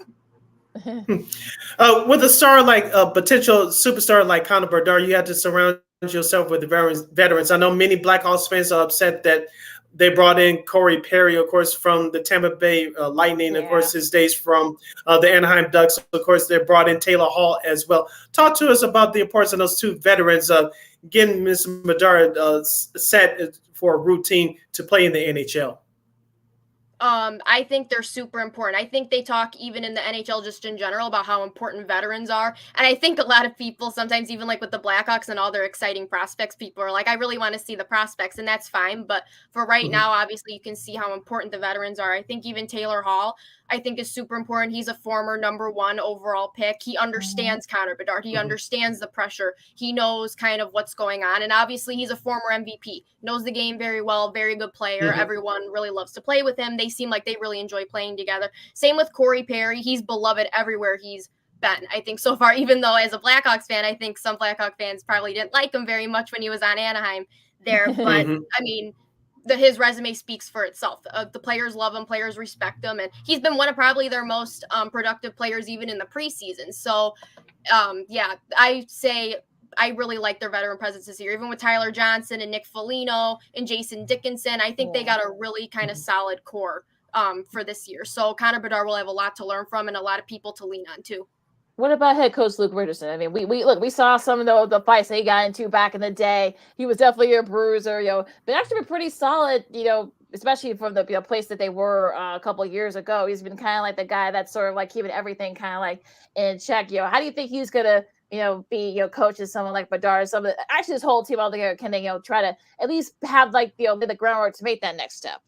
With a star like a potential superstar like Connor Bedard, you have to surround yourself with the veterans. I know many Blackhawks fans are upset that they brought in Corey Perry, of course, from the Tampa Bay Lightning, of course, his days from the Anaheim Ducks. Of course, they brought in Taylor Hall as well. Talk to us about the importance of those two veterans getting Mr. Bedard set for a routine to play in the NHL. I think they're super important. I think they talk even in the NHL just in general about how important veterans are. And I think a lot of people sometimes even like with the Blackhawks and all their exciting prospects, people are like, I really want to see the prospects, and that's fine. But for right now, obviously you can see how important the veterans are. I think even Taylor Hall, I think is super important. He's a former #1 overall pick. He understands Connor Bedard. He understands the pressure. He knows kind of what's going on. And obviously he's a former MVP, knows the game very well, very good player. Everyone really loves to play with him. They seem like they really enjoy playing together. Same with Corey Perry. He's beloved everywhere he's been, I think, so far, even though as a Blackhawks fan, I think some Blackhawk fans probably didn't like him very much when he was on Anaheim there. But I mean, his resume speaks for itself. The players love him, players respect him, and he's been one of probably their most productive players even in the preseason. So, I say I really like their veteran presence this year, even with Tyler Johnson and Nick Foligno and Jason Dickinson. I think they got a really kind of solid core for this year. So Connor Bedard will have a lot to learn from and a lot of people to lean on too. What about head coach Luke Richardson? I mean, we saw some of the fights that he got into back in the day. He was definitely a bruiser, but actually been pretty solid, especially from the place that they were a couple of years ago. He's been kind of like the guy that's sort of like keeping everything kind of like in check. How do you think he's gonna be coaching someone like Bedard? Actually, this whole team all together, can they try to at least have like the groundwork to make that next step?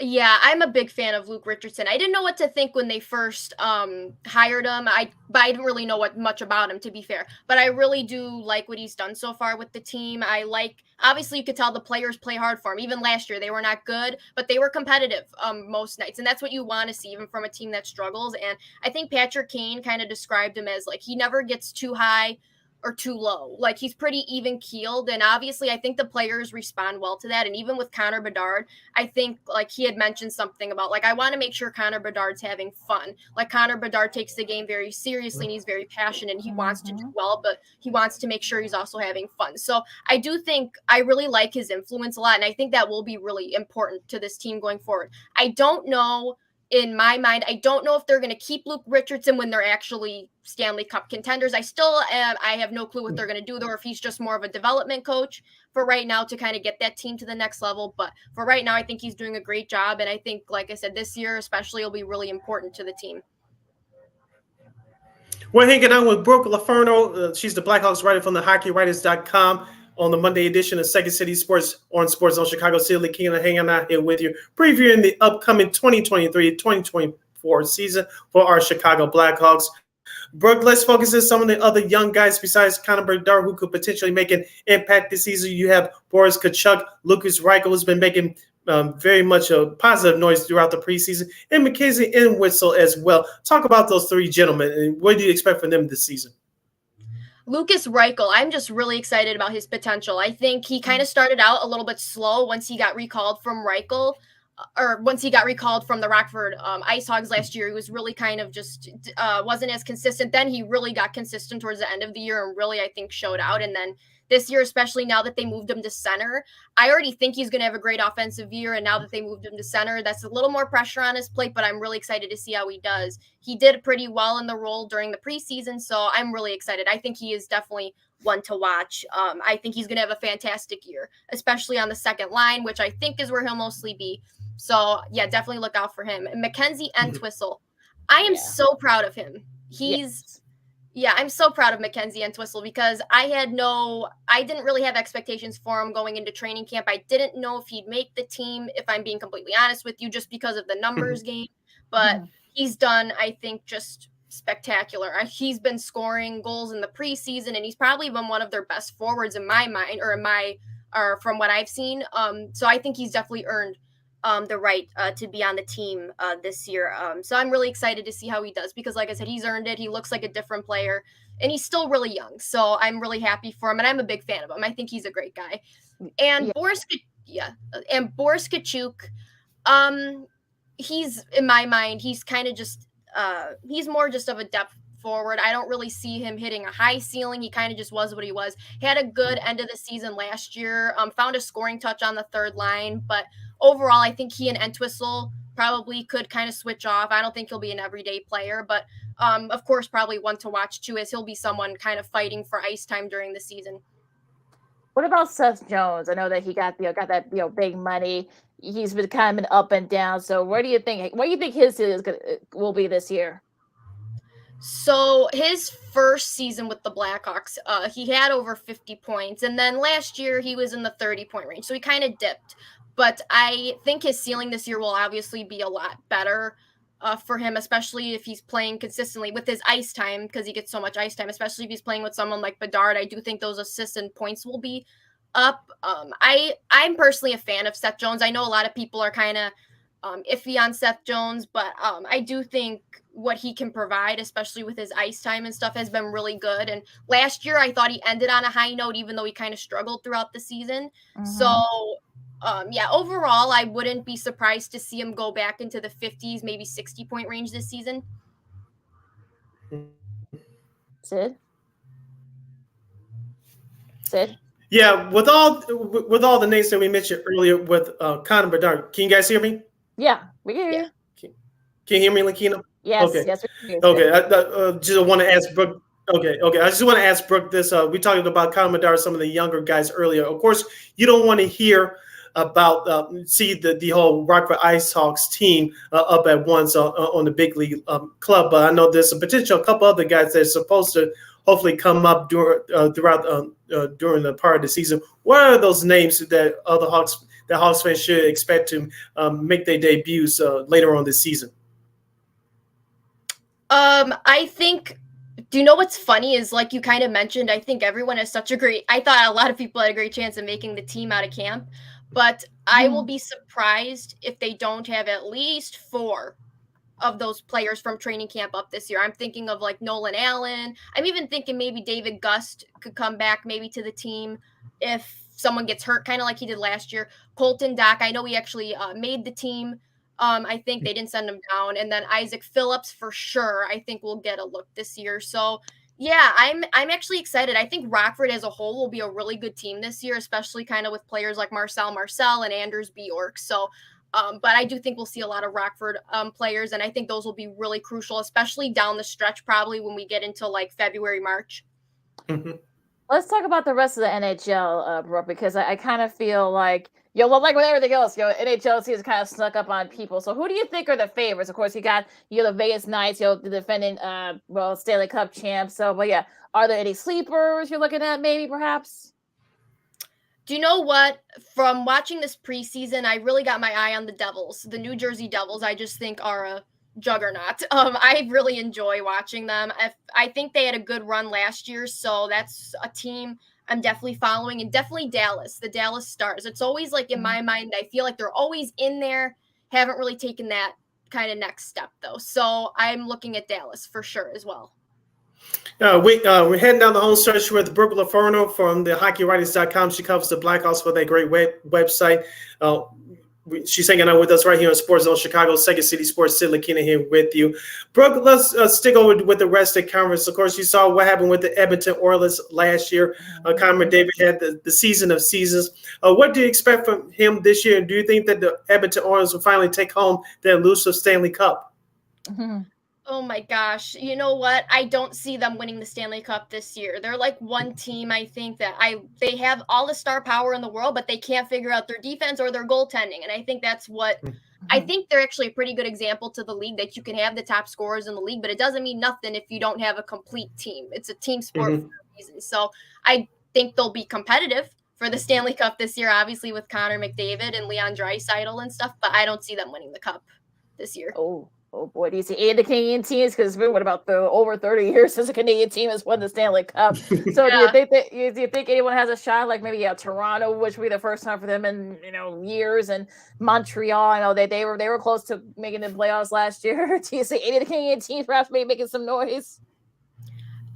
Yeah, I'm a big fan of Luke Richardson. I didn't know what to think when they first hired him. But I didn't really know much about him, to be fair. But I really do like what he's done so far with the team. Obviously you could tell the players play hard for him. Even last year they were not good, but they were competitive most nights, and that's what you want to see even from a team that struggles. And I think Patrick Kane kind of described him as like he never gets too high or too low. Like he's pretty even keeled, and obviously I think the players respond well to that. And even with Connor Bedard, I think like he had mentioned something about like I want to make sure Connor Bedard's having fun. Like Connor Bedard takes the game very seriously and he's very passionate and he wants to do well, but he wants to make sure he's also having fun. So I do think I really like his influence a lot, and I think that will be really important to this team going forward. I don't know, in my mind, I don't know if they're going to keep Luke Richardson when they're actually Stanley Cup contenders. I have no clue what they're going to do, or if he's just more of a development coach for right now to kind of get that team to the next level. But for right now, I think he's doing a great job. And I think, like I said, this year especially will be really important to the team. We're hanging out with Brooke LoForno. She's the Blackhawks writer from the HockeyWriters.com. On the Monday edition of Second City Sports on Sports Zone Chicago. City Keenan hanging out here with you, previewing the upcoming 2023-2024 season for our Chicago Blackhawks. Brooke, let's focus on some of the other young guys besides Connor Bedard who could potentially make an impact this season. You have Boris Tkachuk, Lucas Reichel has been making very much a positive noise throughout the preseason, and Mackenzie Entwistle as well. Talk about those three gentlemen, and what do you expect from them this season? Lucas Reichel, I'm just really excited about his potential. I think he kind of started out a little bit slow once he got recalled from once he got recalled from the Rockford Ice Hogs last year. He was really kind of just wasn't as consistent. Then he really got consistent towards the end of the year and really, I think, showed out. And then this year, especially now that they moved him to center, I already think he's going to have a great offensive year. And now that they moved him to center, that's a little more pressure on his plate, but I'm really excited to see how he does. He did pretty well in the role during the preseason, so I'm really excited. I think he is definitely one to watch. I think he's going to have a fantastic year, especially on the second line, which I think is where he'll mostly be. So, yeah, definitely look out for him. And Mackenzie Entwistle, I am so proud of him. I'm so proud of Mackenzie Entwistle because I didn't really have expectations for him going into training camp. I didn't know if he'd make the team, if I'm being completely honest with you, just because of the numbers game. But he's done, I think, just spectacular. He's been scoring goals in the preseason, and he's probably been one of their best forwards in my mind, or from what I've seen. So I think he's definitely earned the right to be on the team this year. So I'm really excited to see how he does because, like I said, he's earned it. He looks like a different player, and he's still really young. So I'm really happy for him, and I'm a big fan of him. I think he's a great guy. And Boris Tkachuk, he's, in my mind, he's kind of just he's more just of a depth forward. I don't really see him hitting a high ceiling. He kind of just was what he was. He had a good end of the season last year, found a scoring touch on the third line, but overall, I think he and Entwistle probably could kind of switch off. I don't think he'll be an everyday player, but of course, probably one to watch too, as he'll be someone kind of fighting for ice time during the season. What about Seth Jones? I know that he got that big money. He's been kind of up and down. So what do you think his season will be this year? So his first season with the Blackhawks, he had over 50 points, and then last year he was in the 30-point range. So he kind of dipped. But I think his ceiling this year will obviously be a lot better for him, especially if he's playing consistently with his ice time, because he gets so much ice time, especially if he's playing with someone like Bedard. I do think those assists and points will be up. I'm personally a fan of Seth Jones. I know a lot of people are kind of iffy on Seth Jones, but I do think what he can provide, especially with his ice time and stuff, has been really good. And last year, I thought he ended on a high note, even though he kind of struggled throughout the season. So overall, I wouldn't be surprised to see him go back into the 50s, maybe 60-point range this season. Sid? Yeah, with all the names that we mentioned earlier with Connor Bedard, can you guys hear me? Yeah, we can hear you. Can you hear me, Lakina? Yes, okay. Yes, we can hear you. Okay, I just want to ask Brooke. Okay. I just want to ask Brooke this. We talked about Connor Bedard, some of the younger guys earlier. Of course, you don't want to hear about see the whole Rockford Ice Hawks team up at once on the big league club, but I know there's a couple other guys that are supposed to hopefully come up during the part of the season. What are those names that Hawks fans should expect to make their debuts later on this season? I think. Do you know what's funny is, like you kind of mentioned, I think everyone has I thought a lot of people had a great chance of making the team out of camp, but I will be surprised if they don't have at least 4 of those players from training camp up this year. I'm thinking of like Nolan Allen. I'm even thinking maybe David Gust could come back maybe to the team if someone gets hurt, kind of like he did last year. Colton Dock, I know he actually made the team. I think they didn't send him down. And then Isaac Phillips for sure, I think will get a look this year. So yeah, I'm actually excited. I think Rockford as a whole will be a really good team this year, especially kind of with players like Marcel and Anders Bjork. So but I do think we'll see a lot of Rockford players, and I think those will be really crucial, especially down the stretch, probably when we get into like February, March. Mm-hmm. Let's talk about the rest of the NHL, Brooke, because I kind of feel like, like with everything else, NHL seems kind of snuck up on people. So who do you think are the favorites? Of course, you got the Vegas Knights, the defending Stanley Cup champs. So, but yeah, are there any sleepers you're looking at? Maybe, perhaps. Do you know what? From watching this preseason, I really got my eye on the Devils, the New Jersey Devils. I just think are a juggernaut. I really enjoy watching them. I think they had a good run last year, so that's a team I'm definitely following, and definitely Dallas, the Dallas Stars. It's always like in my mind, I feel like they're always in there, haven't really taken that kind of next step though. So I'm looking at Dallas for sure as well. We're heading down the home stretch with Brooke LoForno from the HockeyWriters.com. She covers the Blackhawks for that great website. She's hanging out with us right here on Sports Zone Chicago, Second City Sports. Sid Lakina here with you. Brooke, let's stick over with the rest of the conference. Of course, you saw what happened with the Edmonton Oilers last year. Connor McDavid had the season of seasons. What do you expect from him this year? Do you think that the Edmonton Oilers will finally take home their elusive Stanley Cup? Mm-hmm. Oh my gosh. You know what? I don't see them winning the Stanley Cup this year. They're like one team, I think, that they have all the star power in the world, but they can't figure out their defense or their goaltending. And I think that's what I think they're actually a pretty good example to the league, that you can have the top scorers in the league, but it doesn't mean nothing if you don't have a complete team. It's a team sport for a reason. So I think they'll be competitive for the Stanley Cup this year, obviously with Connor McDavid and Leon Draisaitl and stuff, but I don't see them winning the cup this year. Oh boy, do you see any of the Canadian teams? Because it's been about over 30 years since a Canadian team has won the Stanley Cup. So Yeah. do you think anyone has a shot? Like maybe Toronto, which would be the first time for them in years, and Montreal. I know they were close to making the playoffs last year. Do you see any of the Canadian teams perhaps maybe making some noise?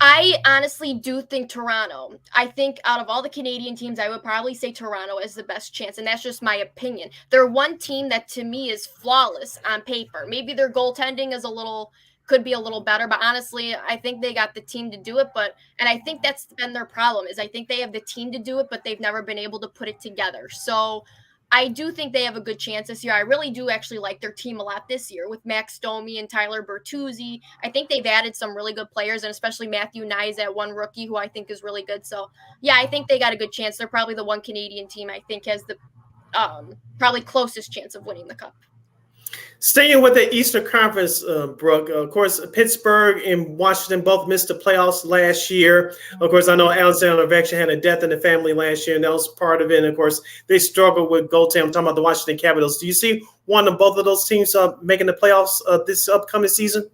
I honestly do think Toronto. I think out of all the Canadian teams, I would probably say Toronto is the best chance, and that's just my opinion. They're one team that to me is flawless on paper. Maybe their goaltending is could be a little better, but honestly, I think they got the team to do it. And I think that's been their problem, is I think they have the team to do it, but they've never been able to put it together. So I do think they have a good chance this year. I really do actually like their team a lot this year with Max Domi and Tyler Bertuzzi. I think they've added some really good players, and especially Matthew Nyes, that one rookie who I think is really good. So yeah, I think they got a good chance. They're probably the one Canadian team I think has the probably closest chance of winning the cup. Staying with the Eastern Conference, Brooke, of course, Pittsburgh and Washington both missed the playoffs last year. Of course, I know Alexander Ovechkin had a death in the family last year, and that was part of it. And of course, they struggled with goaltending. I'm talking about the Washington Capitals. Do you see one of both of those teams making the playoffs this upcoming season?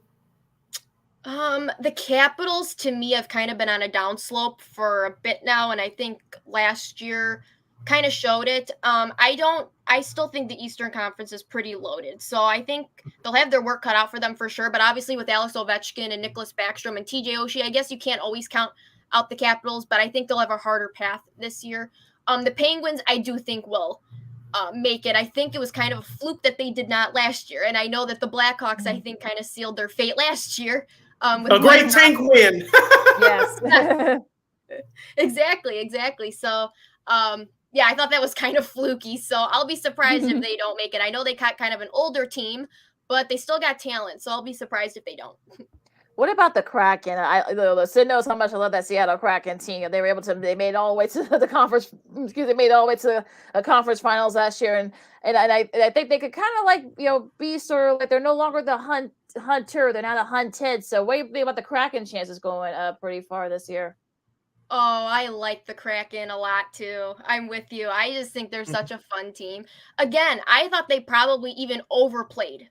The Capitals, to me, have kind of been on a downslope for a bit now, and I think last year kind of showed it. I still think the Eastern Conference is pretty loaded. So I think they'll have their work cut out for them for sure. But obviously with Alex Ovechkin and Nicholas Backstrom and TJ Oshie, I guess you can't always count out the Capitals, but I think they'll have a harder path this year. The Penguins, I do think will make it. I think it was kind of a fluke that they did not last year. And I know that the Blackhawks, I think, kind of sealed their fate last year. With a great tank win. Yes. Exactly. So, yeah, I thought that was kind of fluky, so I'll be surprised if they don't make it. I know they got kind of an older team, but they still got talent, so I'll be surprised if they don't. What about the Kraken? Sid knows how much I love that Seattle Kraken team. They were able to. They made it all the way to the conference. They made it all the way to the conference finals last year, and I think they could kind of be sort of like they're no longer the hunt hunter. They're not a hunted. So what do you think about the Kraken chances going pretty far this year? Oh, I like the Kraken a lot too. I'm with you. I just think they're such a fun team. Again, I thought they probably even overplayed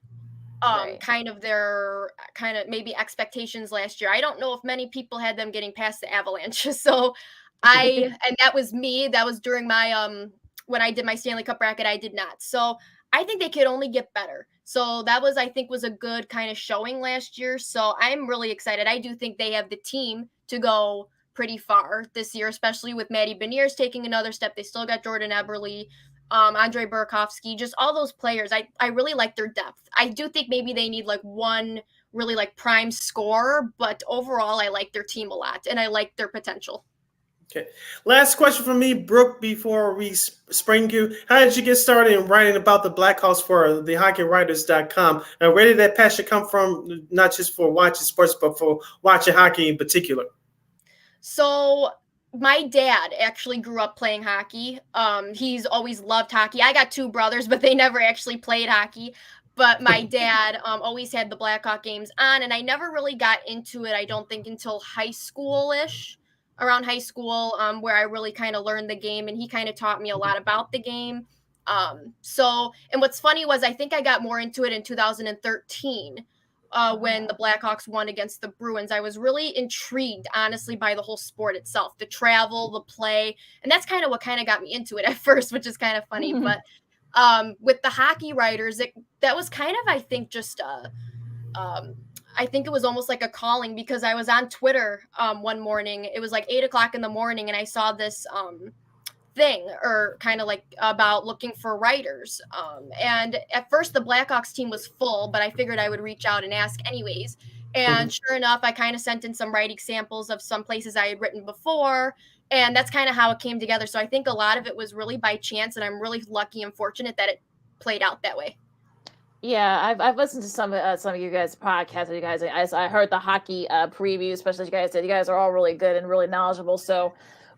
kind of their kind of maybe expectations last year. I don't know if many people had them getting past the Avalanche. So and that was me. That was during my when I did my Stanley Cup bracket, I did not. So I think they could only get better. So that was, I think, was a good kind of showing last year. So I'm really excited. I do think they have the team to go pretty far this year, especially with Matty Beniers taking another step. They still got Jordan Eberle, Andre Burakovsky, just all those players. I really like their depth. I do think maybe they need like one really like prime scorer, but overall I like their team a lot and I like their potential. Okay. Last question from me, Brooke, before we spring you. How did you get started in writing about the Blackhawks for the HockeyWriters.com? And where did that passion come from, not just for watching sports, but for watching hockey in particular? So my dad actually grew up playing hockey. He's always loved hockey. I got two brothers, but they never actually played hockey. But my dad always had the Blackhawk games on, and I never really got into it, I don't think, until high school-ish, around high school, where I really kind of learned the game, and he kind of taught me a lot about the game. And what's funny was I think I got more into it in 2013, when the Blackhawks won against the Bruins. I was really intrigued, honestly, by the whole sport itself, the travel, the play. And that's kind of what kind of got me into it at first, which is kind of funny. But with the Hockey Writers, that was kind of, I think, just I think it was almost like a calling, because I was on Twitter one morning. It was like 8:00 in the morning, and I saw this thing, or kind of like about looking for writers. And at first the Blackhawks team was full, but I figured I would reach out and ask anyways. And sure enough, I kind of sent in some writing samples of some places I had written before. And that's kind of how it came together. So I think a lot of it was really by chance, and I'm really lucky and fortunate that it played out that way. Yeah, I've listened to some of you guys' podcasts. You guys, I heard the hockey preview, especially you guys said you guys are all really good and really knowledgeable. So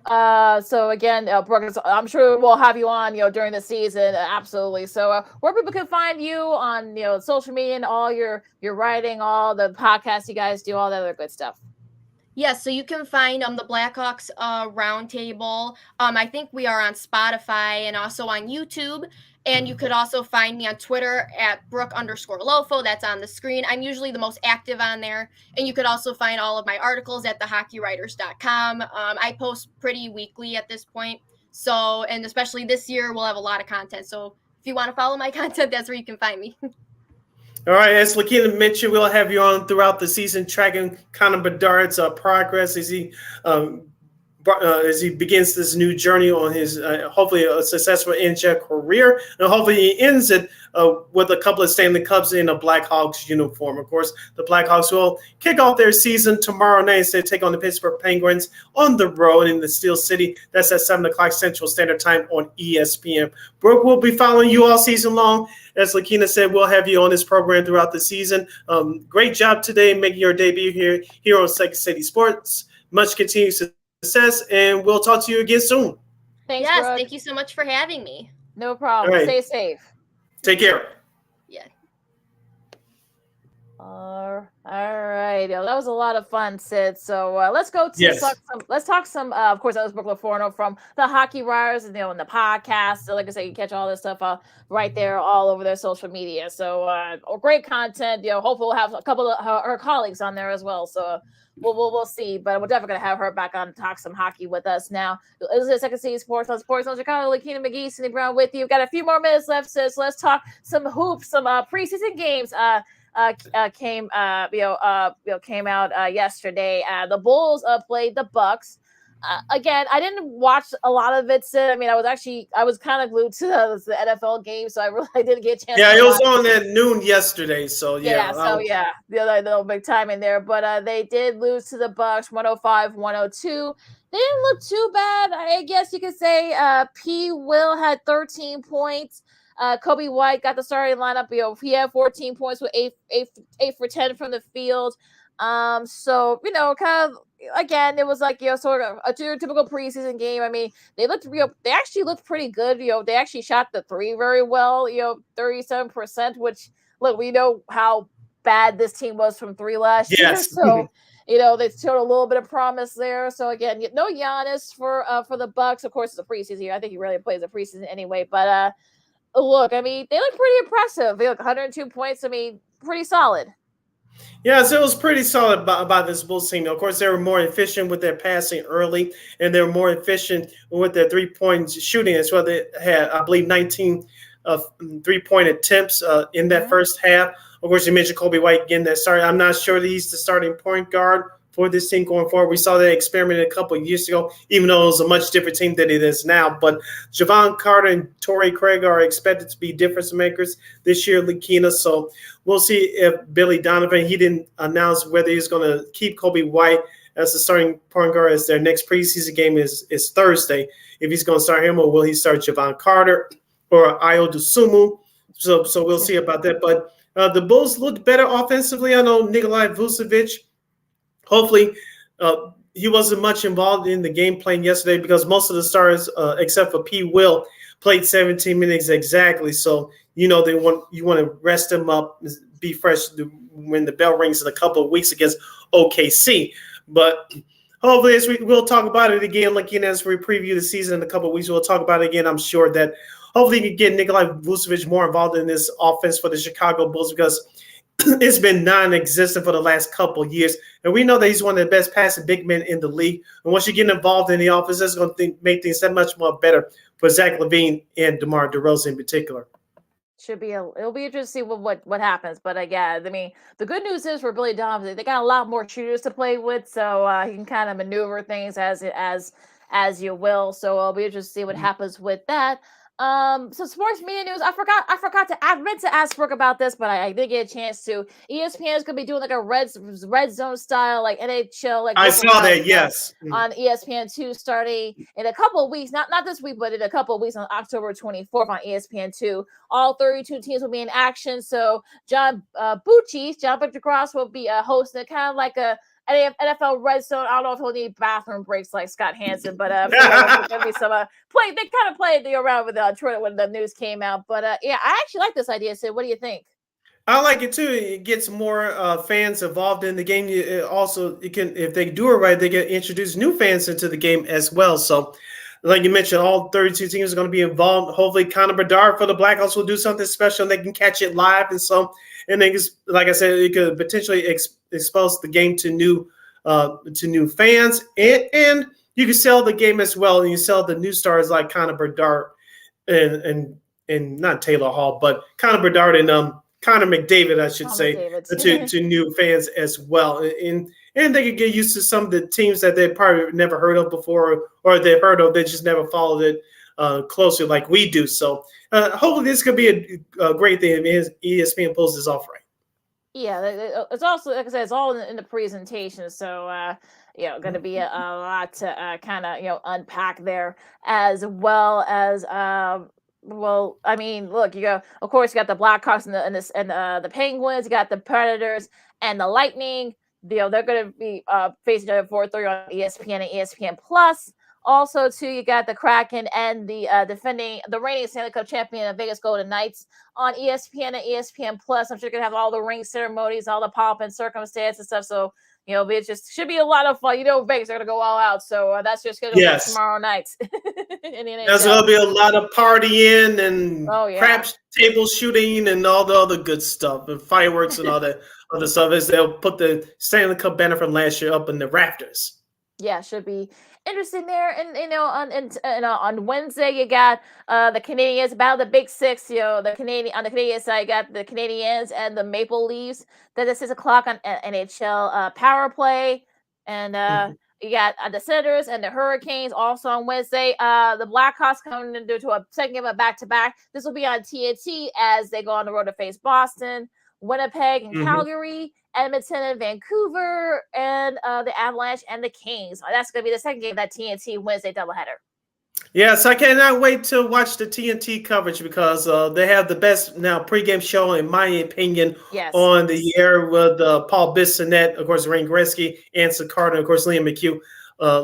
again, Brooke, I'm sure we'll have you on, during the season. Absolutely. So where people can find you on, social media and all your writing, all the podcasts you guys do, all that other good stuff. Yes, so you can find the Blackhawks Roundtable. I think we are on Spotify and also on YouTube. And you could also find me on Twitter at Brooke_Lofo. That's on the screen. I'm usually the most active on there. And you could also find all of my articles at thehockeywriters.com. I post pretty weekly at this point. So, and especially this year, we'll have a lot of content. So if you want to follow my content, that's where you can find me. All right, as Lakina mentioned, we'll have you on throughout the season, tracking Connor Bedard's progress as he begins this new journey on his hopefully a successful NHL career, and hopefully he ends it with a couple of Stanley Cups in a Blackhawks uniform. Of course, the Blackhawks will kick off their season tomorrow night as they take on the Pittsburgh Penguins on the road in the Steel City. That's at 7:00 Central Standard Time on ESPN. Brooke will be following you all season long. As Lakina said, we'll have you on this program throughout the season. Great job today making your debut here on Second City Sports. Much continued success, and we'll talk to you again soon. Thanks, yes, Brooke. thank you so much for having me. No problem. Right. Stay safe. Take care. Yeah. All right. That was a lot of fun, Sid. So let's go to Yes. talk some. Of course, that was Brooke LoForno from the Hockey Writers, and in the podcast. So, like I said, you can catch all this stuff right there, all over their social media. So great content. Hopefully we'll have a couple of her colleagues on there as well. So we'll see. But we're definitely gonna have her back on to talk some hockey with us now. This is Second City Sports on Chicago. Lakina McGee, Cindy Brown with you. Got a few more minutes left, sis. So let's talk some hoops, some preseason games. Came out yesterday. The Bulls played the Bucks. Again, I didn't watch a lot of it, Sid. I mean, I was kind of glued to the NFL game, so I really didn't get a chance. Yeah, to it was watch on at noon yesterday, so yeah. The little big time in there. But they did lose to the Bucks, 105-102. They didn't look too bad, I guess you could say. P. Will had 13 points. Kobe White got the starting lineup. He had 14 points with 8 for 10 from the field. So kind of again, it was like sort of a typical preseason game. I mean, they actually looked pretty good. They actually shot the three very well. 37%. Which look, we know how bad this team was from 3 last year. So, they showed a little bit of promise there. So again, no Giannis for the Bucks. Of course, it's a preseason year. I think he rarely plays a preseason anyway. But look, I mean, they look pretty impressive. They look 102 points. I mean, pretty solid. Yes, it was pretty solid by this Bulls team. Of course, they were more efficient with their passing early, and they were more efficient with their three-point shooting as well. They had, I believe, 19 three-point attempts in that first half. Of course, you mentioned Kobe White getting that start. I'm not sure that he's the starting point guard for this team going forward. We saw that experiment a couple of years ago, even though it was a much different team than it is now. But Javon Carter and Torrey Craig are expected to be difference makers this year, Lakina. So we'll see if Billy Donovan, he didn't announce whether he's going to keep Kobe White as the starting point guard as their next preseason game is Thursday. If he's going to start him, or will he start Javon Carter or Ayo Dosunmu? So we'll see about that. But the Bulls looked better offensively. I know Nikolai Vucevic, hopefully, he wasn't much involved in the game playing yesterday because most of the stars, except for P. Will, played 17 minutes exactly. So, you want to rest him up, be fresh when the bell rings in a couple of weeks against OKC. But hopefully, we'll talk about it again, as we preview the season in a couple of weeks, we'll talk about it again. I'm sure that hopefully you can get Nikolai Vucevic more involved in this offense for the Chicago Bulls because it's been non-existent for the last couple of years. And we know that he's one of the best passing big men in the league. And once you get involved in the offense, that's going to make things that much more better for Zach LaVine and DeMar DeRozan in particular. It'll be interesting to see what happens. But again, I mean, the good news is for Billy Donovan, they got a lot more shooters to play with, so he can kind of maneuver things as you will. So it'll be interesting to see what happens with that. So sports media news. I meant to ask Brooke about this, but I didn't get a chance to. ESPN is going to be doing like a red zone style, like NHL. Like I saw that, yes. On ESPN2 starting in a couple of weeks, not this week, but in a couple of weeks on October 24th on ESPN2. All 32 teams will be in action. So John Butcher Cross will be hosting kind of like a NFL red zone. I don't know if he'll need bathroom breaks like Scott Hansen, but there'll be some play. They kind of played around with Twitter when the news came out. But I actually like this idea. Sid, what do you think? I like it too. It gets more fans involved in the game. If they do it right, they can introduce new fans into the game as well. So, like you mentioned, all 32 teams are going to be involved. Hopefully, Connor Bedard for the Blackhawks will do something special, and they can catch it live. And then, like I said, it could potentially expose the game to new fans, and you can sell the game as well. And you sell the new stars like Connor Bedard and not Taylor Hall, but Connor Bedard and Connor McDavid, I should say, to new fans as well. And they could get used to some of the teams that they probably never heard of before, or they've heard of, they just never followed it closely like we do. So hopefully this could be a great thing if ESPN pulls this off right. Yeah, it's also, like I said, it's all in the presentation. So, going to be a lot to kind of, unpack there, as well as, well, I mean, look, of course, you got the Blackhawks and the Penguins, you got the Predators and the Lightning. They're going to be facing each other at 4:30 on ESPN and ESPN Plus. Also, too, you got the Kraken and the reigning Stanley Cup champion of Vegas Golden Knights on ESPN and ESPN Plus. I'm sure you're going to have all the ring ceremonies, all the pomp and circumstance and stuff. So, it just should be a lot of fun. Vegas are going to go all out. So that's just scheduled for tomorrow night. There's going to be a lot of partying and crap table shooting and all the other good stuff, and fireworks and all that other stuff. As they'll put the Stanley Cup banner from last year up in the rafters. Yeah, should be interesting there. And on Wednesday you got the Canadians, about the Big Six. On the Canadian side, you got the Canadians and the Maple Leafs. Then at 6 o'clock on NHL Power Play, and you got the Senators and the Hurricanes also on Wednesday. The Blackhawks coming into a second game of back-to-back. This will be on TNT as they go on the road to face Boston, Winnipeg, and Calgary, Edmonton and Vancouver, and the Avalanche and the Kings. That's going to be the second game of that TNT Wednesday doubleheader. Yes, I cannot wait to watch the TNT coverage because they have the best now pregame show, in my opinion, on the air with Paul Bissonnette, of course, Wayne Gretzky, Anson Carter, of course, Liam McHugh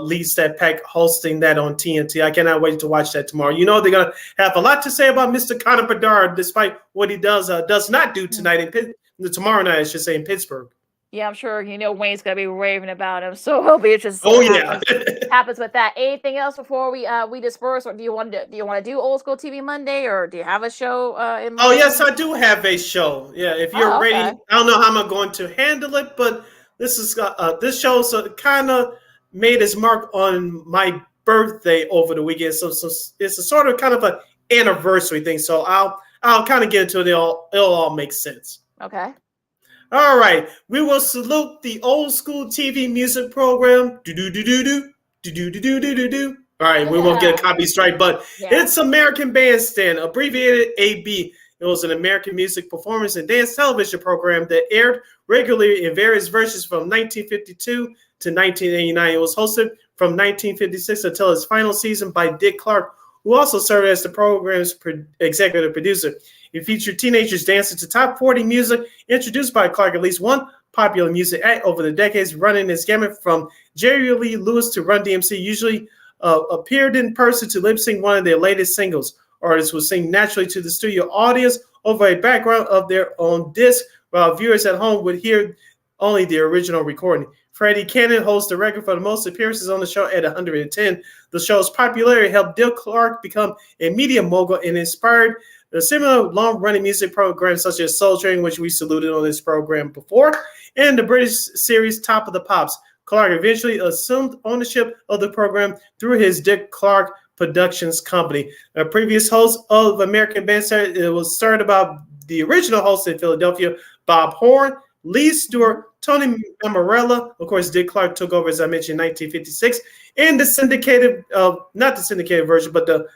leads that pack hosting that on TNT. I cannot wait to watch that tomorrow. They're going to have a lot to say about Mr. Connor Bedard, despite what he does not do tonight. And tomorrow night, I should say, in Pittsburgh. Yeah, I'm sure Wayne's gonna be raving about him, so he'll be interested. Oh yeah. Happens with that. Anything else before we disperse, or do you want to do Old School TV Monday, or do you have a show in mind? Oh yes, I do have a show. Yeah, if you're ready, okay. I don't know how I'm going to handle it, but this is this show kind of made its mark on my birthday over the weekend. So it's a sort of kind of an anniversary thing. So I'll kind of get into it. It'll all make sense. Okay. All right, we will salute the Old School TV music program. All right, we won't get a copy strike, but it's American Bandstand, abbreviated AB. It was an American music performance and dance television program that aired regularly in various versions from 1952 to 1989. It was hosted from 1956 until its final season by Dick Clark, who also served as the program's executive producer. It featured teenagers dancing to top 40 music introduced by Clark, at least one popular music act over the decades, running its gamut from Jerry Lee Lewis to Run DMC, usually appeared in person to lip sync one of their latest singles. Artists would sing naturally to the studio audience over a background of their own disc, while viewers at home would hear only the original recording. Freddie Cannon holds the record for the most appearances on the show at 110. The show's popularity helped Dick Clark become a media mogul and inspired a similar long-running music programs such as Soul Train, which we saluted on this program before, and the British series Top of the Pops. Clark eventually assumed ownership of the program through his Dick Clark Productions company. A previous host of American Bandstand, it was started by the original host in Philadelphia, Bob Horn, Lee Stewart, Tony Amarella. Of course, Dick Clark took over, as I mentioned, in 1956, and the syndicated, not the syndicated version, but the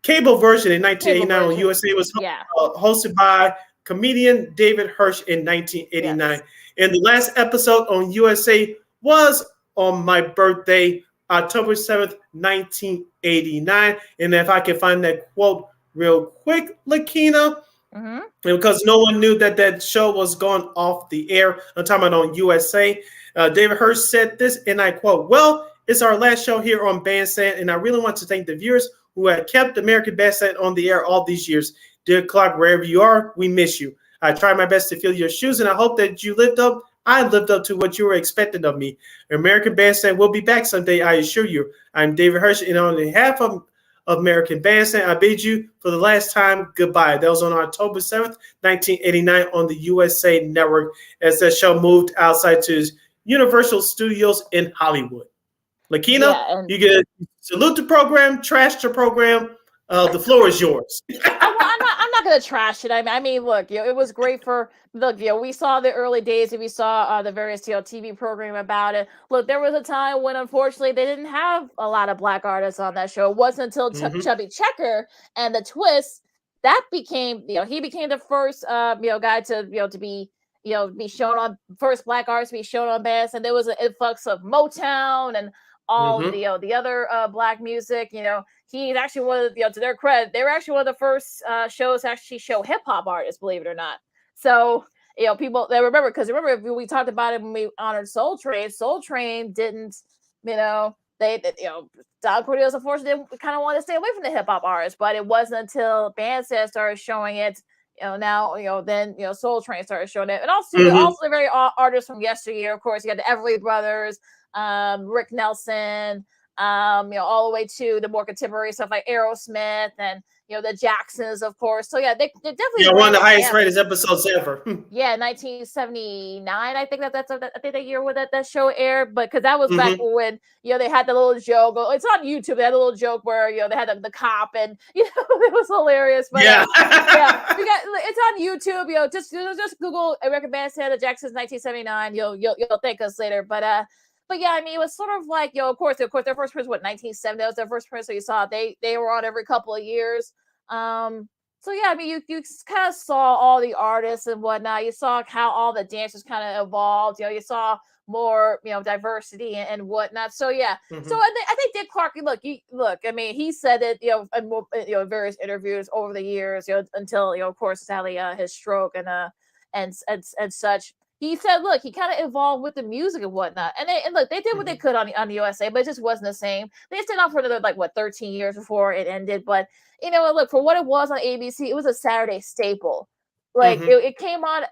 cable version in 1989 on USA was hosted by comedian David Hirsch in 1989. Yes. And the last episode on USA was on my birthday, October 7th, 1989. And if I can find that quote real quick, Lakina, because no one knew that show was gone off the air. I'm talking about on USA. David Hirsch said this, and I quote, "Well, it's our last show here on Bandstand, and I really want to thank the viewers who have kept American Bandstand on the air all these years. Dear Clark, wherever you are, we miss you. I tried my best to fill your shoes, and I hope that I lived up to what you were expecting of me. American Bandstand will be back someday, I assure you. I'm David Hirsch, and on behalf of American Bandstand, I bid you for the last time goodbye." That was on October 7th, 1989 on the USA Network, as that show moved outside to Universal Studios in Hollywood. Lakina, you get salute the program, trash the program. The floor is yours. I'm not gonna trash it. I mean, look, it was great for we saw the early days, and we saw the various TV program about it. Look, there was a time when unfortunately they didn't have a lot of black artists on that show. It wasn't until Chubby Checker and the Twist that became he became the first guy to be shown on, first black artist to be shown on Bass, and there was an influx of Motown and all the other black music. He's actually one of to their credit, they were actually one of the first shows to actually show hip hop artists, believe it or not. So people they remember, because remember we talked about it when we honored Soul Train. Soul Train didn't they Don Cornelius unfortunately kind of wanted to stay away from the hip hop artists, but it wasn't until Bandstand started showing it. Then Soul Train started showing it, and also the very artists from yesteryear. Of course, you got the Everly Brothers, Rick Nelson, all the way to the more contemporary stuff like Aerosmith and the Jacksons, of course. So they definitely one of the highest rated episodes ever. 1979. I think that's the year where that show aired, but because that was back when they had the little joke. It's on YouTube. They had a little joke where they had the cop, and it was hilarious. But it's on YouTube. Just Google American Bandstand, the Jacksons, 1979. You'll thank us later. But yeah, I mean, it was sort of like, of course, their first prince, 1970? That was their first prince. So you saw they were on every couple of years. So yeah, I mean, you kind of saw all the artists and whatnot. You saw how all the dancers kind of evolved. You saw more, diversity and whatnot. So yeah. So I think Dick Clark, look. I mean, he said it, in various interviews over the years, until of course, sadly, his stroke and such. He said, look, he kind of evolved with the music and whatnot. And look, they did what they could on the USA, but it just wasn't the same. They stayed on for another, 13 years before it ended. But, look, for what it was on ABC, it was a Saturday staple. Like it came on,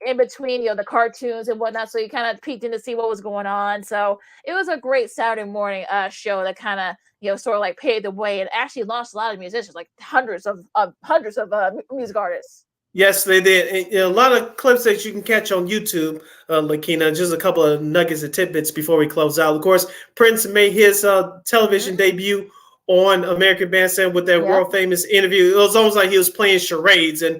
in between, the cartoons and whatnot. So you kind of peeked in to see what was going on. So it was a great Saturday morning show that kind of, sort of like paved the way and actually launched a lot of musicians, like hundreds of music artists. Yes, they did. And, a lot of clips that you can catch on YouTube, Lakina. Just a couple of nuggets and tidbits before we close out. Of course, Prince made his television debut on American Bandstand with that world famous interview. It was almost like he was playing charades, and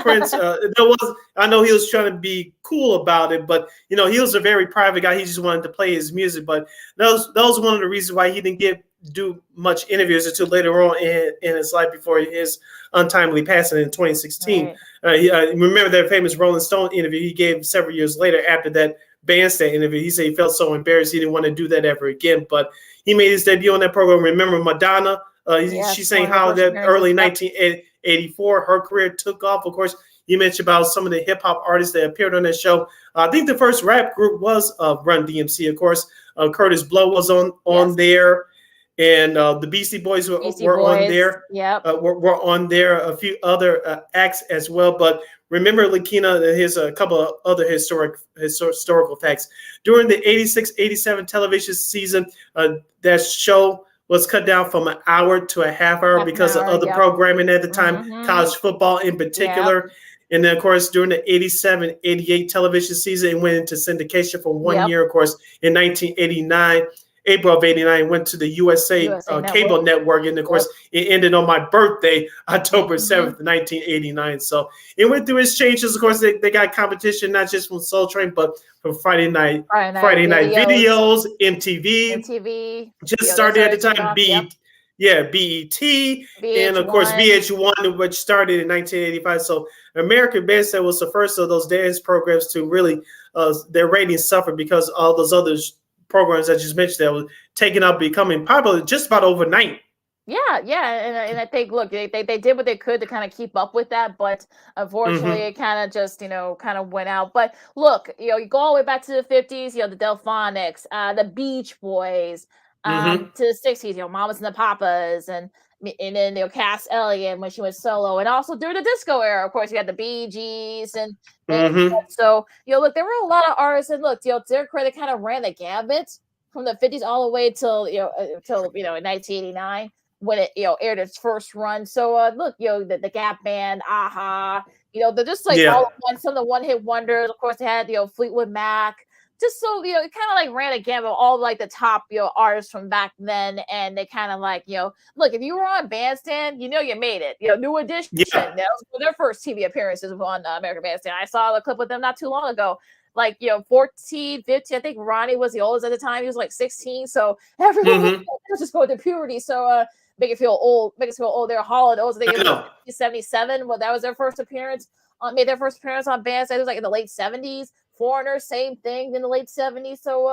Prince. I know he was trying to be cool about it, but he was a very private guy. He just wanted to play his music. But that was one of the reasons why he didn't do much interviews until later on in his life before his untimely passing in 2016. Right. Remember that famous Rolling Stone interview he gave several years later after that Bandstand interview. He said he felt so embarrassed he didn't want to do that ever again. But he made his debut on that program. Remember Madonna? She sang how that early 1984 her career took off. Of course, you mentioned about some of the hip hop artists that appeared on that show. I think the first rap group was Run DMC. Of course, Curtis Blow was on there. And the Beastie Boys were on there. Yep. Were on there. A few other acts as well. But remember, Lakina, here's a couple of other historical facts. During the 86-87 television season, that show was cut down from an hour to a half hour because of other programming at the time, college football in particular. Yep. And then, of course, during the 87-88 television season, it went into syndication for 1 year. Of course, in 1989. April of 89, went to the USA cable network. And of course, it ended on my birthday, October 7th, 1989. So it went through its changes. Of course, they got competition, not just from Soul Train, but from Friday night videos, MTV. Just started at the time, BET, and of course, VH1, which started in 1985. So American Bandstand was the first of those dance programs to really, their ratings suffered because all those others programs I just mentioned that was taken up, becoming popular just about overnight. Yeah, and I think, look, they did what they could to kind of keep up with that, but unfortunately, it kind of just kind of went out. But look, you go all the way back to the 50s, the Delphonics, the Beach Boys, to the 60s, Mamas and the Papas, and then Cass Elliot when she went solo, and also during the disco era, of course, you had the Bee Gees, and so look, there were a lot of artists, and look, their credit kind of ran the gambit from the 50s all the way till in 1989 when it aired its first run. So look, the Gap Band, Aha, they're just like all some of the one-hit wonders. Of course, they had Fleetwood Mac. Just so it kind of like ran a gamut of all like the top artists from back then, and they kind of like look, if you were on Bandstand, you made it. New Edition, that was their first TV appearances on American Bandstand. I saw a clip with them not too long ago. Like 14, 15. I think Ronnie was the oldest at the time. He was like 16. So everyone was just going through puberty. So make it feel old. They're Hall & Oates. I think it was 77. Well, that was their first appearance. Made their first appearance on Bandstand. It was like in the late 70s. Foreigner, same thing in the late 70s. So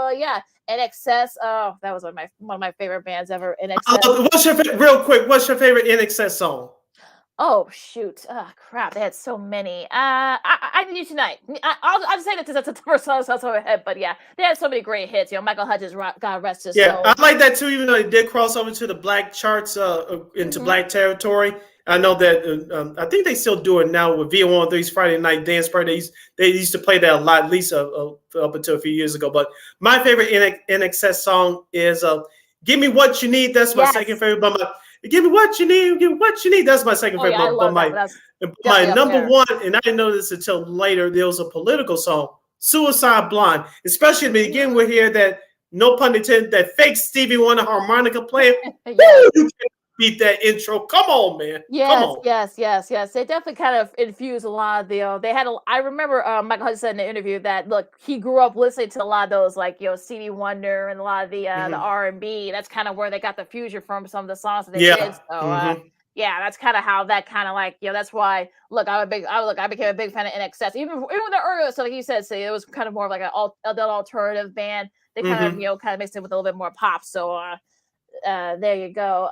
NXS. Oh, that was one of my favorite bands ever. NXS. Real quick, what's your favorite NXS song? Oh shoot! Oh crap! They had so many. I Need You Tonight. I'll just say that because that's the first song that's on my head. But yeah, they had so many great hits. Michael Hutchins, God rest his soul. Yeah, I like that too. Even though they did cross over to the black charts, into black territory. I know that I think they still do it now with VO1-3's Friday Night Dance Party. They used to play that a lot, at least up until a few years ago. But my favorite NXS song is "Give Me What You Need." That's my second favorite. But "Give Me What You Need," "Give Me What You Need." That's my second favorite. But my number one, and I didn't know this until later, there was a political song, "Suicide Blonde." Especially at the beginning, we hear that, no pun intended, that fake Stevie Wonder harmonica player. You can't beat that intro. Come on, man. Yes. They definitely kind of infused a lot of they had I remember Michael Hudson said in the interview that, look, he grew up listening to a lot of those, like, Stevie Wonder and a lot of the R&B. That's kind of where they got the fusion from some of the songs that they did. So that's kind of how that kind of like, that's why, look, I became a big fan of NXS. Even the earlier, so like you said, it was kind of more of like an alternative band. They kind of, kind of mixed it with a little bit more pop. So there you go.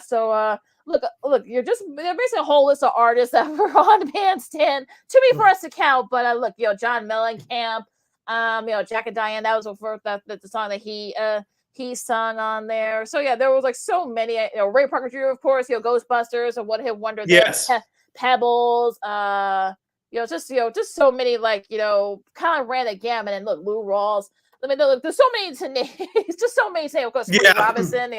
So look, they're basically a whole list of artists that were on Bandstand, too many for us to count. But look, John Mellencamp, Jack and Diane, that was the song that he sung on there. So there was like so many. Ray Parker Jr., of course, Ghostbusters, a one-hit wonder. Yes. Pebbles, just so many, like, kind of ran the gamut. And look, Lou Rawls. I mean, look, there's so many to name. It's just so many to name. Of course, Frank Robinson,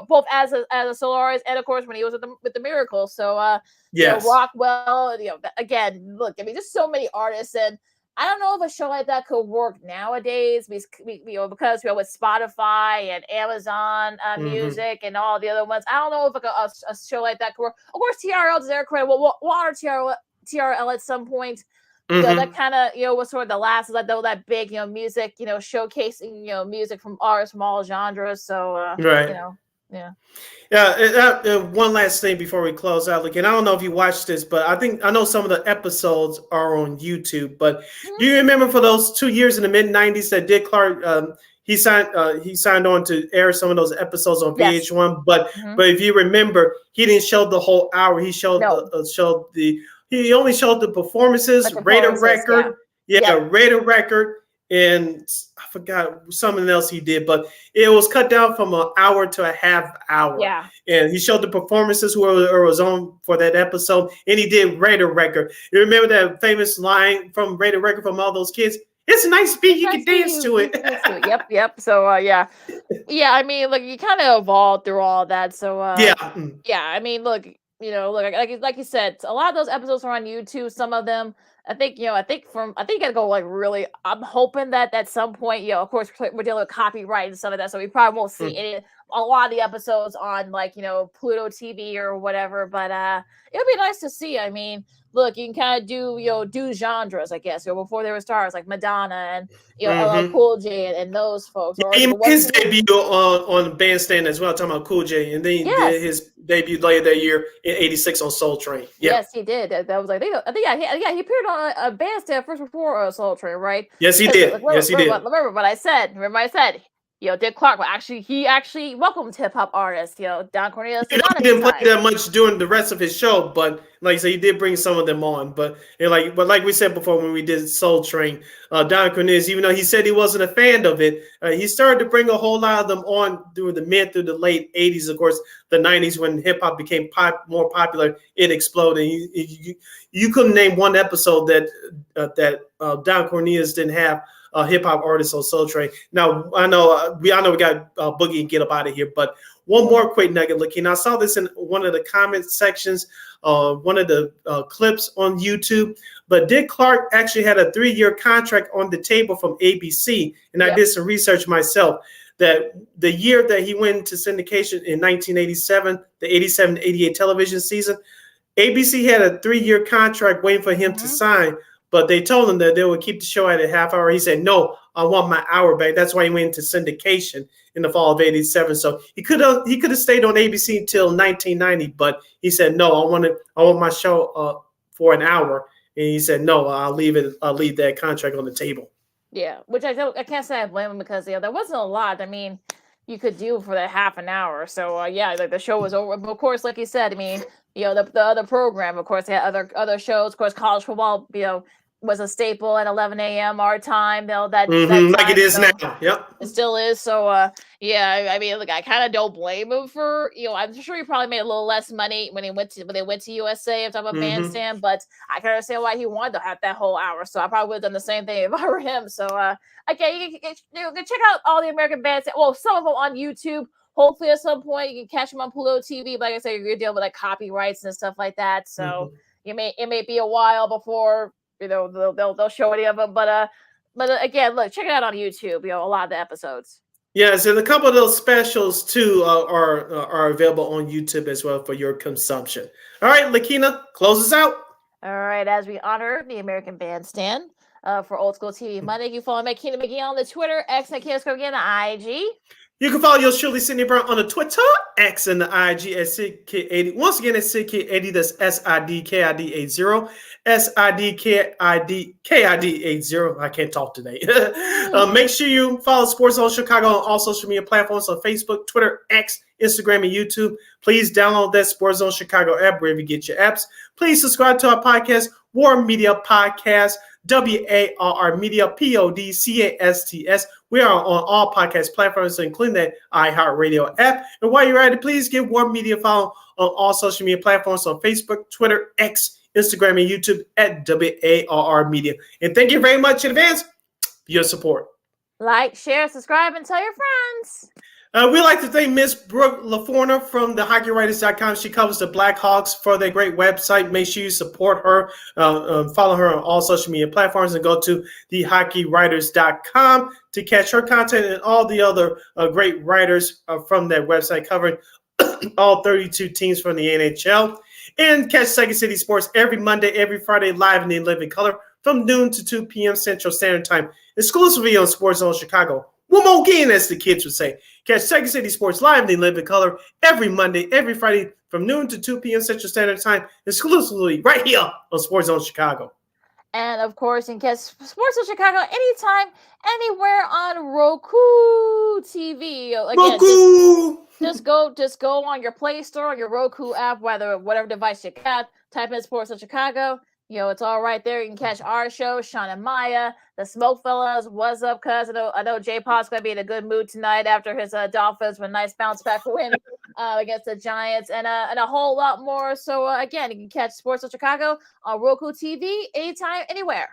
both as a Solaris and of course when he was with the Miracle. So Rockwell, again, look, I mean, just so many artists. And I don't know if a show like that could work nowadays because with Spotify and Amazon Music and all the other ones. I don't know if a show like that could work. Of course, TRL deserves credit. We'll honor TRL at some point. That kind of was sort of the last of that big music showcasing music from artists from all genres. So one last thing before we close out. Again, I don't know if you watched this, but I know some of the episodes are on YouTube. But do you remember for those 2 years in the mid-90s that Dick Clark he signed on to air some of those episodes on VH1? But if you remember, he didn't show the whole hour. He showed he only showed the performances, rated record, rated record, and I forgot something else he did, but it was cut down from an hour to a half hour. Yeah. And he showed the performances whoever was on for that episode, and he did rated record. You remember that famous line from rated record from all those kids? It's a nice beat. You can dance to it. Yep. So I mean, look, you kind of evolved through all that. So I mean, look. Like you said, a lot of those episodes are on YouTube. Some of them, I think you gotta go like really. I'm hoping that at some point, of course, we're dealing with copyright and stuff like that, so we probably won't see a lot of the episodes on like Pluto TV or whatever. But it'll be nice to see. I mean, look, you can kind of do genres, I guess. Before there were stars like Madonna and LL Cool J and those folks. He made his debut on Bandstand as well, talking about Cool J, and then he did his debut later that year in '86 on Soul Train. Yes, he did. That was like he appeared on a Bandstand first before Soul Train, right? Yes, he did. Remember what I said? Dick Clark, he actually welcomed hip hop artists. Don Cornelius. He didn't play that much during the rest of his show, but like I said, he did bring some of them on. But like we said before when we did Soul Train, Don Cornelius, even though he said he wasn't a fan of it, he started to bring a whole lot of them on through the late '80s. Of course, the '90s when hip hop became more popular, it exploded. You couldn't name one episode that Don Cornelius didn't have hip hop artists on Soul Train. Now I know we got Boogie and Get Up Out of Here, but one more quick nugget. Looking, I saw this in one of the comment sections, one of the clips on YouTube. But Dick Clark actually had a 3-year contract on the table from ABC, and I did some research myself. That the year that he went into syndication in 1987, the 87-88 television season, ABC had a 3-year contract waiting for him to sign. But they told him that they would keep the show at a half hour. He said, "No, I want my hour back." That's why he went into syndication in the fall of '87. So he could have stayed on ABC until 1990, but he said, "No, I want my show for an hour." And he said, "No, I'll leave that contract on the table." Yeah, which I can't say I blame him because there wasn't a lot. I mean, you could do for that half an hour. So like the show was over. But of course, like you said, I mean, the other program, of course, they had other shows. Of course, college football, was a staple at 11 a.m. our time. That time, like it is now. Yep, it still is. So I mean, look, I kind of don't blame him for I'm sure he probably made a little less money when they went to USA. I'm talking about Bandstand, but I can understand why he wanted to have that whole hour. So I probably would have done the same thing if I were him. So you can check out all the American Bandstand. Well, some of them on YouTube. Hopefully, at some point you can catch them on Pluto TV. But like I said, you're dealing with like copyrights and stuff like that. So it may be a while before. They'll show any of them, but again, look, check it out on YouTube. A lot of the episodes. Yes, and a couple of those specials too are available on YouTube as well for your consumption. All right, Lakina, close us out. All right, as we honor the American Bandstand for Old School TV Monday, you follow Makina McGee on the Twitter, X, and again on IG. You can follow yours truly, Sydney Brown, on the Twitter, X, and the IG at SidKid80. Once again, it's SidKid80. That's SIDKID80. SIDKID80. I can't talk today. Make sure you follow Sports Zone Chicago on all social media platforms on Facebook, Twitter, X, Instagram, and YouTube. Please download that Sports Zone Chicago app wherever you get your apps. Please subscribe to our podcast, War Media Podcast, WARR Media, PODCASTS. We are on all podcast platforms, including the iHeartRadio app. And while you're at it, please give War Media a follow on all social media platforms on Facebook, Twitter, X, Instagram, and YouTube at WARR Media. And thank you very much in advance for your support. Like, share, subscribe, and tell your friends. We'd like to thank Miss Brooke LoForno from the HockeyWriters.com. She covers the Blackhawks for their great website. Make sure you support her, follow her on all social media platforms, and go to the HockeyWriters.com to catch her content and all the other great writers from that website covering all 32 teams from the NHL. And catch Second City Sports every Monday, every Friday, live in the living color from noon to 2 p.m. Central Standard Time, exclusively on Sports Zone Chicago. One more game, as the kids would say. Catch Second City Sports live in the living color every Monday, every Friday from noon to 2 p.m. Central Standard Time, exclusively right here on Sports Zone Chicago. And of course, you can catch Sports Zone Chicago anytime, anywhere on Roku TV. Again, Roku! Just go on your Play Store, your Roku app, whatever device you got. Type in Sports Zone Chicago. It's all right there. You can catch our show, Sean and Maya, the Smoke Fellas. What's up, cuz? I know J Pod's gonna be in a good mood tonight after his Dolphins with a nice bounce back win against the Giants, and a whole lot more. So again, you can catch Sports of Chicago on Roku TV anytime, anywhere.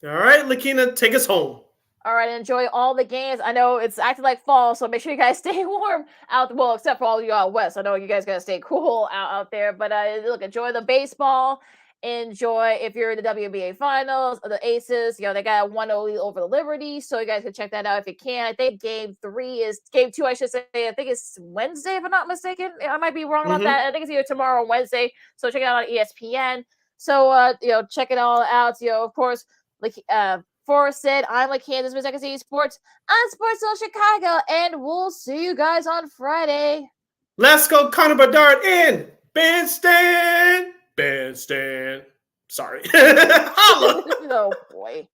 All right, Lakina, take us home. All right, enjoy all the games. I know it's acting like fall, so make sure you guys stay warm out. Well, except for all you out west. I know you guys gotta stay cool out there. But look, enjoy the baseball. Enjoy if you're in the WNBA finals, the Aces, they got a 1-0 lead over the Liberty, so you guys can check that out if you can. I think game 2, I should say. I think it's Wednesday, if I'm not mistaken. I might be wrong about that. I think it's either tomorrow or Wednesday, so check it out on ESPN. So, check it all out. Of course, like Forrest said, I'm like Kansas, Miss Second City Sports on Sports Zone Chicago, and we'll see you guys on Friday. Let's go, Connor Bedard in Bandstand. Sorry. Holla. Oh, boy.